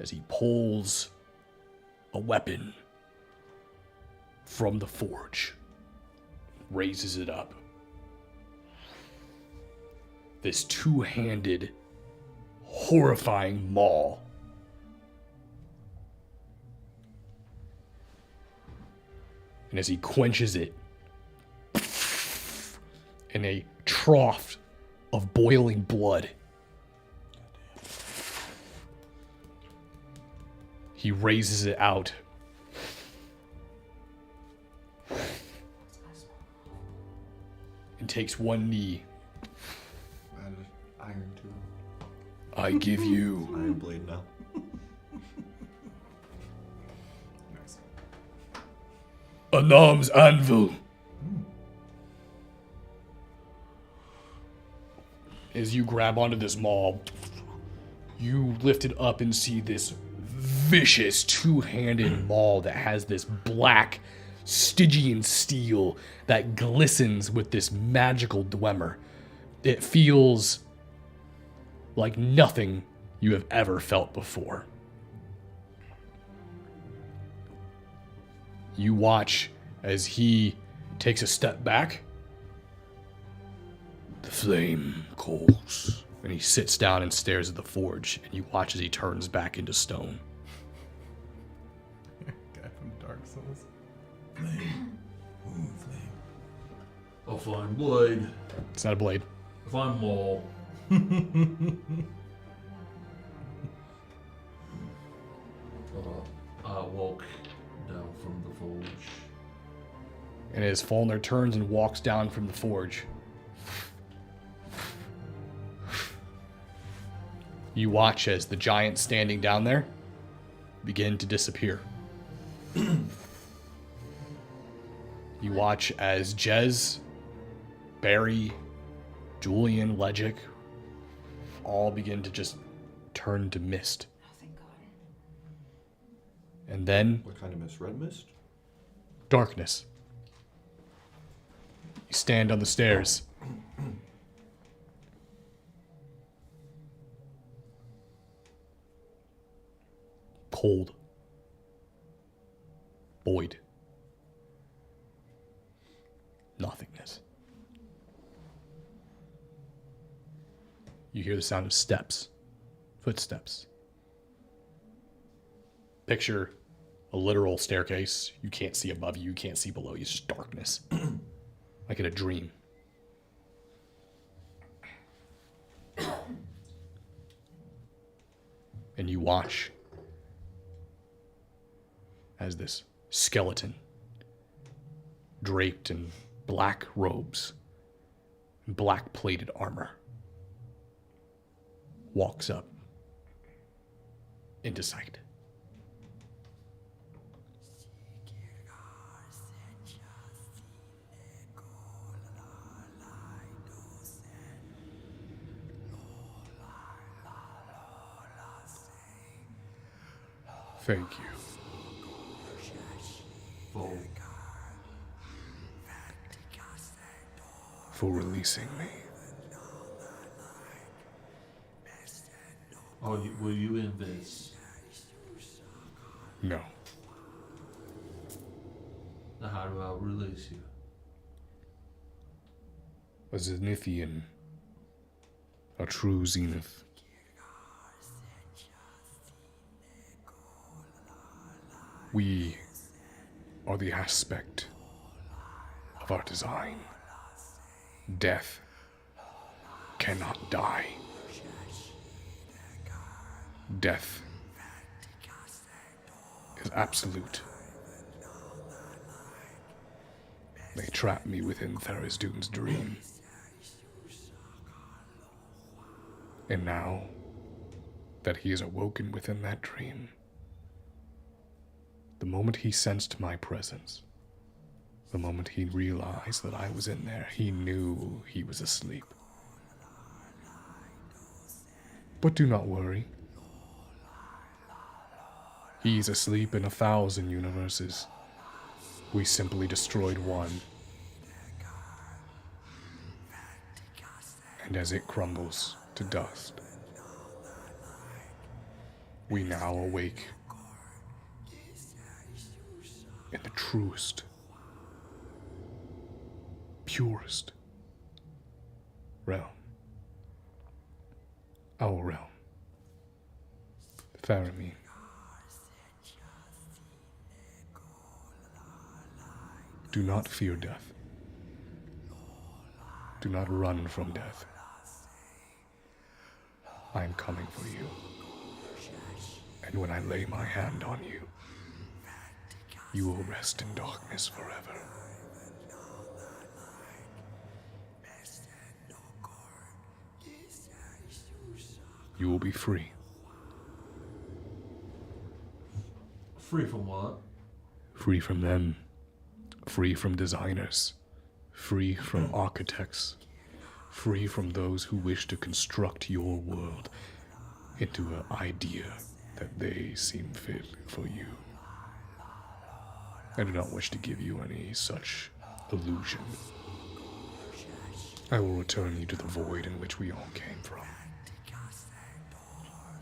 as he pulls a weapon from the forge, raises it up. This two-handed, horrifying maul. And as he quenches it, in a trough of boiling blood, he raises it out. And takes one knee. And iron too. I give you Iron blade now. an arm's anvil. As you grab onto this maul, you lift it up and see this vicious two-handed maul that has this black Stygian steel that glistens with this magical dwemer. It feels like nothing you have ever felt before. You watch as he takes a step back. The flame calls. And he sits down and stares at the forge, and you watch as he turns back into stone. Guy from Dark Souls. Flame. Ooh, flame. A fine blade. It's not a blade. A fine maul. I walk down from the forge. And as Falner turns and walks down from the forge, you watch as the giants standing down there begin to disappear. You watch as Jez, Barry, Julian, Legic all begin to just turn to mist. Oh, thank God. And then What kind of mist? Red mist? darkness. You stand on the stairs. Cold. Void. Nothingness. You hear the sound of steps. Footsteps. Picture a literal staircase. You can't see above you. You can't see below you. It's just darkness. Like in a dream. And you watch as this skeleton, draped in black robes and black plated armor, walks up into sight. Thank you. For releasing me. Were you in this? No. Then how do I release you? A Zenithian. A true Zenith. We are the aspect of our design. Death cannot die. Death is absolute. They trap me within Tharizdun's dream. And now that he is awoken within that dream, the moment he sensed my presence, the moment he realized that I was in there, he knew he was asleep. But do not worry. He's asleep in 1,000 universes. We simply destroyed one. And as it crumbles to dust, we now awake in the truest, purest realm. Our realm. Fera'myn. Do not fear death. Do not run from death. I am coming for you. And when I lay my hand on you, you will rest in darkness forever. You will be free. Free from what? Free from them. Free from designers. Free from architects. Free from those who wish to construct your world into an idea that they seem fit for you. I do not wish to give you any such illusion. I will return you to the void in which we all came from.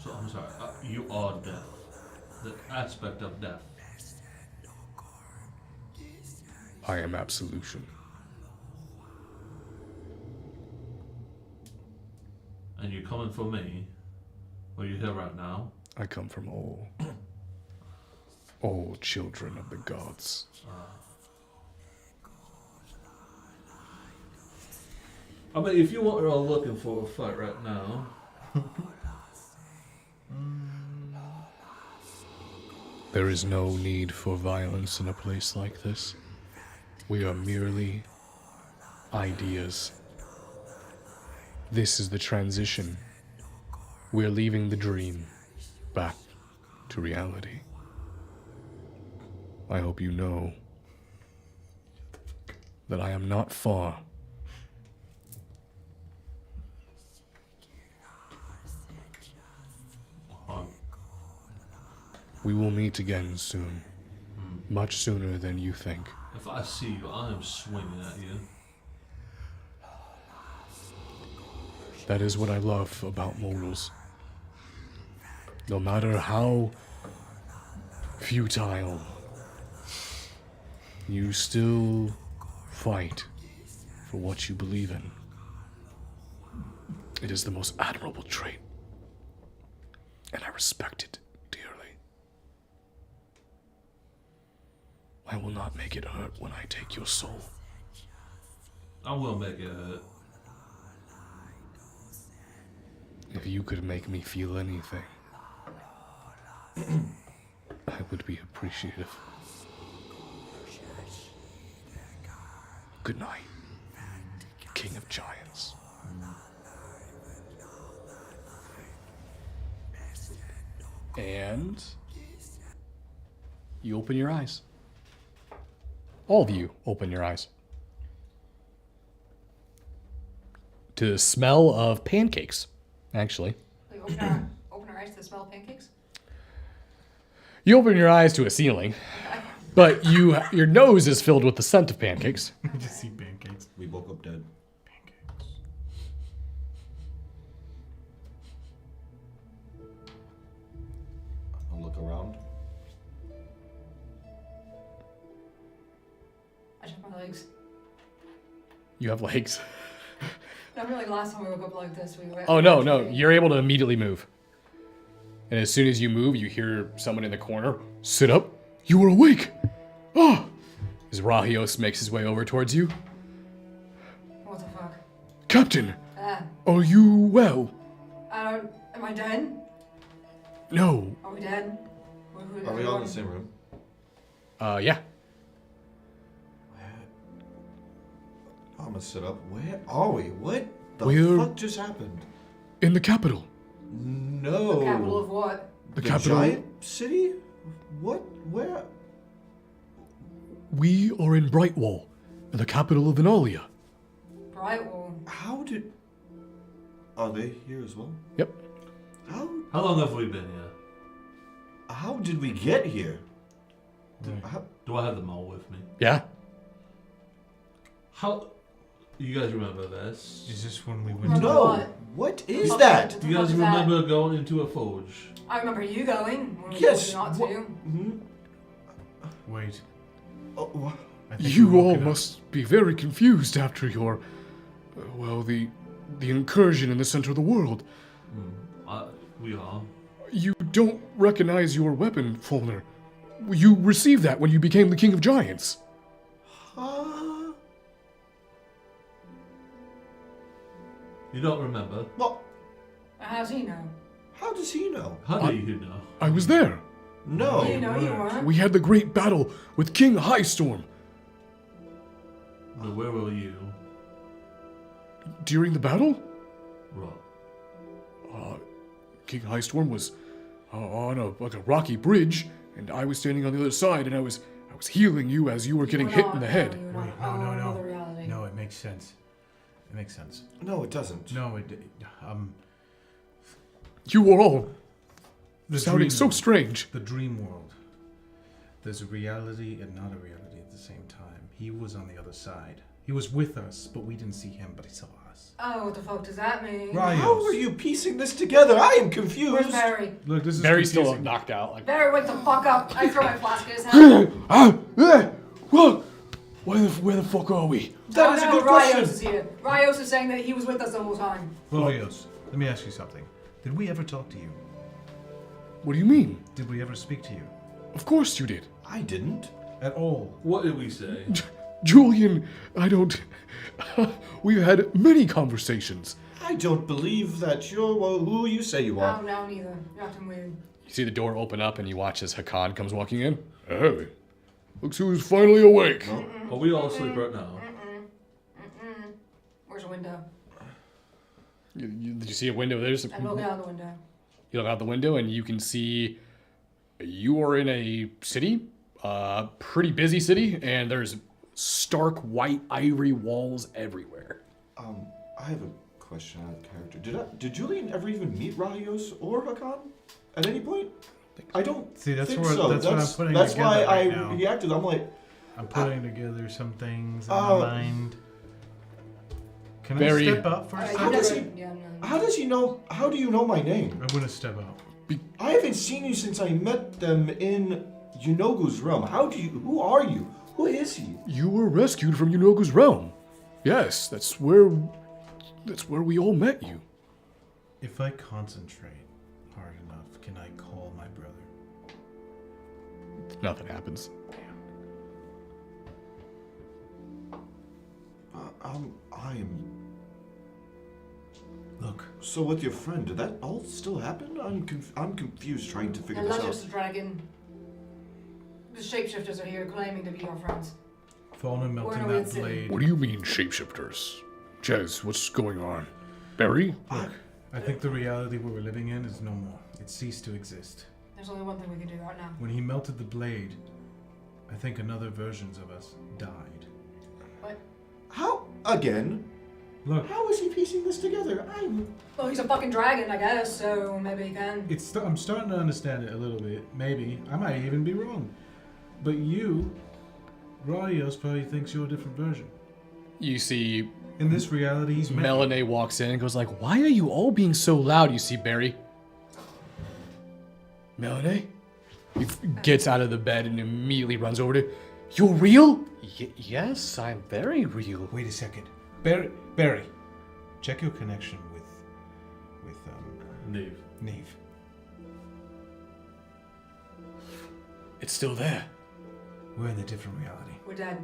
So I'm sorry, you are death. The aspect of death. I am absolution. And you're coming for me? Are you here right now? I come from all children of the gods. I mean, if you are looking for a fight right now, There is no need for violence in a place like this. We are merely ideas. This is the transition. We are leaving the dream back to reality. I hope you know that I am not far. We will meet again soon. Much sooner than you think. if I see you, I am swinging at you. That is what I love about mortals. No matter how futile, you still fight for what you believe in. It is the most admirable trait, and I respect it dearly. I will not make it hurt when I take your soul. I will make it hurt. If you could make me feel anything, I would be appreciative. Good night, King of Giants. And you open your eyes. All of you open your eyes to the smell of pancakes, actually. Like open our eyes to the smell of pancakes? You open your eyes to a ceiling, but your nose is filled with the scent of pancakes. Just see pancakes. We woke up dead. Pancakes. I'll look around. I check my legs. You have legs. I feel like last time we woke up like this, we went. Oh, no. You're able to immediately move. And as soon as you move, you hear someone in the corner. Sit up. You are awake. Ah! As Rahios makes his way over towards you. What the fuck? Captain, are you well? Am I dead? No. Are we dead? Are we all in the same room? Yeah. I'm gonna sit up. Where are we? What the We're- fuck just happened? In the capital. No. The capital of what? The The capital. giant city? What? Where? We are in Brightwall, the capital of Inalia. Right, well, How did? Are they here as well? Yep. How? How long have we been here? How did we get here? How, Do I have the mole with me? Yeah. How? You guys remember this? Is this when we went Remember to... no. what? What is What that? the Do you fuck guys is that? remember going into a forge? I remember you going. When we Yes. told you not What? to. Mhm. Wait. Oh, wha- I think You we woke all it up. must be very confused after your, the incursion in the center of the world. We are. You don't recognize your weapon, Fulner. You received that when you became the King of Giants. Huh? You don't remember? Well, How does he know? how does he know? How do you know? I was there. No. You know you weren't. We had the great battle with King Highstorm. No, where were you? During the battle, Right. King Highstorm was on a rocky bridge, and I was standing on the other side, and I was healing you as you were getting hit in the head. Wait, Another reality. No, it makes sense. It makes sense. No, it doesn't. No, You were all the sounding dream so world. strange. The dream world. There's a reality and not a reality at the same time. He was on the other side. He was with us, but we didn't see him, but he saw us. Oh, what the fuck does that mean? Right. How are you piecing this together? I am confused. Where's Barry? Look, this is Barry's still confusing. knocked out. Like, Barry, wake the fuck up. I throw my flask at his head. What? Where the fuck are we? That is a good Rios question. is here. Rios is saying that he was with us the whole time. Lilios, let me ask you something. Did we ever talk to you? What do you mean? Did we ever speak to you? Of course you did. I didn't. At all? What did we say? Julian, I don't... We've had many conversations. I don't believe that you're who you say you are. No, neither. You're acting weird. you see the door open up, and you watch as Hakan comes walking in. Hey, looks who's finally awake. Are we all asleep right now? Where's the window? Did you see a window? There's I'm looking out the window. You look out the window, and you can see you are in a city, pretty busy city, and there's stark white ivory walls everywhere. I have a question on the character. Did Julian ever even meet Rahios or Hakan at any point? I don't See, that's think where- so. that's what I'm putting That's why together right I now. reacted. I'm like, I'm putting together some things in Oh. my mind. Can Very- I step up for a How second? does he- Yeah, no. how does he know? How do you know my name? I'm gonna step up. I haven't seen you since I met them in Yunogu's realm. Who are you? Who is he? You were rescued from Yunogu's realm. Yes, that's where we all met you. If I concentrate hard enough, can I call my brother? Nothing happens. I am. Look, So with your friend, did that all still happen? I'm confused trying to figure this Unless out. it's the dragon. The shapeshifters are here claiming to be our friends. Fauna melting We're in a that weird city. blade. What do you mean, shapeshifters? Jez, what's going on? Barry? I think the reality we're living in is no more. It ceased to exist. There's only one thing we can do right now. When he melted the blade, I think another versions of us died. What? How? Again? Look, How is he piecing this together? Well, he's a fucking dragon, I guess, so maybe he can. I'm starting to understand it a little bit. Maybe. I might even be wrong. But you, Radios probably thinks you're a different version. You see In this reality, he's meant. Melanie walks in and goes like, "Why are you all being so loud?" You see Barry. Melanie? He gets out of the bed and immediately runs over to, "You're real?" Yes, I'm very real. Wait a second. Barry, check your connection with Nave. Neve. It's still there. We're in a different reality. We're dead.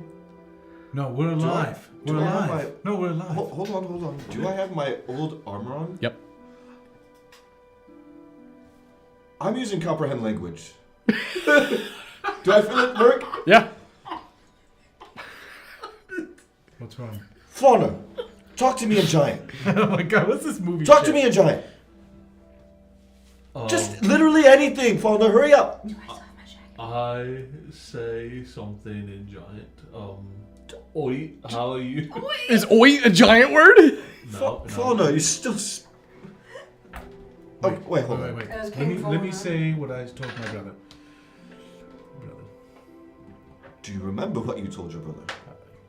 No, we're alive. do We're I have alive. No, we're alive. Hold on. Do I have my old armor on? Yep. I'm using comprehend language. Do I feel it work? Yeah. What's wrong? Fauna, talk to me in giant. Oh my god, what's this movie? Talk to me in giant. Just literally anything, Fauna, hurry up. Do I still have my jacket? I say something in giant. Oi, how are you? Is oi a giant word? No, Fauna, you still... Oh, wait, hold on. Wait. That was Let me King say what I told my brother. Do you remember what you told your brother?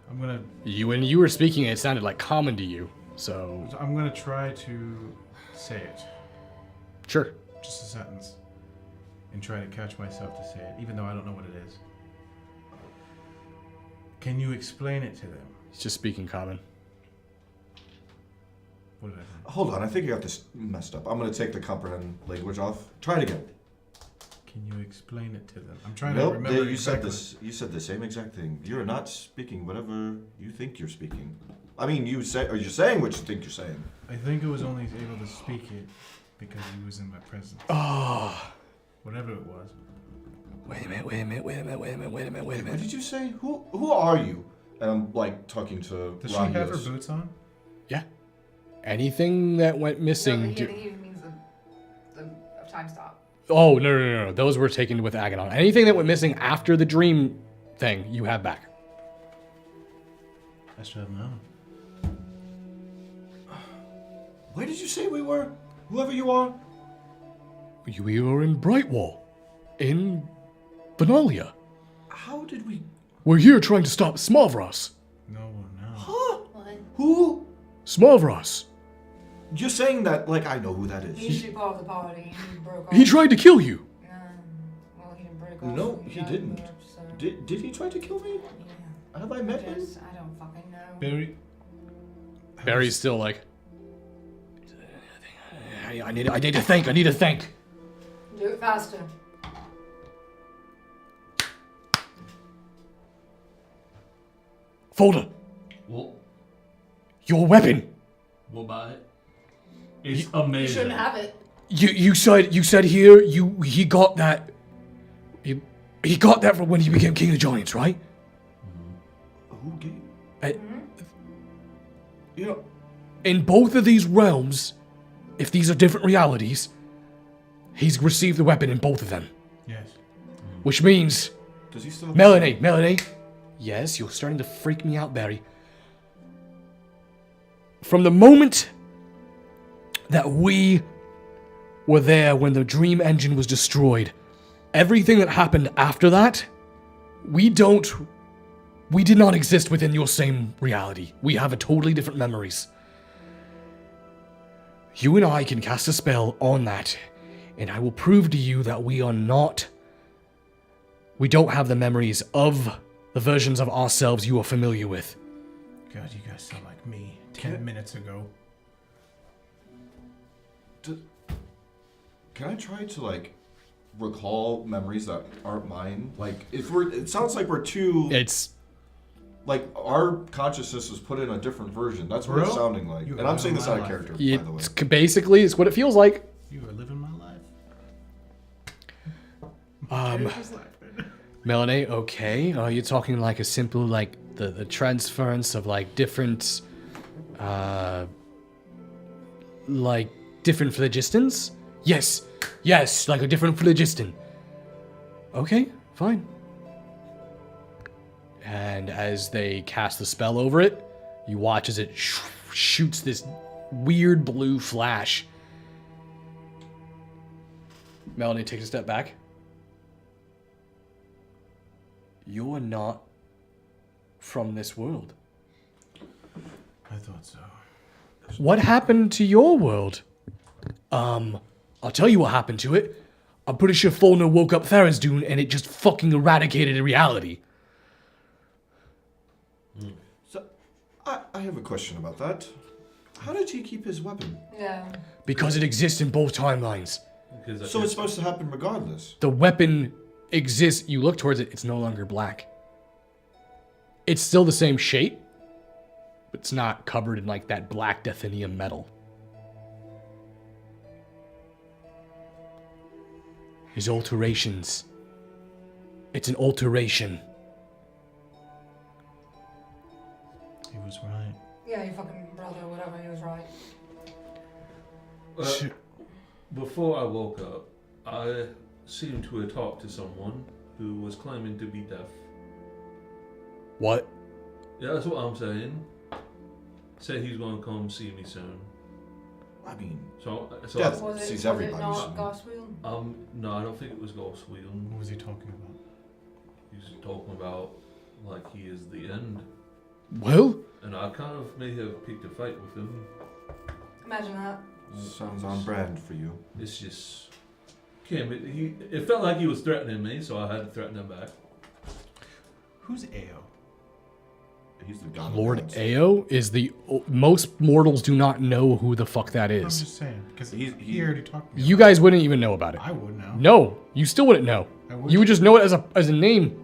I'm gonna When you were speaking, it sounded like common to you. So try to say it. sure. Just a sentence. And try to catch myself to say it, even though I don't know what it is. Can you explain it to them? He's just speaking common. What did I say? Hold on, I think you got this messed up. I'm gonna take the comprehend language off. Try it again. Can you explain it to them? I'm trying to Nope, remember. you said exactly. this. You said the same exact thing. You're not speaking whatever you think you're speaking. I mean, you're saying what you think you're saying. I think I was only able to speak it because he was in my presence. Oh. Whatever it was. Wait a minute. What did you say? Who are you? And I'm like talking to Does she have her Radios. boots on? Yeah. Anything that went missing. No, he means the time stop. Oh, no. Those were taken with Agonon. Anything that went missing after the dream thing, you have back. I still have none. Where did you say we were? Whoever you are? We were in Brightwall. In Benalia. How did we... We're here trying to stop Smavros. No. Huh? What? Who? Smavros. You're saying that like I know who that He is. used to be part of the party. He broke off. He tried to kill you. Well, he didn't break off. No, so he got didn't. moved, so- Did he try to kill me? Yeah. Have I met him? I don't fucking know. Barry. Barry's still like... I need to think. Do it faster. Folder, What? your weapon. What about it? It's You amazing. shouldn't have it. You said here he got that. He got that from when he became King of Giants, right? Who gave? Uh, You know, In both of these realms, if these are different realities, he's received the weapon in both of them. Yes. Which means, does he still have Melanie. Yes, you're starting to freak me out, Barry. From the moment that we were there when the dream engine was destroyed, everything that happened after that, we did not exist within your same reality. We have a totally different memories. You and I can cast a spell on that, and I will prove to you that we don't have the memories of the versions of ourselves you are familiar with. God, you guys sound like me 10 minutes ago. Can I try to like recall memories that aren't mine? Like it sounds like we're too It's like our consciousness was put in a different version. That's what it's Bro, sounding like. you And I'm are saying this out of my character, life. by the way. it's basically it's what it feels like. You are living my life. Melanie, okay. Are you talking like a simple like the transference of like different phlogistons? Yes, like a different phlogiston. Okay, fine. And as they cast the spell over it, you watch as it shoots this weird blue flash. Melanie takes a step back. You're not from this world. I thought so. What happened to your world? I'll tell you what happened to it. I'm pretty sure Fulner woke up Tharizdun and it just fucking eradicated reality. So, I have a question about that. How did he keep his weapon? Yeah. Because it exists in both timelines. So it's supposed to happen regardless. The weapon exists. You look towards it, it's no longer black. It's still the same shape, but it's not covered in like that black Deathinium metal. His alterations. It's an alteration. He was right. Yeah, your fucking brother, whatever, he was right. Before I woke up, I seemed to have talked to someone who was claiming to be deaf. What? Yeah, that's what I'm saying. Said he's going to come see me soon. I mean, So Death. Was Sees it everybody not soon. Goswheel? no, I don't think it was Ghost Wheel. What was he talking about? He's talking about like he is the end, Well, and I kind of may have picked a fight with him. Imagine that. sounds on brand for you. It's just it felt like he was threatening me, so I had to threaten him back. Who's Ao? He's the god Lord of gods. Ao is the... Most mortals do not know who the fuck that I'm is. just saying, because He- he already talked to me. You about guys wouldn't even know about it. it. I would know. No, you still wouldn't know. I would. You would just know it as a name.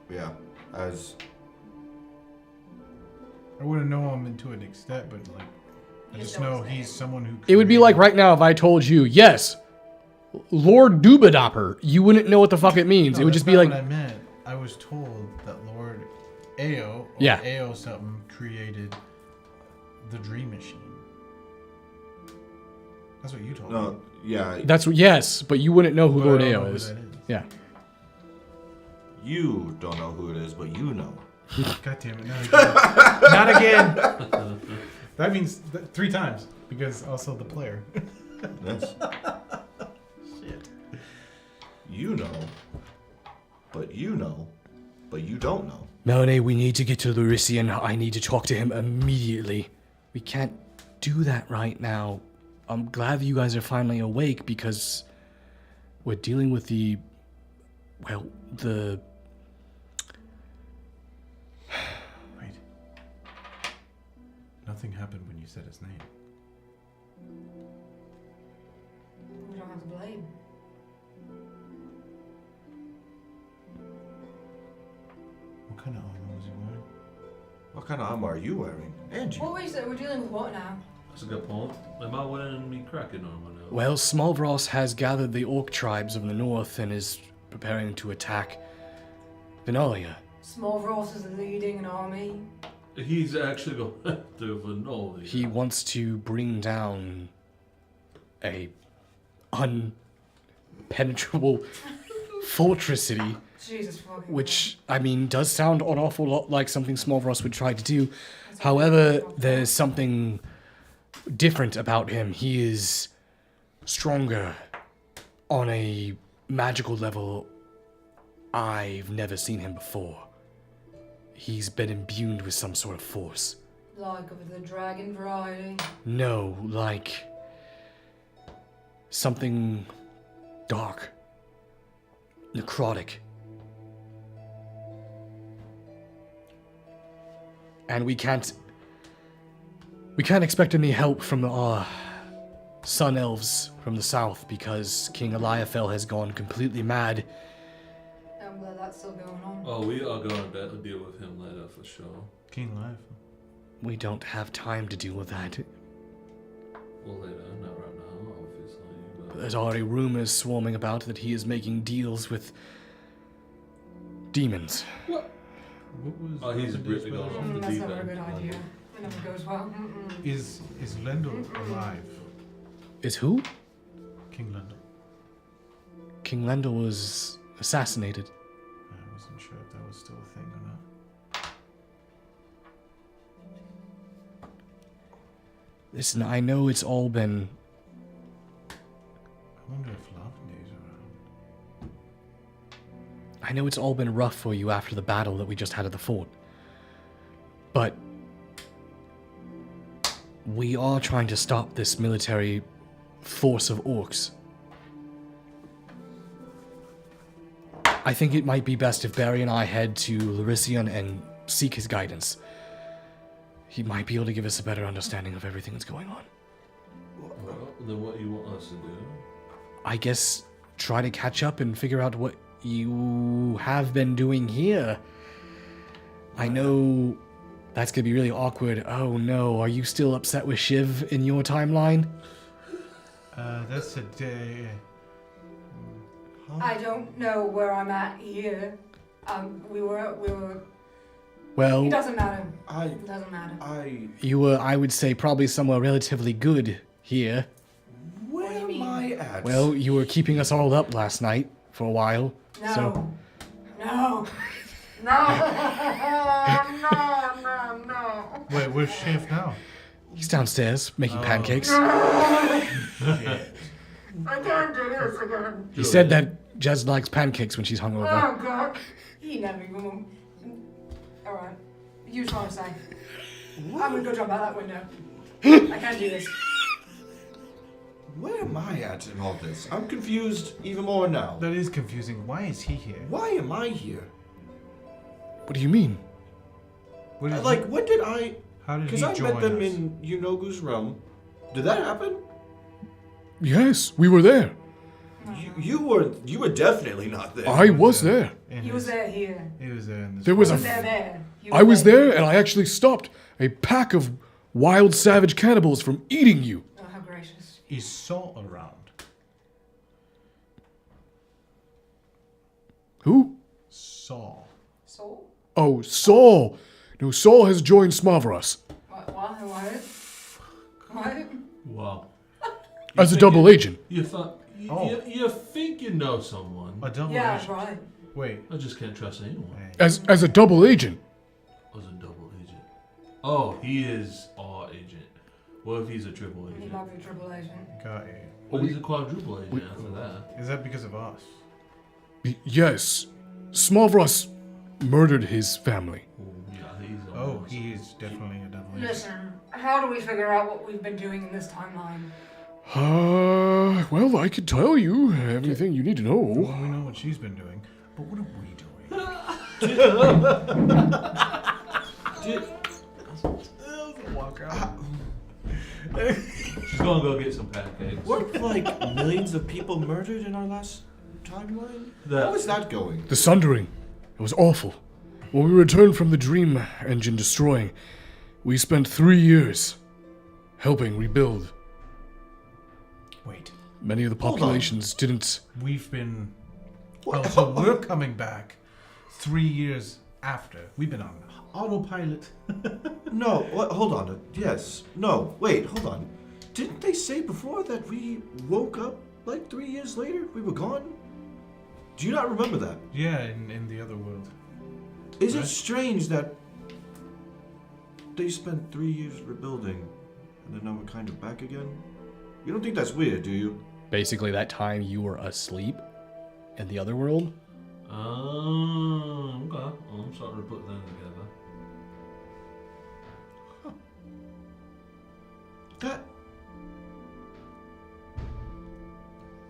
Yeah, as I wouldn't know him to an extent, but like, I You just know know his he's name. someone who. It would be like right now if I told you, yes, Lord Dubadopper. You wouldn't know what the fuck it means. No, It would that's just be not like... What I meant. I was told that Lord Ao, or Yeah. Ao something, created the Dream Machine. That's what you told me. no, yeah. That's what... Yes, but you wouldn't know who But I Lord don't Ao know who is. that is. Yeah. You don't know who it is, but you know. God damn it! Not again. Not again. That means 3 times because also the player. Yes. Shit. You know, but you know, but you don't know. Melanie, we need to get to Lurisian. I need to talk to him immediately. We can't do that right now. I'm glad that you guys are finally awake because we're dealing with the... Well, the... Wait. Nothing happened when you said his name. We don't have to blame. What kind of armor was he wearing? What kind of armor are you wearing? And you. What were you saying? We're dealing with what now? That's a good point. Am I wearing me Kraken armor now? Well, Smallvross has gathered the orc tribes of the north and is preparing to attack Venalia. Small Ross is leading an army. He's actually going after Vanoli. He wants to bring down a unpenetrable fortress city, Jesus fucking which, I mean, does sound an awful lot like something Smallvross would try to do. However, there's something different about him. He is stronger on a magical level I've never seen him before. He's been imbued with some sort of force. Like of the dragon variety. No, like something dark, necrotic. And we can't expect any help from our sun elves from the south because King Eliaphel has gone completely mad. I'm glad that's still going on. Oh, we are going to deal with him later for sure. King Life. We don't have time to deal with that. Well, later, not right now, obviously. But There's already rumors swarming about that he is making deals with demons. What was? Oh, he's Lavender's really going spell? off the That's deep never a end. good idea. It never goes well. Mm-mm. Is Lendl alive? Is who? King Lendl. King Lendl was assassinated. I wasn't sure if that was still a thing or not. Listen, I know it's all been... I wonder if Lavender's around. I know it's all been rough for you after the battle that we just had at the fort. But... we are trying to stop this military force of orcs. I think it might be best if Barry and I head to Laricion and seek his guidance. He might be able to give us a better understanding of everything that's going on. Well, then what you want us to do? I guess try to catch up and figure out what you have been doing here. I know that's gonna be really awkward. Oh no, are you still upset with Shiv in your timeline? That's a day. I don't know where I'm at here. We were. Well, It doesn't matter. I, It doesn't matter. you were, I would say, probably somewhere relatively good here. Where do you mean? am I at? Well, you were keeping us all up last night for a while. No. So, No. No. Wait, where's Shiv now? he's downstairs making pancakes. I can't do this again. He said that Jez likes pancakes when she's hungover. Oh God. He never even. All right. You just want to say. I'm gonna go jump out that window. I can't do this. Where am I at in all this? I'm confused even more now. That is confusing. Why is he here? Why am I here? What do you mean? What did Like, when did I... How did he Because I join met them us? in Yunogu's realm. Did that happen? Yes, we were there. You were definitely not there. I was there. In He was his- there here. He was there in this. There was He a was there. I was there, and I actually stopped a pack of wild savage cannibals from eating you. Oh, how gracious. Is Saul around? Who? Saul. Soul? Oh, Saul. No, Saul has joined Smavros What? Wow. as a double agent. You thought you think you know someone. A double Yeah, agent. right. Wait. I just can't trust anyone. As a double agent. Was a double agent. Oh, he is our agent. What if he's a triple He agent? might be a triple agent. Got you. Well, he's a quadruple agent after that. Is that because of us? Yes. Smavros murdered his family. Yeah, he's on Oh, us. he is definitely a double agent. Listen, how do we figure out what we've been doing in this timeline? Well, I could tell you everything you need to know. Well, we know what she's been doing, but what are we doing? She's gonna go get some pancakes. Weren't like millions of people murdered in our last timeline? That- How is that going? The Sundering. It was awful. When we returned from the Dream Engine destroying, we spent 3 years helping rebuild. Wait, Many of the Hold on. populations didn't. we've been. What? Oh, so we're coming back 3 years after. We've been on autopilot. No, hold on. Yes. No, wait, hold on. Didn't they say before that we woke up like 3 years later? We were gone? Do you not remember that? Yeah, in the other world. Is it Right. strange that they spent 3 years rebuilding and then now we're kind of back again? You don't think that's weird, do you? Basically, that time you were asleep in the other world. Okay. I'm starting to put them together. That.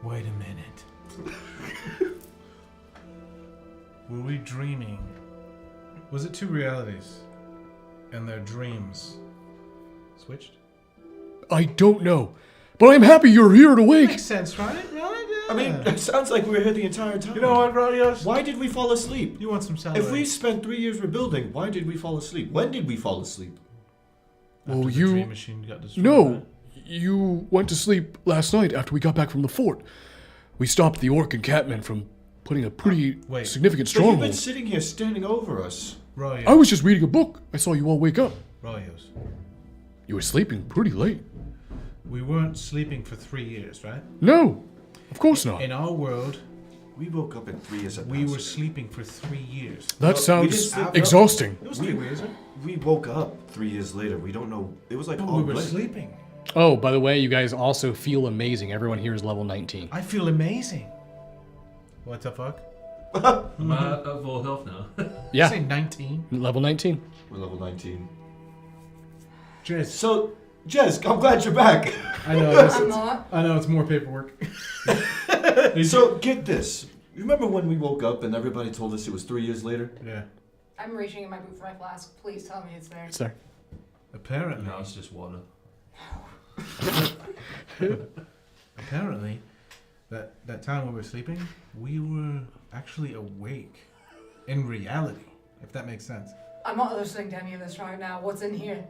Wait a minute. Were we dreaming? Was it two realities? And their dreams switched? I don't know. But I'm happy you're here and awake. Makes sense, right? I mean, it sounds like we were here the entire time. You know what, Radios? Why did we fall asleep? You want some salad? If we spent 3 years rebuilding, why did we fall asleep? When did we fall asleep? After Well, the you- dream machine got destroyed. No, right? you went to sleep last night after we got back from the fort. We stopped the orc and catmen from putting a pretty Wait. significant But you've been stronghold. sitting here standing over us. Royos. I was just reading a book. I saw you all wake up. Royos. You were sleeping pretty late. We weren't sleeping for 3 years, right? No, of course not. In our world, We woke up in 3 years. we were sleeping for 3 years. That we sounds didn't sleep- exhausting. It was 3 years, huh? We woke up 3 years later. We don't know. It was like But all we were late. sleeping. Oh, by the way, you guys also feel amazing. Everyone here is level 19. I feel amazing. What the fuck? I'm at full health now. Yeah, Say 19. level 19. We're level 19. Jez. So, Jez, I'm glad you're back. I know. This I'm is, not. I know it's more paperwork. So, get this. Remember when we woke up and everybody told us it was 3 years later? Yeah. I'm reaching in my boot for my flask. Please tell me it's there. It's there. Apparently. Now it's just water. Apparently, that time we were sleeping, we were actually awake. In reality, if that makes sense. I'm not listening to any of this right now. What's in here?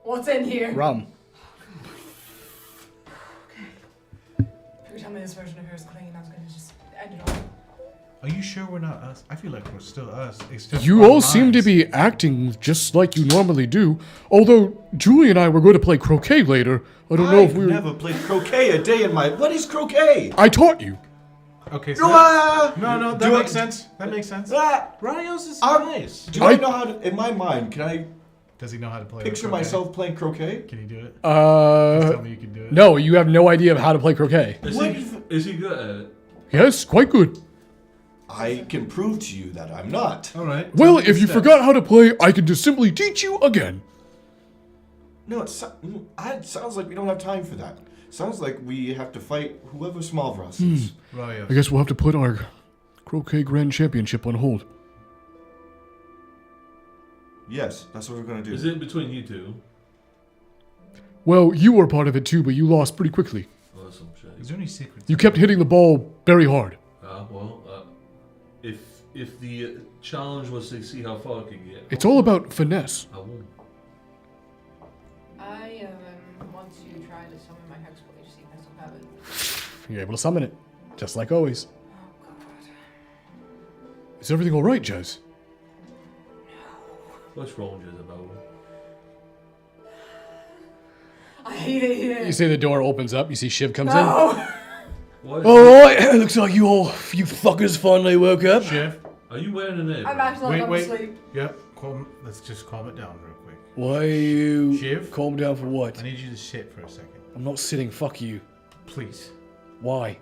What's in here? Rum. If you tell me this version of her is clean, I was gonna just end it all. Are you sure we're not us? I feel like we're still us. It's just You our all seem to minds. be acting just like you normally do. Although Julie and I were going to play croquet later. I don't know if I've we were. never played croquet a day in my. What is croquet? I taught you. Okay, so no, that Do makes I- sense. That makes sense. Ah, Rayos is I'm- nice. do I know how to? In my mind, can I Does he know how to play? picture croquet? myself playing croquet? Can he do it? Just tell me you can do it. No, you have no idea of how to play croquet. Is he good at it? Yes, quite good. I can prove to you that I'm not. All right. Well, tell me if the you steps. forgot how to play, I can just simply teach you again. No, it sounds like we don't have time for that. Sounds like we have to fight whoever Smallvros is. Rayos. I guess we'll have to put our croquet grand championship on hold. Yes, that's what we're gonna do. Is it between you two? Well, you were part of it too, but you lost pretty quickly. Oh, that's some shit. Is there any secrets? You kept hitting the ball very hard. If the challenge was to see how far I could get, It's all about finesse. I won't. I want to try to summon my hexblade to see if I still have it. You're able to summon it, just like always. Oh god. Is everything all right, Jez? What's wrong, Jezebel? I hate it here. You see the door opens up. You see Shiv comes No. What? All right, looks like you fuckers finally woke up. Chef. Are you wearing an apron? I'm acting like I'm Wait. asleep. Yep. Let's just calm it down real quick. Why you Shiv? calm down for what? I need you to sit for a second, I'm not sitting. Fuck you. please. Why?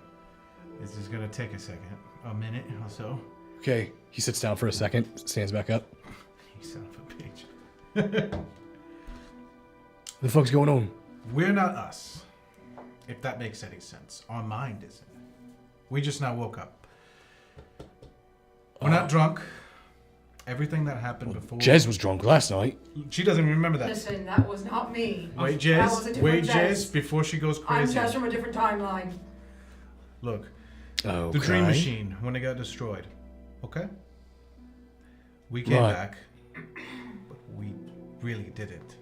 This is gonna take a second, a minute or so. Okay. He sits down for a second, stands back up. You son of a bitch. The fuck's going on? We're not us. If that makes any sense. Our mind isn't. We just now woke up. We're not drunk. Everything that happened before. Jez was drunk last night. She doesn't even remember that. Listen, that was not me. Wait, That was a Jez. different Wait, Jez. Jez. Before she goes I'm crazy. just from a different timeline. Look, Okay. the dream machine when it got destroyed. Okay. We came Right. back, but we really didn't.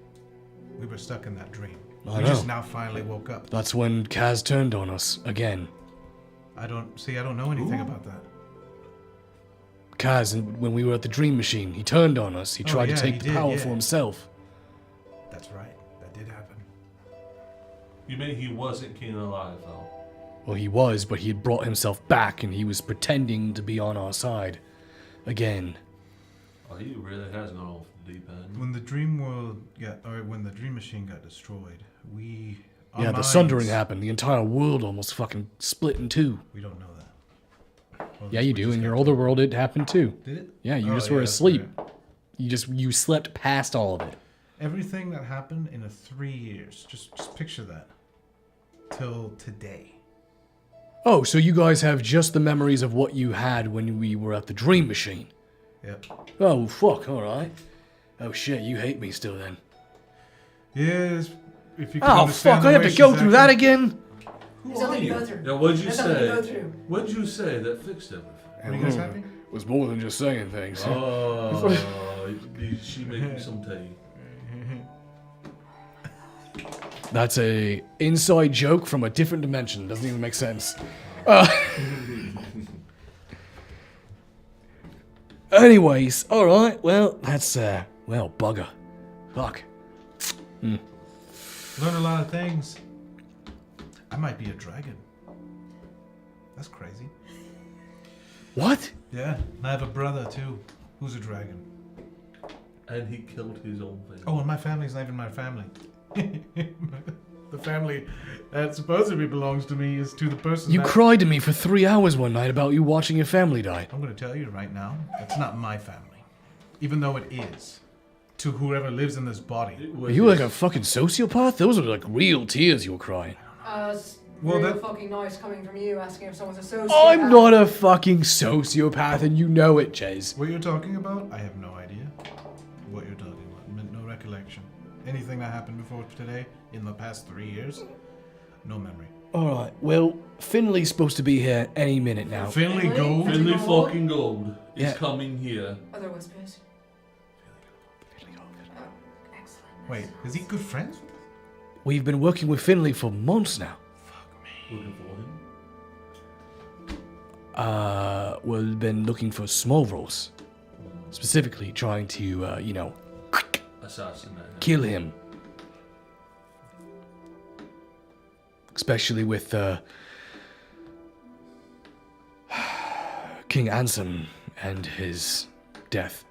We were stuck in that dream. I We know. just now finally woke up. That's when Kaz turned on us again. I don't know anything about that. Kaz, when we were at the dream machine, he turned on us. He Oh, tried yeah, to take he the did, power yeah. for himself. That's right. That did happen. You mean he wasn't king alive, though? Well, he was, but he had brought himself back, and he was pretending to be on our side. Again. Oh, he really has gone off the deep end. When the dream when the dream machine got destroyed, our Yeah, the minds- sundering happened. The entire world almost fucking split in two. We don't know that. Well, Yeah, you we do. just In your got older told. world, it happened too. Did it? Yeah, you Oh, just were that's asleep. fair. You slept past all of it. Everything that happened in 3 years, just picture that. Till today. Oh, so you guys have just the memories of what you had when we were at the dream machine. Yep. Oh, fuck, alright. Oh shit, you hate me still then. Yes. If you can Oh, understand fuck, the I have way to go she's through that acting. again? There's nothing to go through. Yeah, what'd you There's nothing to go say? through. What'd you say that fixed everything? Are you guys happy? It was more than just saying things. Oh, did she make you some tea? That's a inside joke from a different dimension. Doesn't even make sense. Anyways, alright, well, that's, well, bugger. Fuck. Learned a lot of things. I might be a dragon. That's crazy. What? Yeah, I have a brother too, who's a dragon. And he killed his own family. Oh, and my family's not even my family. The family that supposedly belongs to me is to the person You that... cried to me for 3 hours one night about you watching your family die. I'm going to tell you right now, it's not my family. Even though it is. To whoever lives in this body. Are you like a fucking sociopath? Those are like real tears you were crying. It's Well, real that- fucking nice coming from you asking if someone's a sociopath. I'm not a fucking sociopath and you know it, Jez. What you're talking about, I have no idea what you're talking about. No recollection. Anything that happened before today, in the past 3 years, no memory. Alright, well, Finley's supposed to be here any minute now. Finley Gold? Finley Gold? fucking Gold is Yeah. coming here. Other whispers. Oh, excellent. Wait, is he good friends with us? We've been working with Finley for months now. Looking for him. We've been looking for small roles. Specifically trying to, you know, Assassinate him. kill him. Especially with, King Ansem and his death.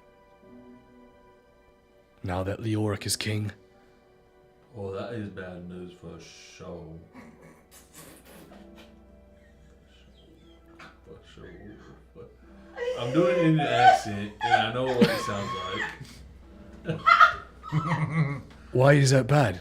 Now that Leoric is king. Oh, that is bad news for sure. For sure. I'm doing it in an accent, and I know what it sounds like. Why is that bad?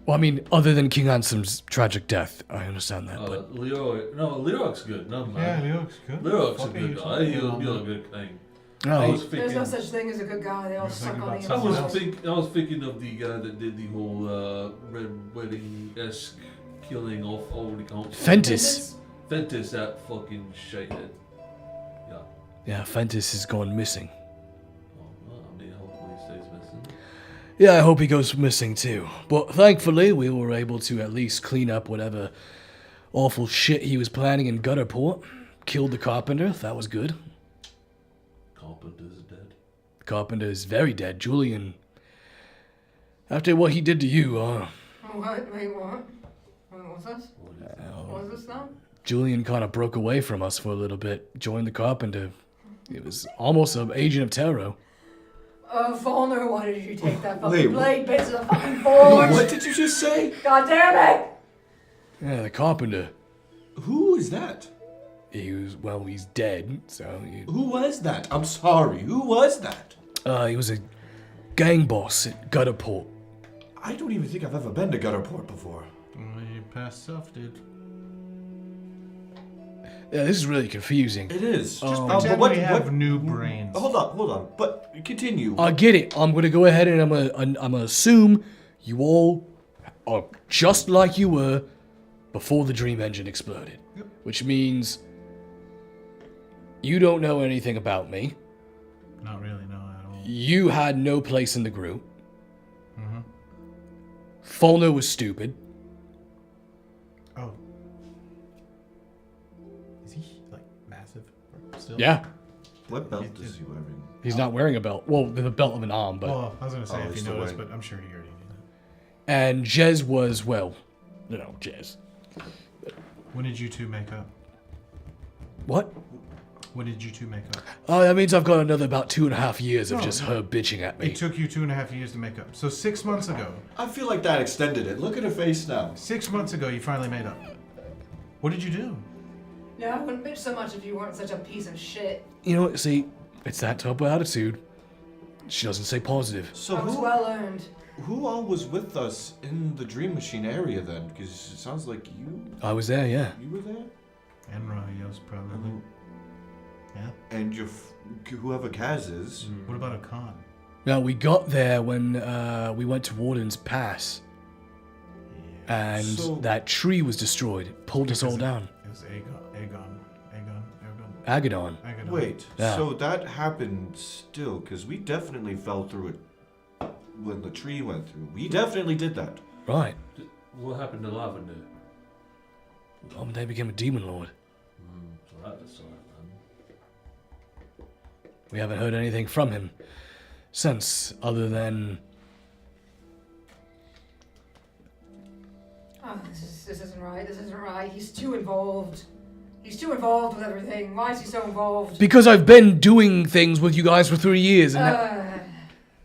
Well, I mean, other than King Ansem's tragic death, I understand that, but Leoric's good. None Yeah, mind. he looks good. Leoric's a Fuck are you good guy. talking He'll about? be a good king. no, I he- was There's no thinking. such thing as a good guy. They all You're suck thinking on about the someone inside. I was thinking of the guy that did the whole Red Wedding-esque killing off all the council. Fentis. Fentis, that fucking shithead. Yeah. Yeah, Fentis has gone missing. Well, I mean, hopefully he stays missing. Yeah, I hope he goes missing too. But thankfully, we were able to at least clean up whatever awful shit he was planning in Gutterport. Killed the carpenter, that was good. Carpenter's dead. The carpenter is very dead. Julian, after what he did to you, What? Wait, what? What was this? What was this now? Julian kind of broke away from us for a little bit, joined the carpenter. It was almost an agent of terror. Faulkner, why did you take that fucking Wait, blade bit to the fucking forge? What did you just say? God damn it! Yeah, the carpenter. Who is that? He's dead, so... Who was that? I'm sorry. Who was that? He was a gang boss at Gutterport. I don't even think I've ever been to Gutterport before. Your past self did. Yeah, this is really confusing. It is. Just Pretend but we have new brains. Hold on. But continue. I get it. I'm gonna go ahead and I'm gonna assume you all are just like you were before the dream engine exploded. Yep. Which means you don't know anything about me. Not really, no, at all. You had no place in the group. Mm-hmm. Faulkner was stupid. Oh. Is he, like, massive? Still? Yeah, What belt is he wearing? he's not wearing a belt. Well, the belt of an arm, but Oh, I was gonna say Oh, if he's you still noticed, wearing- but I'm sure he already knew and Jez was Jez. that. When did you two make up? What? When did you two make up? Oh, that means I've got another about 2.5 years of just her bitching at me. It took you 2.5 years to make up. So 6 months ago, I feel like that extended it. Look at her face now. 6 months ago, you finally made up. What did you do? No, I wouldn't bitch so much if you weren't such a piece of shit. You know, see, it's that type of attitude. She doesn't say positive. So That was who, well earned. who all was with us in the Dream Machine area then? Because it sounds like I was there, yeah. you were there, And Rayos, probably. Yeah. and your whoever Kaz is. What about a con? Now, we got there when we went to Warden's Pass. And So- that tree was destroyed. It pulled us all down. It was Aegon. Agadon. Wait, Yeah. so that happened still? Because we definitely fell through it when the tree went through. We definitely did that. Right. What happened to Lavender? They became a demon lord. So that is all right, We haven't heard anything from him since, other than... Oh, this isn't right. This isn't right. He's too involved. He's too involved with everything. Why is he so involved? Because I've been doing things with you guys for 3 years, and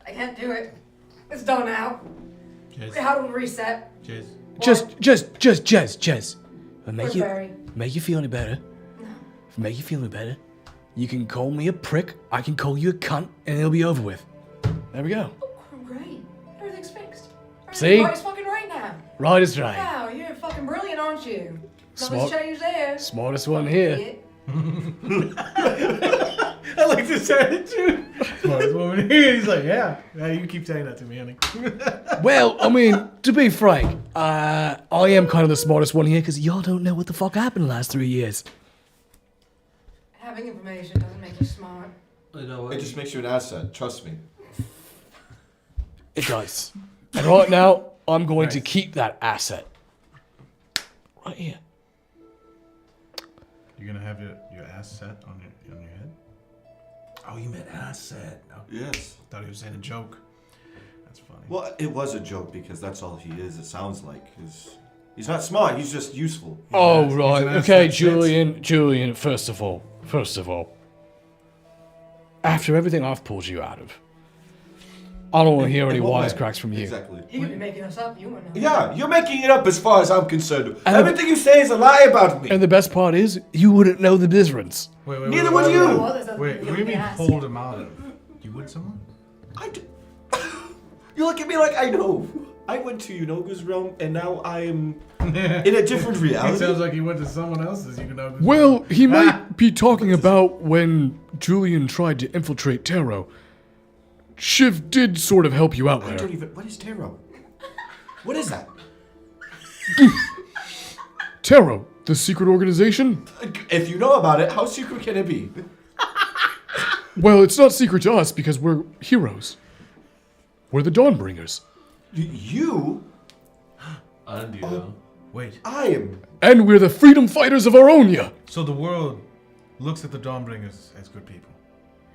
I can't do it. It's done now. Jez. How do we reset? Jez. Jez. Where's Barry? Make you feel any better. Make you feel any better. You can call me a prick, I can call you a cunt, and it'll be over with. There we go. Oh, great. Everything's fixed. See? Everything's fucking right now. Right is right. Wow, you're fucking brilliant, aren't you? Smart. Nothing's changed there. Smartest one here. I like this attitude. Smartest woman here. He's like, yeah, you keep saying that to me, honey. Well, I mean, to be frank, I am kind of the smartest one here because y'all don't know what the fuck happened the last 3 years. Having information doesn't make you smart. I know what? It just makes you an asset. Trust me. It does. And right now, I'm going to keep that asset. Right here. You're gonna have your ass set on your head? Oh, you meant asset. Oh, Yes. thought he was saying a joke. That's funny. Well, it was a joke because that's all he is. It sounds like he's not smart. He's just useful. Oh, He's an right. asset Okay, that Julian, first of all, after everything I've pulled you out of, I don't want to hear any In what way? wisecracks from you. Exactly. You could be making us up. You wouldn't know. Yeah, you're making it up as far as I'm concerned. And- Everything you say is a lie about me. And the best part is, you wouldn't know the difference. Wait, Neither would you. Well, there's nothing Wait, you what do you can mean ask. pulled him out of? You with someone? I do. You look at me like I know. I went to Yunoga's realm, and now I am in a different It reality. sounds like he went to someone else's. You know. Well, he might be talking about when Julian tried to infiltrate Taro. Shiv did sort of help you out I there. don't even. What is tarot? What is that? Taro, the secret organization? If you know about it, how secret can it be? Well, it's not secret to us because we're heroes. We're the Dawnbringers. You? And you. Wait. I am. And we're the freedom fighters of Aronia. So the world looks at the Dawnbringers as good people.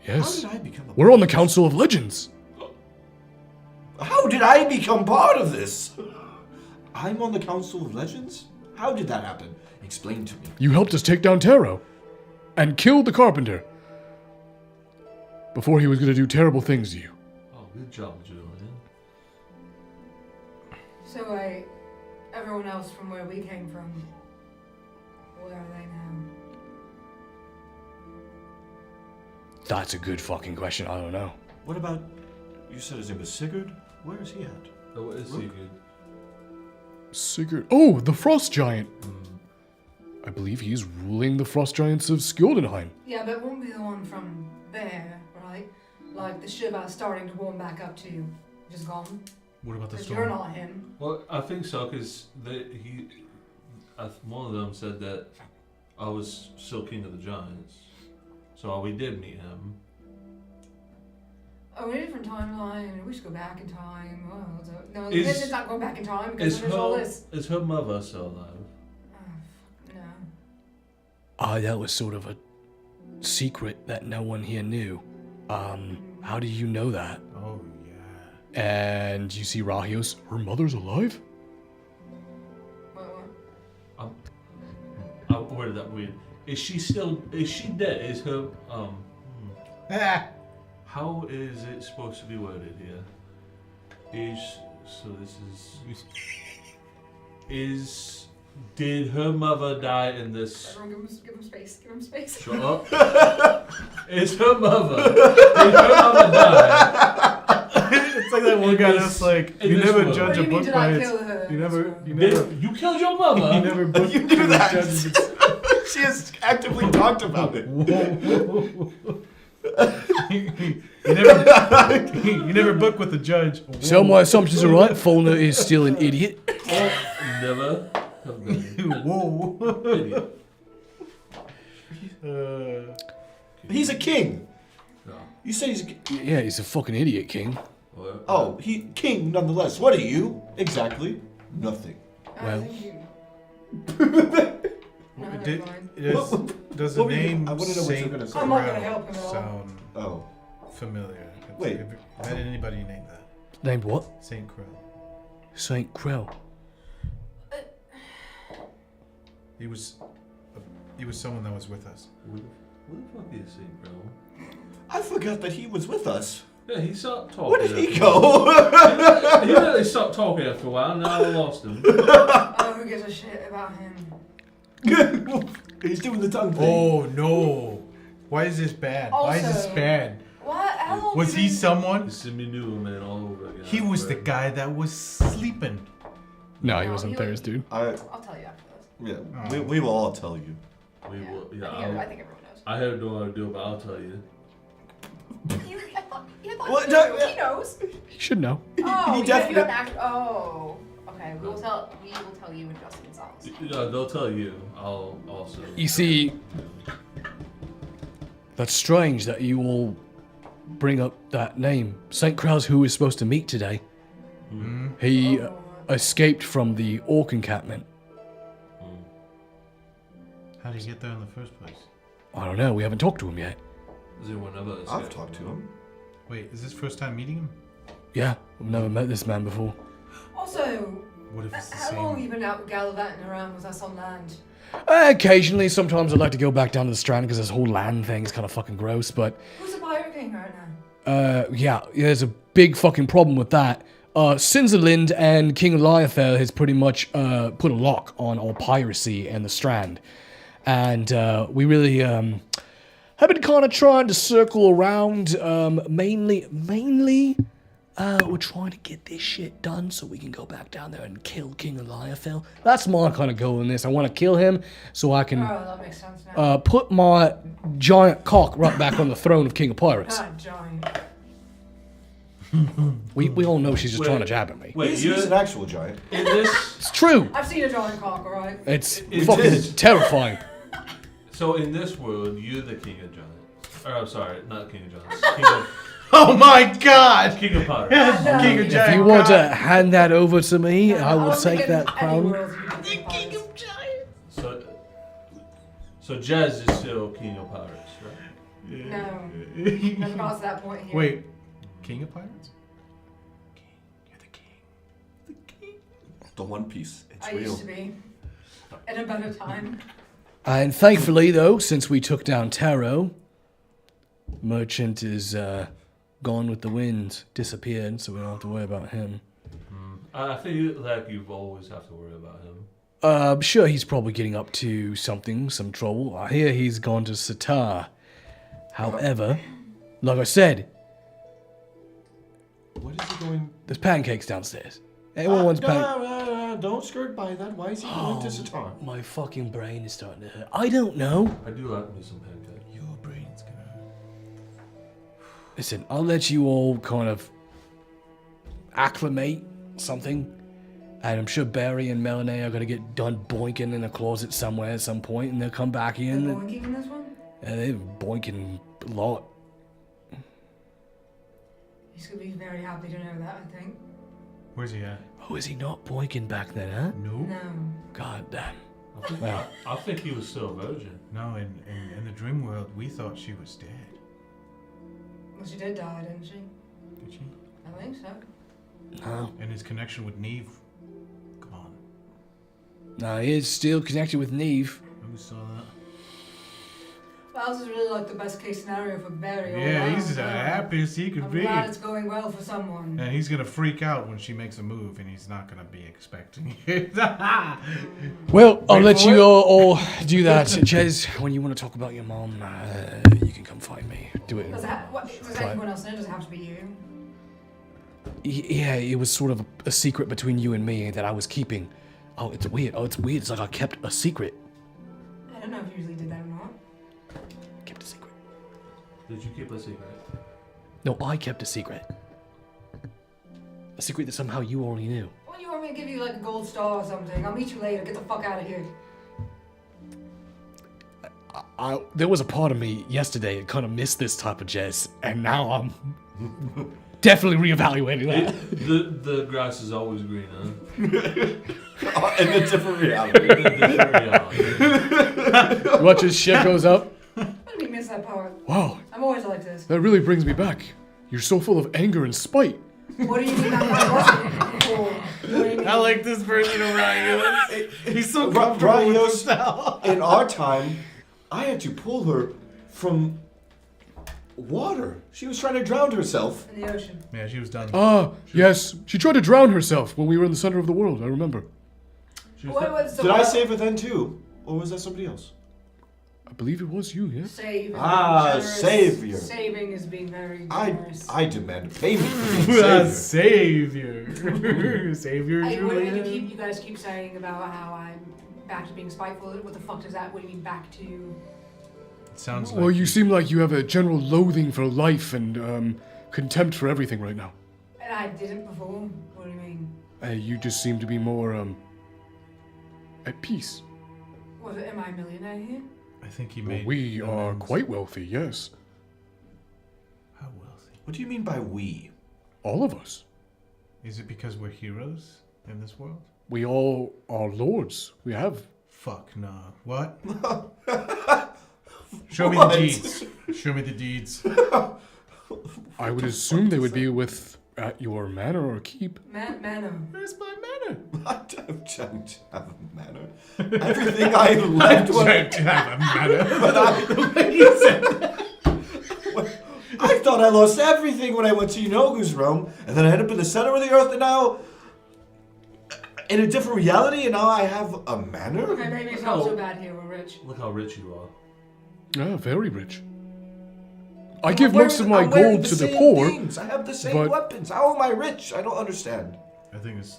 Yes. How did I become a We're on the Council of Legends. How did I become part of this? I'm on the Council of Legends? How did that happen? Explain to me. You helped us take down Taro. And killed the carpenter. Before he was going to do terrible things to you. Oh, good job, Julian. So, everyone else from where we came from, where are they now? That's a good fucking question. I don't know. What about. You said his name was Sigurd? Where is he at? Oh, what is he good? Sigurd. Oh, the Frost Giant. I believe he's ruling the Frost Giants of Skildenheim. Yeah, but it won't be the one from there, right? Like the ship I was starting to warm back up to. Just gone. What about the Because you're storm? not him. Well, I think so, because one of them said that I was still king of the giants. So we did meet him. Oh, we're in a different timeline. We should go back in time. Oh, no, Is- this is not going back in time because there's all this. Is her mother still alive? No. That was sort of a secret that no one here knew. How do you know that? Oh yeah. And you see Rahios, Her mother's alive? What? I worded that weird. Is she dead? Is her, Ah. how is it supposed to be worded here? Did her mother die in this? Everyone give him space. Give him space. Shut up. Is her mother? Did her mother die? It's like that one guy this- that's like, in you this never world. judge What do a you mean, book did by I its. kill her? You never. You killed your mother. You never book. You knew that. judges its- She has actively talked about it. you never book with the judge. So my assumptions are right. Fulner is still an idiot. Never have been. Whoa. Idiot. He's a king. No. You said he's a king. Yeah, he's a fucking idiot, King. Well, Oh, he king nonetheless. What are you? Exactly. Nothing. Well. No, Did- never mind. Does the what were you- name I wanna know what you were Saint gonna say. I'm not gonna help him at all. sound Oh. familiar. Wait. Have anybody named that? Named what? Saint Crow. Saint Crow. He was someone that was with us. What the fuck is St. Bro? I forgot that he was with us. Yeah, he stopped talking. Where did he after go? He really stopped talking after a while, and now I lost him. Oh, who gives a shit about him? He's doing the tongue thing. Oh no! Why is this bad? Why is this Also- bad? What? How long Was have he you been- someone? You see me new man all over again. He was the guy that was sleeping. No, he No, wasn't he there, was- dude. I'll tell you after this. Yeah, Oh. we will all tell you. We Yeah. will, I think everyone knows. I have no idea, but I'll tell you. I thought What? he knows. He should know. Oh, He you definitely- have an act. Oh, okay. We will tell you when Justin's house. Yeah, they'll tell you. I'll also. You see, that's strange that you all bring up that name. St. Crow's who we're supposed to meet today. He Oh. escaped from the orc encampment. How did he get there in the first place? I don't know, we haven't talked to him yet. Is there one of us? I've talked to him. Wait, is this first time meeting him? Yeah, I've never met this man before. Also, What if it's the how long have same? you been out gallivanting around with us on land? Occasionally, sometimes I'd like to go back down to the strand because this whole land thing is kind of fucking gross, but Who's the pirate king right now? yeah, there's a big fucking problem with that. Sinzerlind and King Eliathel has pretty much put a lock on all piracy and the strand. And we really have been kind of trying to circle around. Mainly, we're trying to get this shit done so we can go back down there and kill King Eliathel. That's my kind of goal in this. I want to kill him so I can Oh, that makes sense now. put my giant cock right back on the throne of King of Pirates. God, giant. We all know she's just Wait. trying to jab at me. Wait, He's you're an actual giant. in this. It's true. I've seen a giant cock, alright? It's It fucking is. terrifying. So in this world, you're the king of giants. Or I'm sorry, not king of giants. King of, Oh my God! king of pirates. King of If Giant you want Cock. to hand that over to me, I will was take thinking that any crown. world you could be pirates. So Jazz is still king of pirates, right? No. Never got to that point here. Wait, King of Pirates? King, you're the king. The One Piece. It's I real. used to be. In a better time. And thankfully, though, since we took down Taro, Merchant is gone with the wind, disappeared, so we don't have to worry about him. I feel like you've always have to worry about him. I'm sure he's probably getting up to something, some trouble. I hear he's gone to Sitar. However, like I said, What is he going? there's pancakes downstairs. Anyone wants pancakes? Don't skirt by that. Why is he going to Sitar? My fucking brain is starting to hurt. I don't know. I do like me some pancakes. Your brain's gonna hurt. Listen, I'll let you all kind of acclimate something. And I'm sure Barry and Melanie are going to get done boinking in a closet somewhere at some point, and they'll come back Is in. boinking in this one? And they're boinking a lot. He's going to be very happy to know that, I think. Where's he at? Oh, is he not boinking back then, huh? No. No. God damn. I think, Well, I think he was still a virgin. No, in the dream world, we thought she was dead. Well, she did die, didn't she? Did she? I think so. no. And his connection with Neve, gone. No, he is still connected with Neve. Who saw that? Well, this is really like the best case scenario for Barry. all Yeah, around, he's the so happiest he could I'm be. glad it's going well for someone. And he's gonna freak out when she makes a move, and he's not gonna be expecting it. Well, I'll Wait let for you it. all do that. Jez, when you want to talk about your mom, you can come find me. Do it. Does Fine. anyone else know? Does it have to be you? Yeah, it was sort of a secret between you and me that I was keeping. Oh, it's weird. It's like I kept a secret. I don't know if you usually did that or not. Kept a secret. Did you keep a secret? No, I kept a secret. A secret that somehow you already knew. Well, you want me to give you like a gold star or something? I'll meet you later. Get the fuck out of here. There was a part of me yesterday that kind of missed this type of jazz, and now I'm definitely reevaluating that. The grass is always greener. In a different reality. Watch his shit goes up. Let me miss that part. Whoa, I'm always like this. that really brings me back. You're so full of anger and spite. What do you mean that wasn't before? What do you mean? I like this version of Ryan. He's so Ra- comfortable with Raios, this now. in our time, I had to pull her from water. She was trying to drown herself. In the ocean. Yeah, she was done. Ah, yes. She tried to drown herself when we were in the center of the world, I remember. So Did I save her then too? Or was that somebody else? I believe it was you, yes? Save is Ah, being generous. savior. Saving is being very generous. I demand payment for being savior. Savior. Savior, What do Julian. you guys keep saying about how I'm back to being spiteful? What the fuck does that? What do you mean back to? It sounds like Well, you seem like you have a general loathing for life and contempt for everything right now. And I didn't before. What do you mean? You just seem to be more, at peace. Am I a millionaire here? I think he Well, made. we are amends. quite wealthy, yes. How wealthy? What do you mean by we? All of us. Is it because we're heroes in this world? We all are lords. We have. Fuck nah. What? Show me What? the deeds. Show me the deeds. I would assume they would be at your manor or keep. Manor. Where's my manor? I don't have a manner. Everything I left when have a manor. I thought I lost everything when I went to Ynogu's realm, and then I ended up in the center of the earth, and now in a different reality, and now I have a manor? Okay, maybe it's not so bad here. We're rich. Look how rich you are. Ah, very rich. I give I'm most of wearing- my I'm wearing gold to the same poor. things. I have the same but- weapons. How am I rich? I don't understand. I think it's.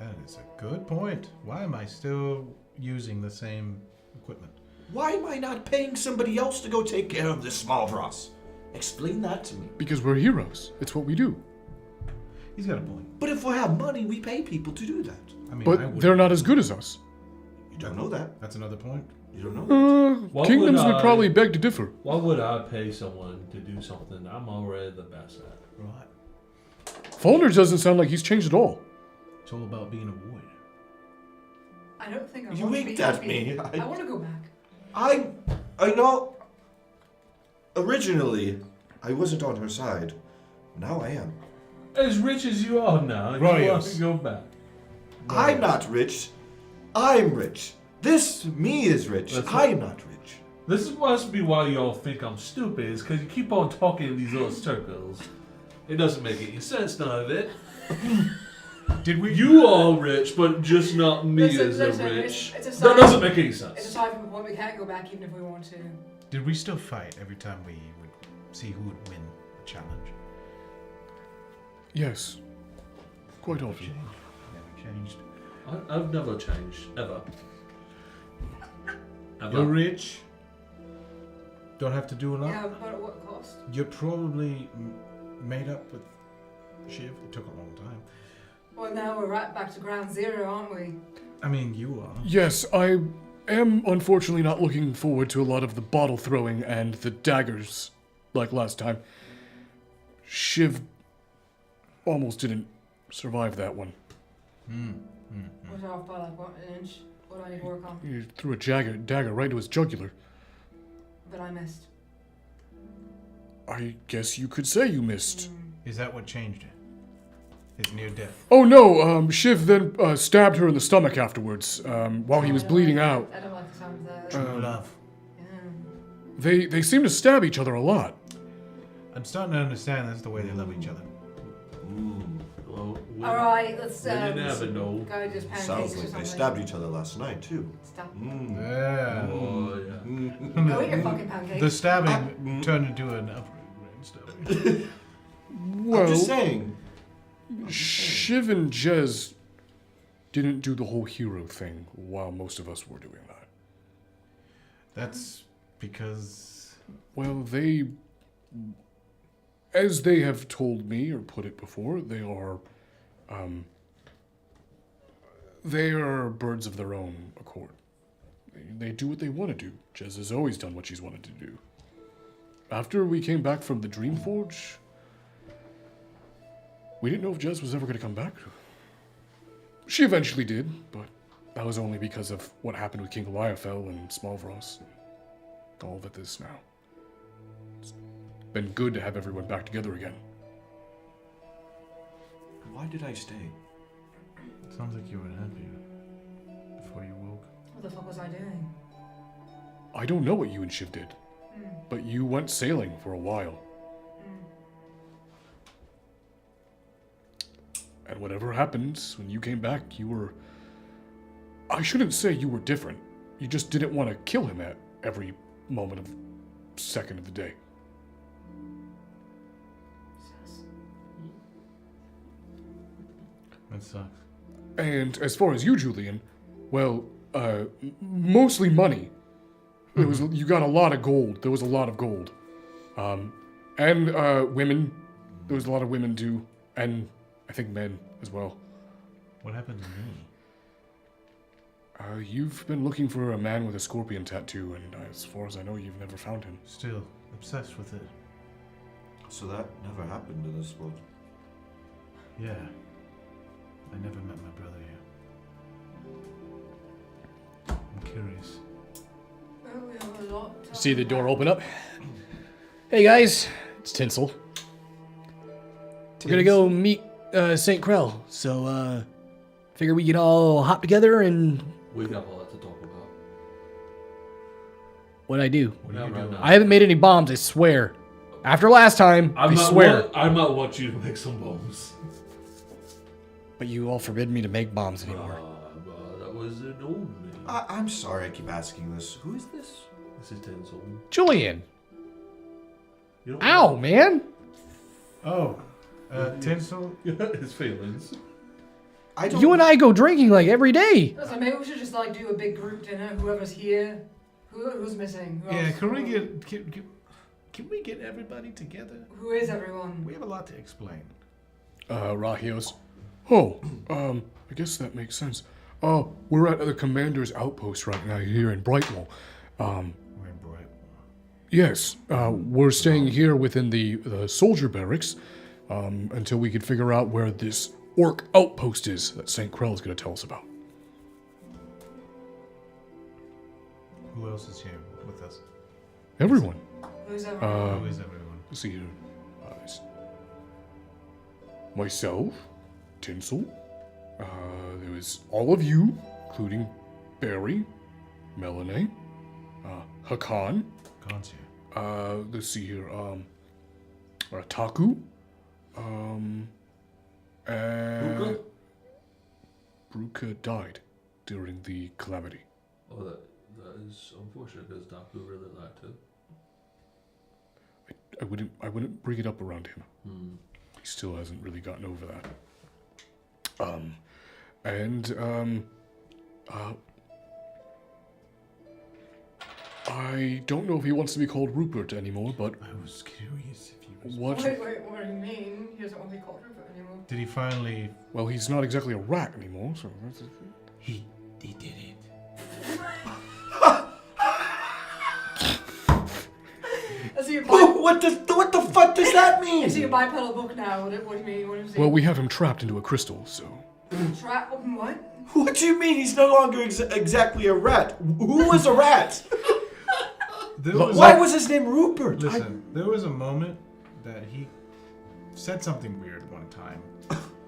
That is a good point. Why am I still using the same equipment? Why am I not paying somebody else to go take care of this small dross? Explain that to me. Because we're heroes. It's what we do. He's got a point. But if we have money, we pay people to do that. I mean, I But wouldn't- they're not as good as us. You don't know that. That's another point. You don't know. Why Kingdoms would I- probably beg to differ. Why would I pay someone to do something I'm already the best at? Right. Faulkner doesn't sound like he's changed at all. It's all about being a warrior. I don't think I You want to winked be at happy. me. I want to go back. I know. Originally, I wasn't on her side. Now I am. As rich as you are now, you Right, want yes. to go back. I'm not rich. I'm rich. This me is rich. That's I'm not rich. This must be why y'all think I'm stupid, is because you keep on talking in these little circles. It doesn't make any sense, none of it. Did we? You are rich, but just not me Listen, as a listen, rich. it's a That sign- doesn't make any It's sense. aside from the point we can't go back even if we want to. Did we still fight every time we would see who would win the challenge? Yes. Quite often. Never changed. I've never changed, ever. You're rich. Don't have to do a lot. Yeah, but at what cost? You're probably made up with Shiv. It took a long time. Well, now we're right back to ground zero, aren't we? I mean, you are. Yes, I am unfortunately not looking forward to a lot of the bottle throwing and the daggers like last time. Shiv almost didn't survive that one. Was off by like what, an inch? What do I need to work on? He threw a dagger right to his jugular. That I missed. I guess you could say you missed. Is that what changed it? His near death. Oh no, Shiv then stabbed her in the stomach afterwards, while he was bleeding out. I don't like the sound of that. True love. Yeah. They seem to stab each other a lot. I'm starting to understand that's the way they love each other. Well, Alright, let's when you never know. go just pancakes Sounds or like something. they stabbed each other last night too. Stop. Yeah. Oh, yeah. Go eat your fucking pancakes. The stabbing turned into an upgrade stabbing. Well, I'm just saying. Shiv and Jez didn't do the whole hero thing while most of us were doing that. That's because Well, as they have told me or put it before, they are birds of their own accord. They do what they want to do. Jez has always done what she's wanted to do. After we came back from the Dreamforge, we didn't know if Jez was ever going to come back. She eventually did, but that was only because of what happened with King Eliaphel and Smallvross and all that is now. been good to have everyone back together again. Why did I stay? It sounds like you were happy before you woke. What the fuck was I doing? I don't know what you and Shiv did, but you went sailing for a while. And whatever happened, when you came back, you were... I shouldn't say you were different. You just didn't want to kill him at every moment of second of the day. That sucks. And as far as you, Julian, well, mostly money. It was you got a lot of gold. There was a lot of gold, and women. There was a lot of women too, and I think men as well. What happened to me? You've been looking for a man with a scorpion tattoo, and as far as I know, you've never found him. Still obsessed with it. So that never happened in this world. Yeah. I never met my brother here. I'm curious. Oh, we have a lot to See the talk door about. open up. Hey guys, it's Tinsel. We're gonna go meet St. Krell, so figure we can all hop together and We got a lot to talk about. what'd I do? What are you Not right doing? now. I haven't made any bombs, I swear. After last time, I swear. I might want you to make some bombs. But you all forbid me to make bombs anymore. That was an old me. I'm sorry I keep asking this. Who is this? This is Tinsel. Julian! You don't Ow, man! Oh, Tinsel. His feelings. I don't. You and I go drinking like every day. Listen, maybe we should just like do a big group dinner. Whoever's here, who's missing? Who Yeah, else? can we can we get everybody together? Who is everyone? We have a lot to explain. Rahios. Oh, I guess that makes sense. We're at the commander's outpost right now here in Brightwall. We're in Brightwall. Yes, we're staying here within the soldier barracks until we can figure out where this orc outpost is that St. Krell is going to tell us about. Who else is here with us? Everyone. Who's everyone? Who is everyone? Let's see here. Myself, Tinsel. There was all of you, including Barry, Melanie, Hakan. Khan's here. Let's see here. Taku. And Bruka died during the calamity. Oh, that is unfortunate because Daku really liked it. I wouldn't bring it up around him. He still hasn't really gotten over that. I don't know if he wants to be called Rupert anymore, but I was curious if he was. what? Wait, what do you mean? He doesn't want to be called Rupert anymore. Did he finally? Well, he's not exactly a rat anymore, so that's... He did it. Is he a What the fuck does that mean? Is he a bipedal book now? What do you mean? What is he? Well, we have him trapped into a crystal, so... What? What do you mean he's no longer exactly a rat? Who was a rat? Why was his name Rupert? Listen, there was a moment that he said something weird one time.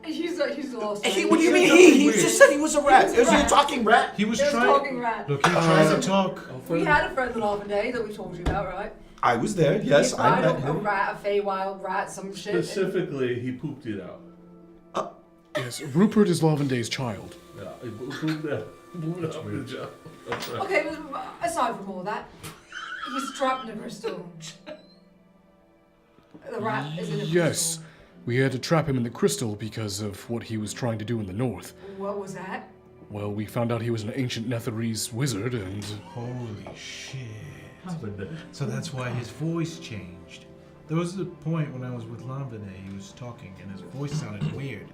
He's lost. What do you mean he? He just said he was a rat. He was a Is he a rat. talking rat? He was There's trying. talking rat. Look, he tried to talk. We had a friend on Alvin Day that we told you about, right? I was there, yes. I He met tried a him. rat, a Feywild rat, some shit. Specifically, he pooped it out. Yes, Rupert is Lavenday's child. Yeah, he pooped it out. Pooped out with the job. That's right. Okay, but aside from all that, he's trapped in a crystal. The rat is in a crystal. Yes, we had to trap him in the crystal because of what he was trying to do in the north. What was that? Well, we found out he was an ancient Netherese wizard, and... Holy shit. Happened. So that's why his voice changed. There was a point when I was with Lavene, he was talking and his voice sounded weird.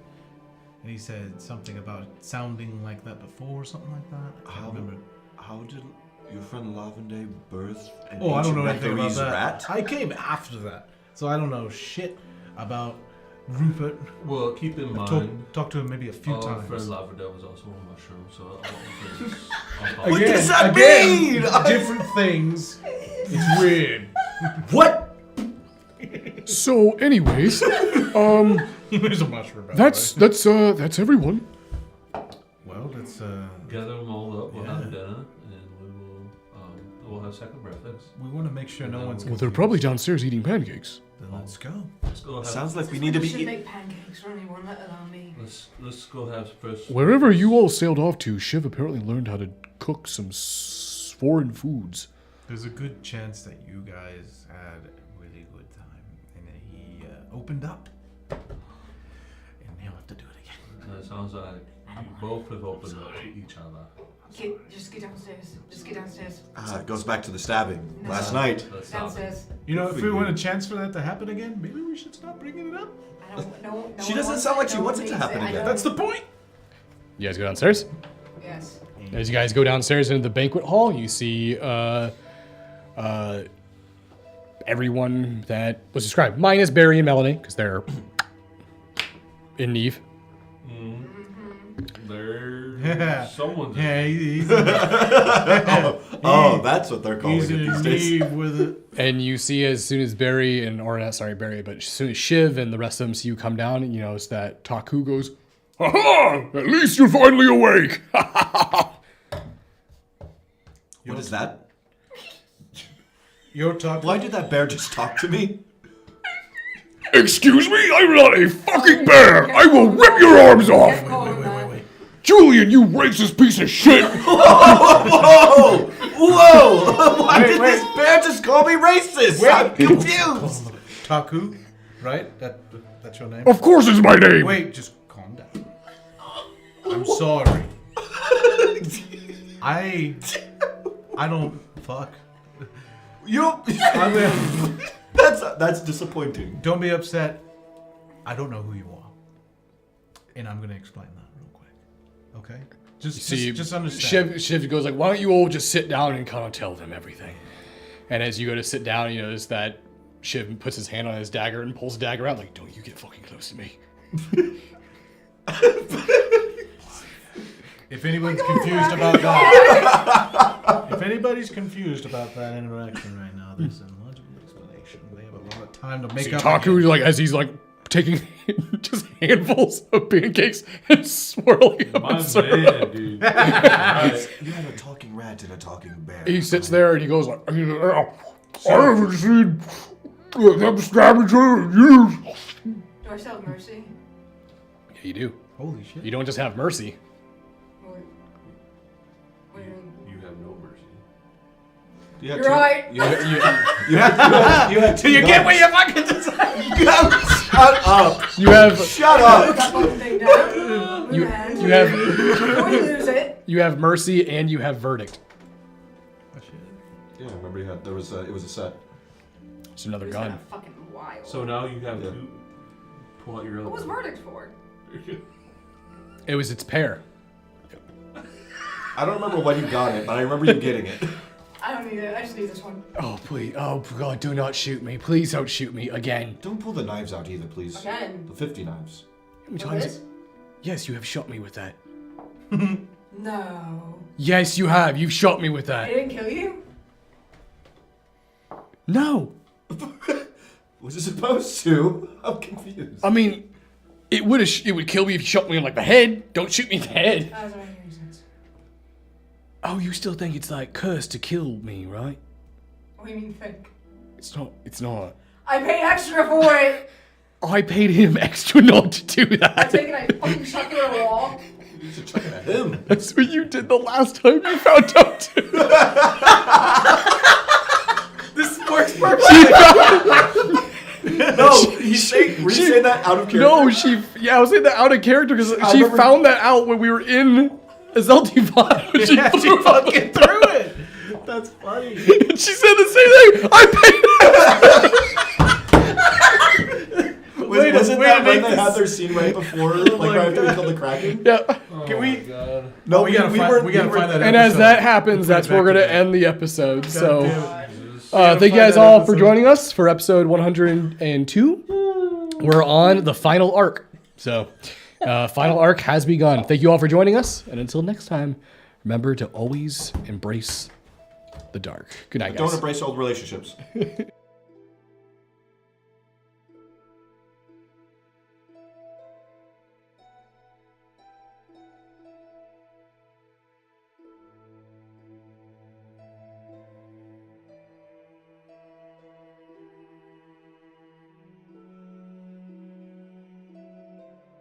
And he said something about sounding like that before or something like that. I can't remember. How did your friend Lavender birth an Oh, I don't know ancient anything about Netherese that. rat? I came after that. So I don't know shit about Rupert. Well, keep in mind, Talked to him maybe a few our times. friend Lavender was also a mushroom, so a lot of things. What does that mean? Different things. It's weird. What? So, anyways, There's a mushroom. by the that's everyone. way. Well, let's Gather them all up. We'll have dinner, and we'll have second breakfast. we want to make sure no one's Well, they're probably downstairs eating pancakes. Then let's go. Let's go have. Sounds like we need to be should eating. make pancakes for anyone, let alone me. Let's go have first. Wherever you all sailed off to, Shiv apparently learned how to cook some foreign foods. There's a good chance that you guys had a really good time, and then he opened up, and he'll have to do it again. It sounds like you both have opened up to each other. Just get downstairs. Just get downstairs. It goes back to the stabbing No. last night. Let's stop it. Downstairs. You know, if we want a chance for that to happen again, maybe we should stop bringing it up. I don't know. She doesn't sound like she wants it to happen again. That's the point. You guys go downstairs? Yes. As you guys go downstairs into the banquet hall, you see everyone that was described, minus Barry and Melanie, because they're in Neve. There's someone's. Yeah, he's That's what they're calling he's it in these days. need with it. And you see as soon as Barry and, or not sorry, Barry, but as soon as Shiv and the rest of them see you come down, you notice that Taku goes, Ha! At least you're finally awake. What is that? Your talk. Why did that bear just talk to me? Excuse me? I'm not a fucking bear. I will rip your arms off. Wait. Julian, you racist piece of shit. Whoa! Whoa! Why did this bear just call me racist? I'm confused. Taku, right? That's your name. Of course it's my name. Wait, just calm down. I'm sorry. I don't fuck. That's disappointing. Don't be upset. I don't know who you are, and I'm gonna explain that real quick. Okay? Just understand. Shiv goes like, why don't you all just sit down and kind of tell them everything? And as you go to sit down, you notice that Shiv puts his hand on his dagger and pulls the dagger out like, don't you get fucking close to me. If anyone's confused about that, if anybody's confused about that interaction right now, there's a logical explanation. They have a lot of time to make up. Taku, like, as he's like taking just handfuls of pancakes and swirling them. My in circles. man, dude. You had a talking rat and a talking bear. He sits there and he goes like, I haven't seen them stab each other in years. Do I still have mercy? Yeah, you do. Holy shit! You don't just have mercy. What do you mean? You have no mercy. You're right. You had two. You get what you fucking decide. Shut up. You have Shut Put up. that fucking thing down. Move you your hands. have Before you lose it. you have mercy and you have verdict. Yeah, I remember you had. It was a set. It's another It's gun. been a fucking while. So now you have Yeah. to pull out your other What was one. verdict for? It was its pair. I don't remember when you got it, but I remember you getting it. I don't need it. I just need this one. Oh please! Oh God! Do not shoot me! Please don't shoot me again. Don't pull the knives out either, please. Again. The 50 knives. How many With times? this? Yes, you have shot me with that. No. Yes, you have. You've shot me with I that. didn't kill you? No. Was it supposed to? I'm confused. I mean, it would kill me if you shot me in like the head. Don't shoot me in the head. That doesn't make any sense. Oh, you still think it's like cursed to kill me, right? What do you mean think? It's not. It's not. I paid extra for it! I paid him extra not to do I that. take it, I fucking chuck it at a wall. You should chuck it at him. That's what you did the last time you found out too. This works perfectly. No, were you saying that out of character? No, I was saying that out of character because she remember- found that out when we were in Zeltified. She fucking threw it. That's funny. She said the same thing. Wasn't that when they had their scene right before, like right after we killed the Kraken? Yeah. Can we? God. No, we gotta find that. And as episode. that happens, Put it that's back where we're gonna together. end the episode. So, Damn. thank you guys that all for episode. joining us for episode 102. We're on the final arc. So, final arc has begun. Thank you all for joining us, and until next time, remember to always embrace the dark. Good night, guys. Don't embrace old relationships.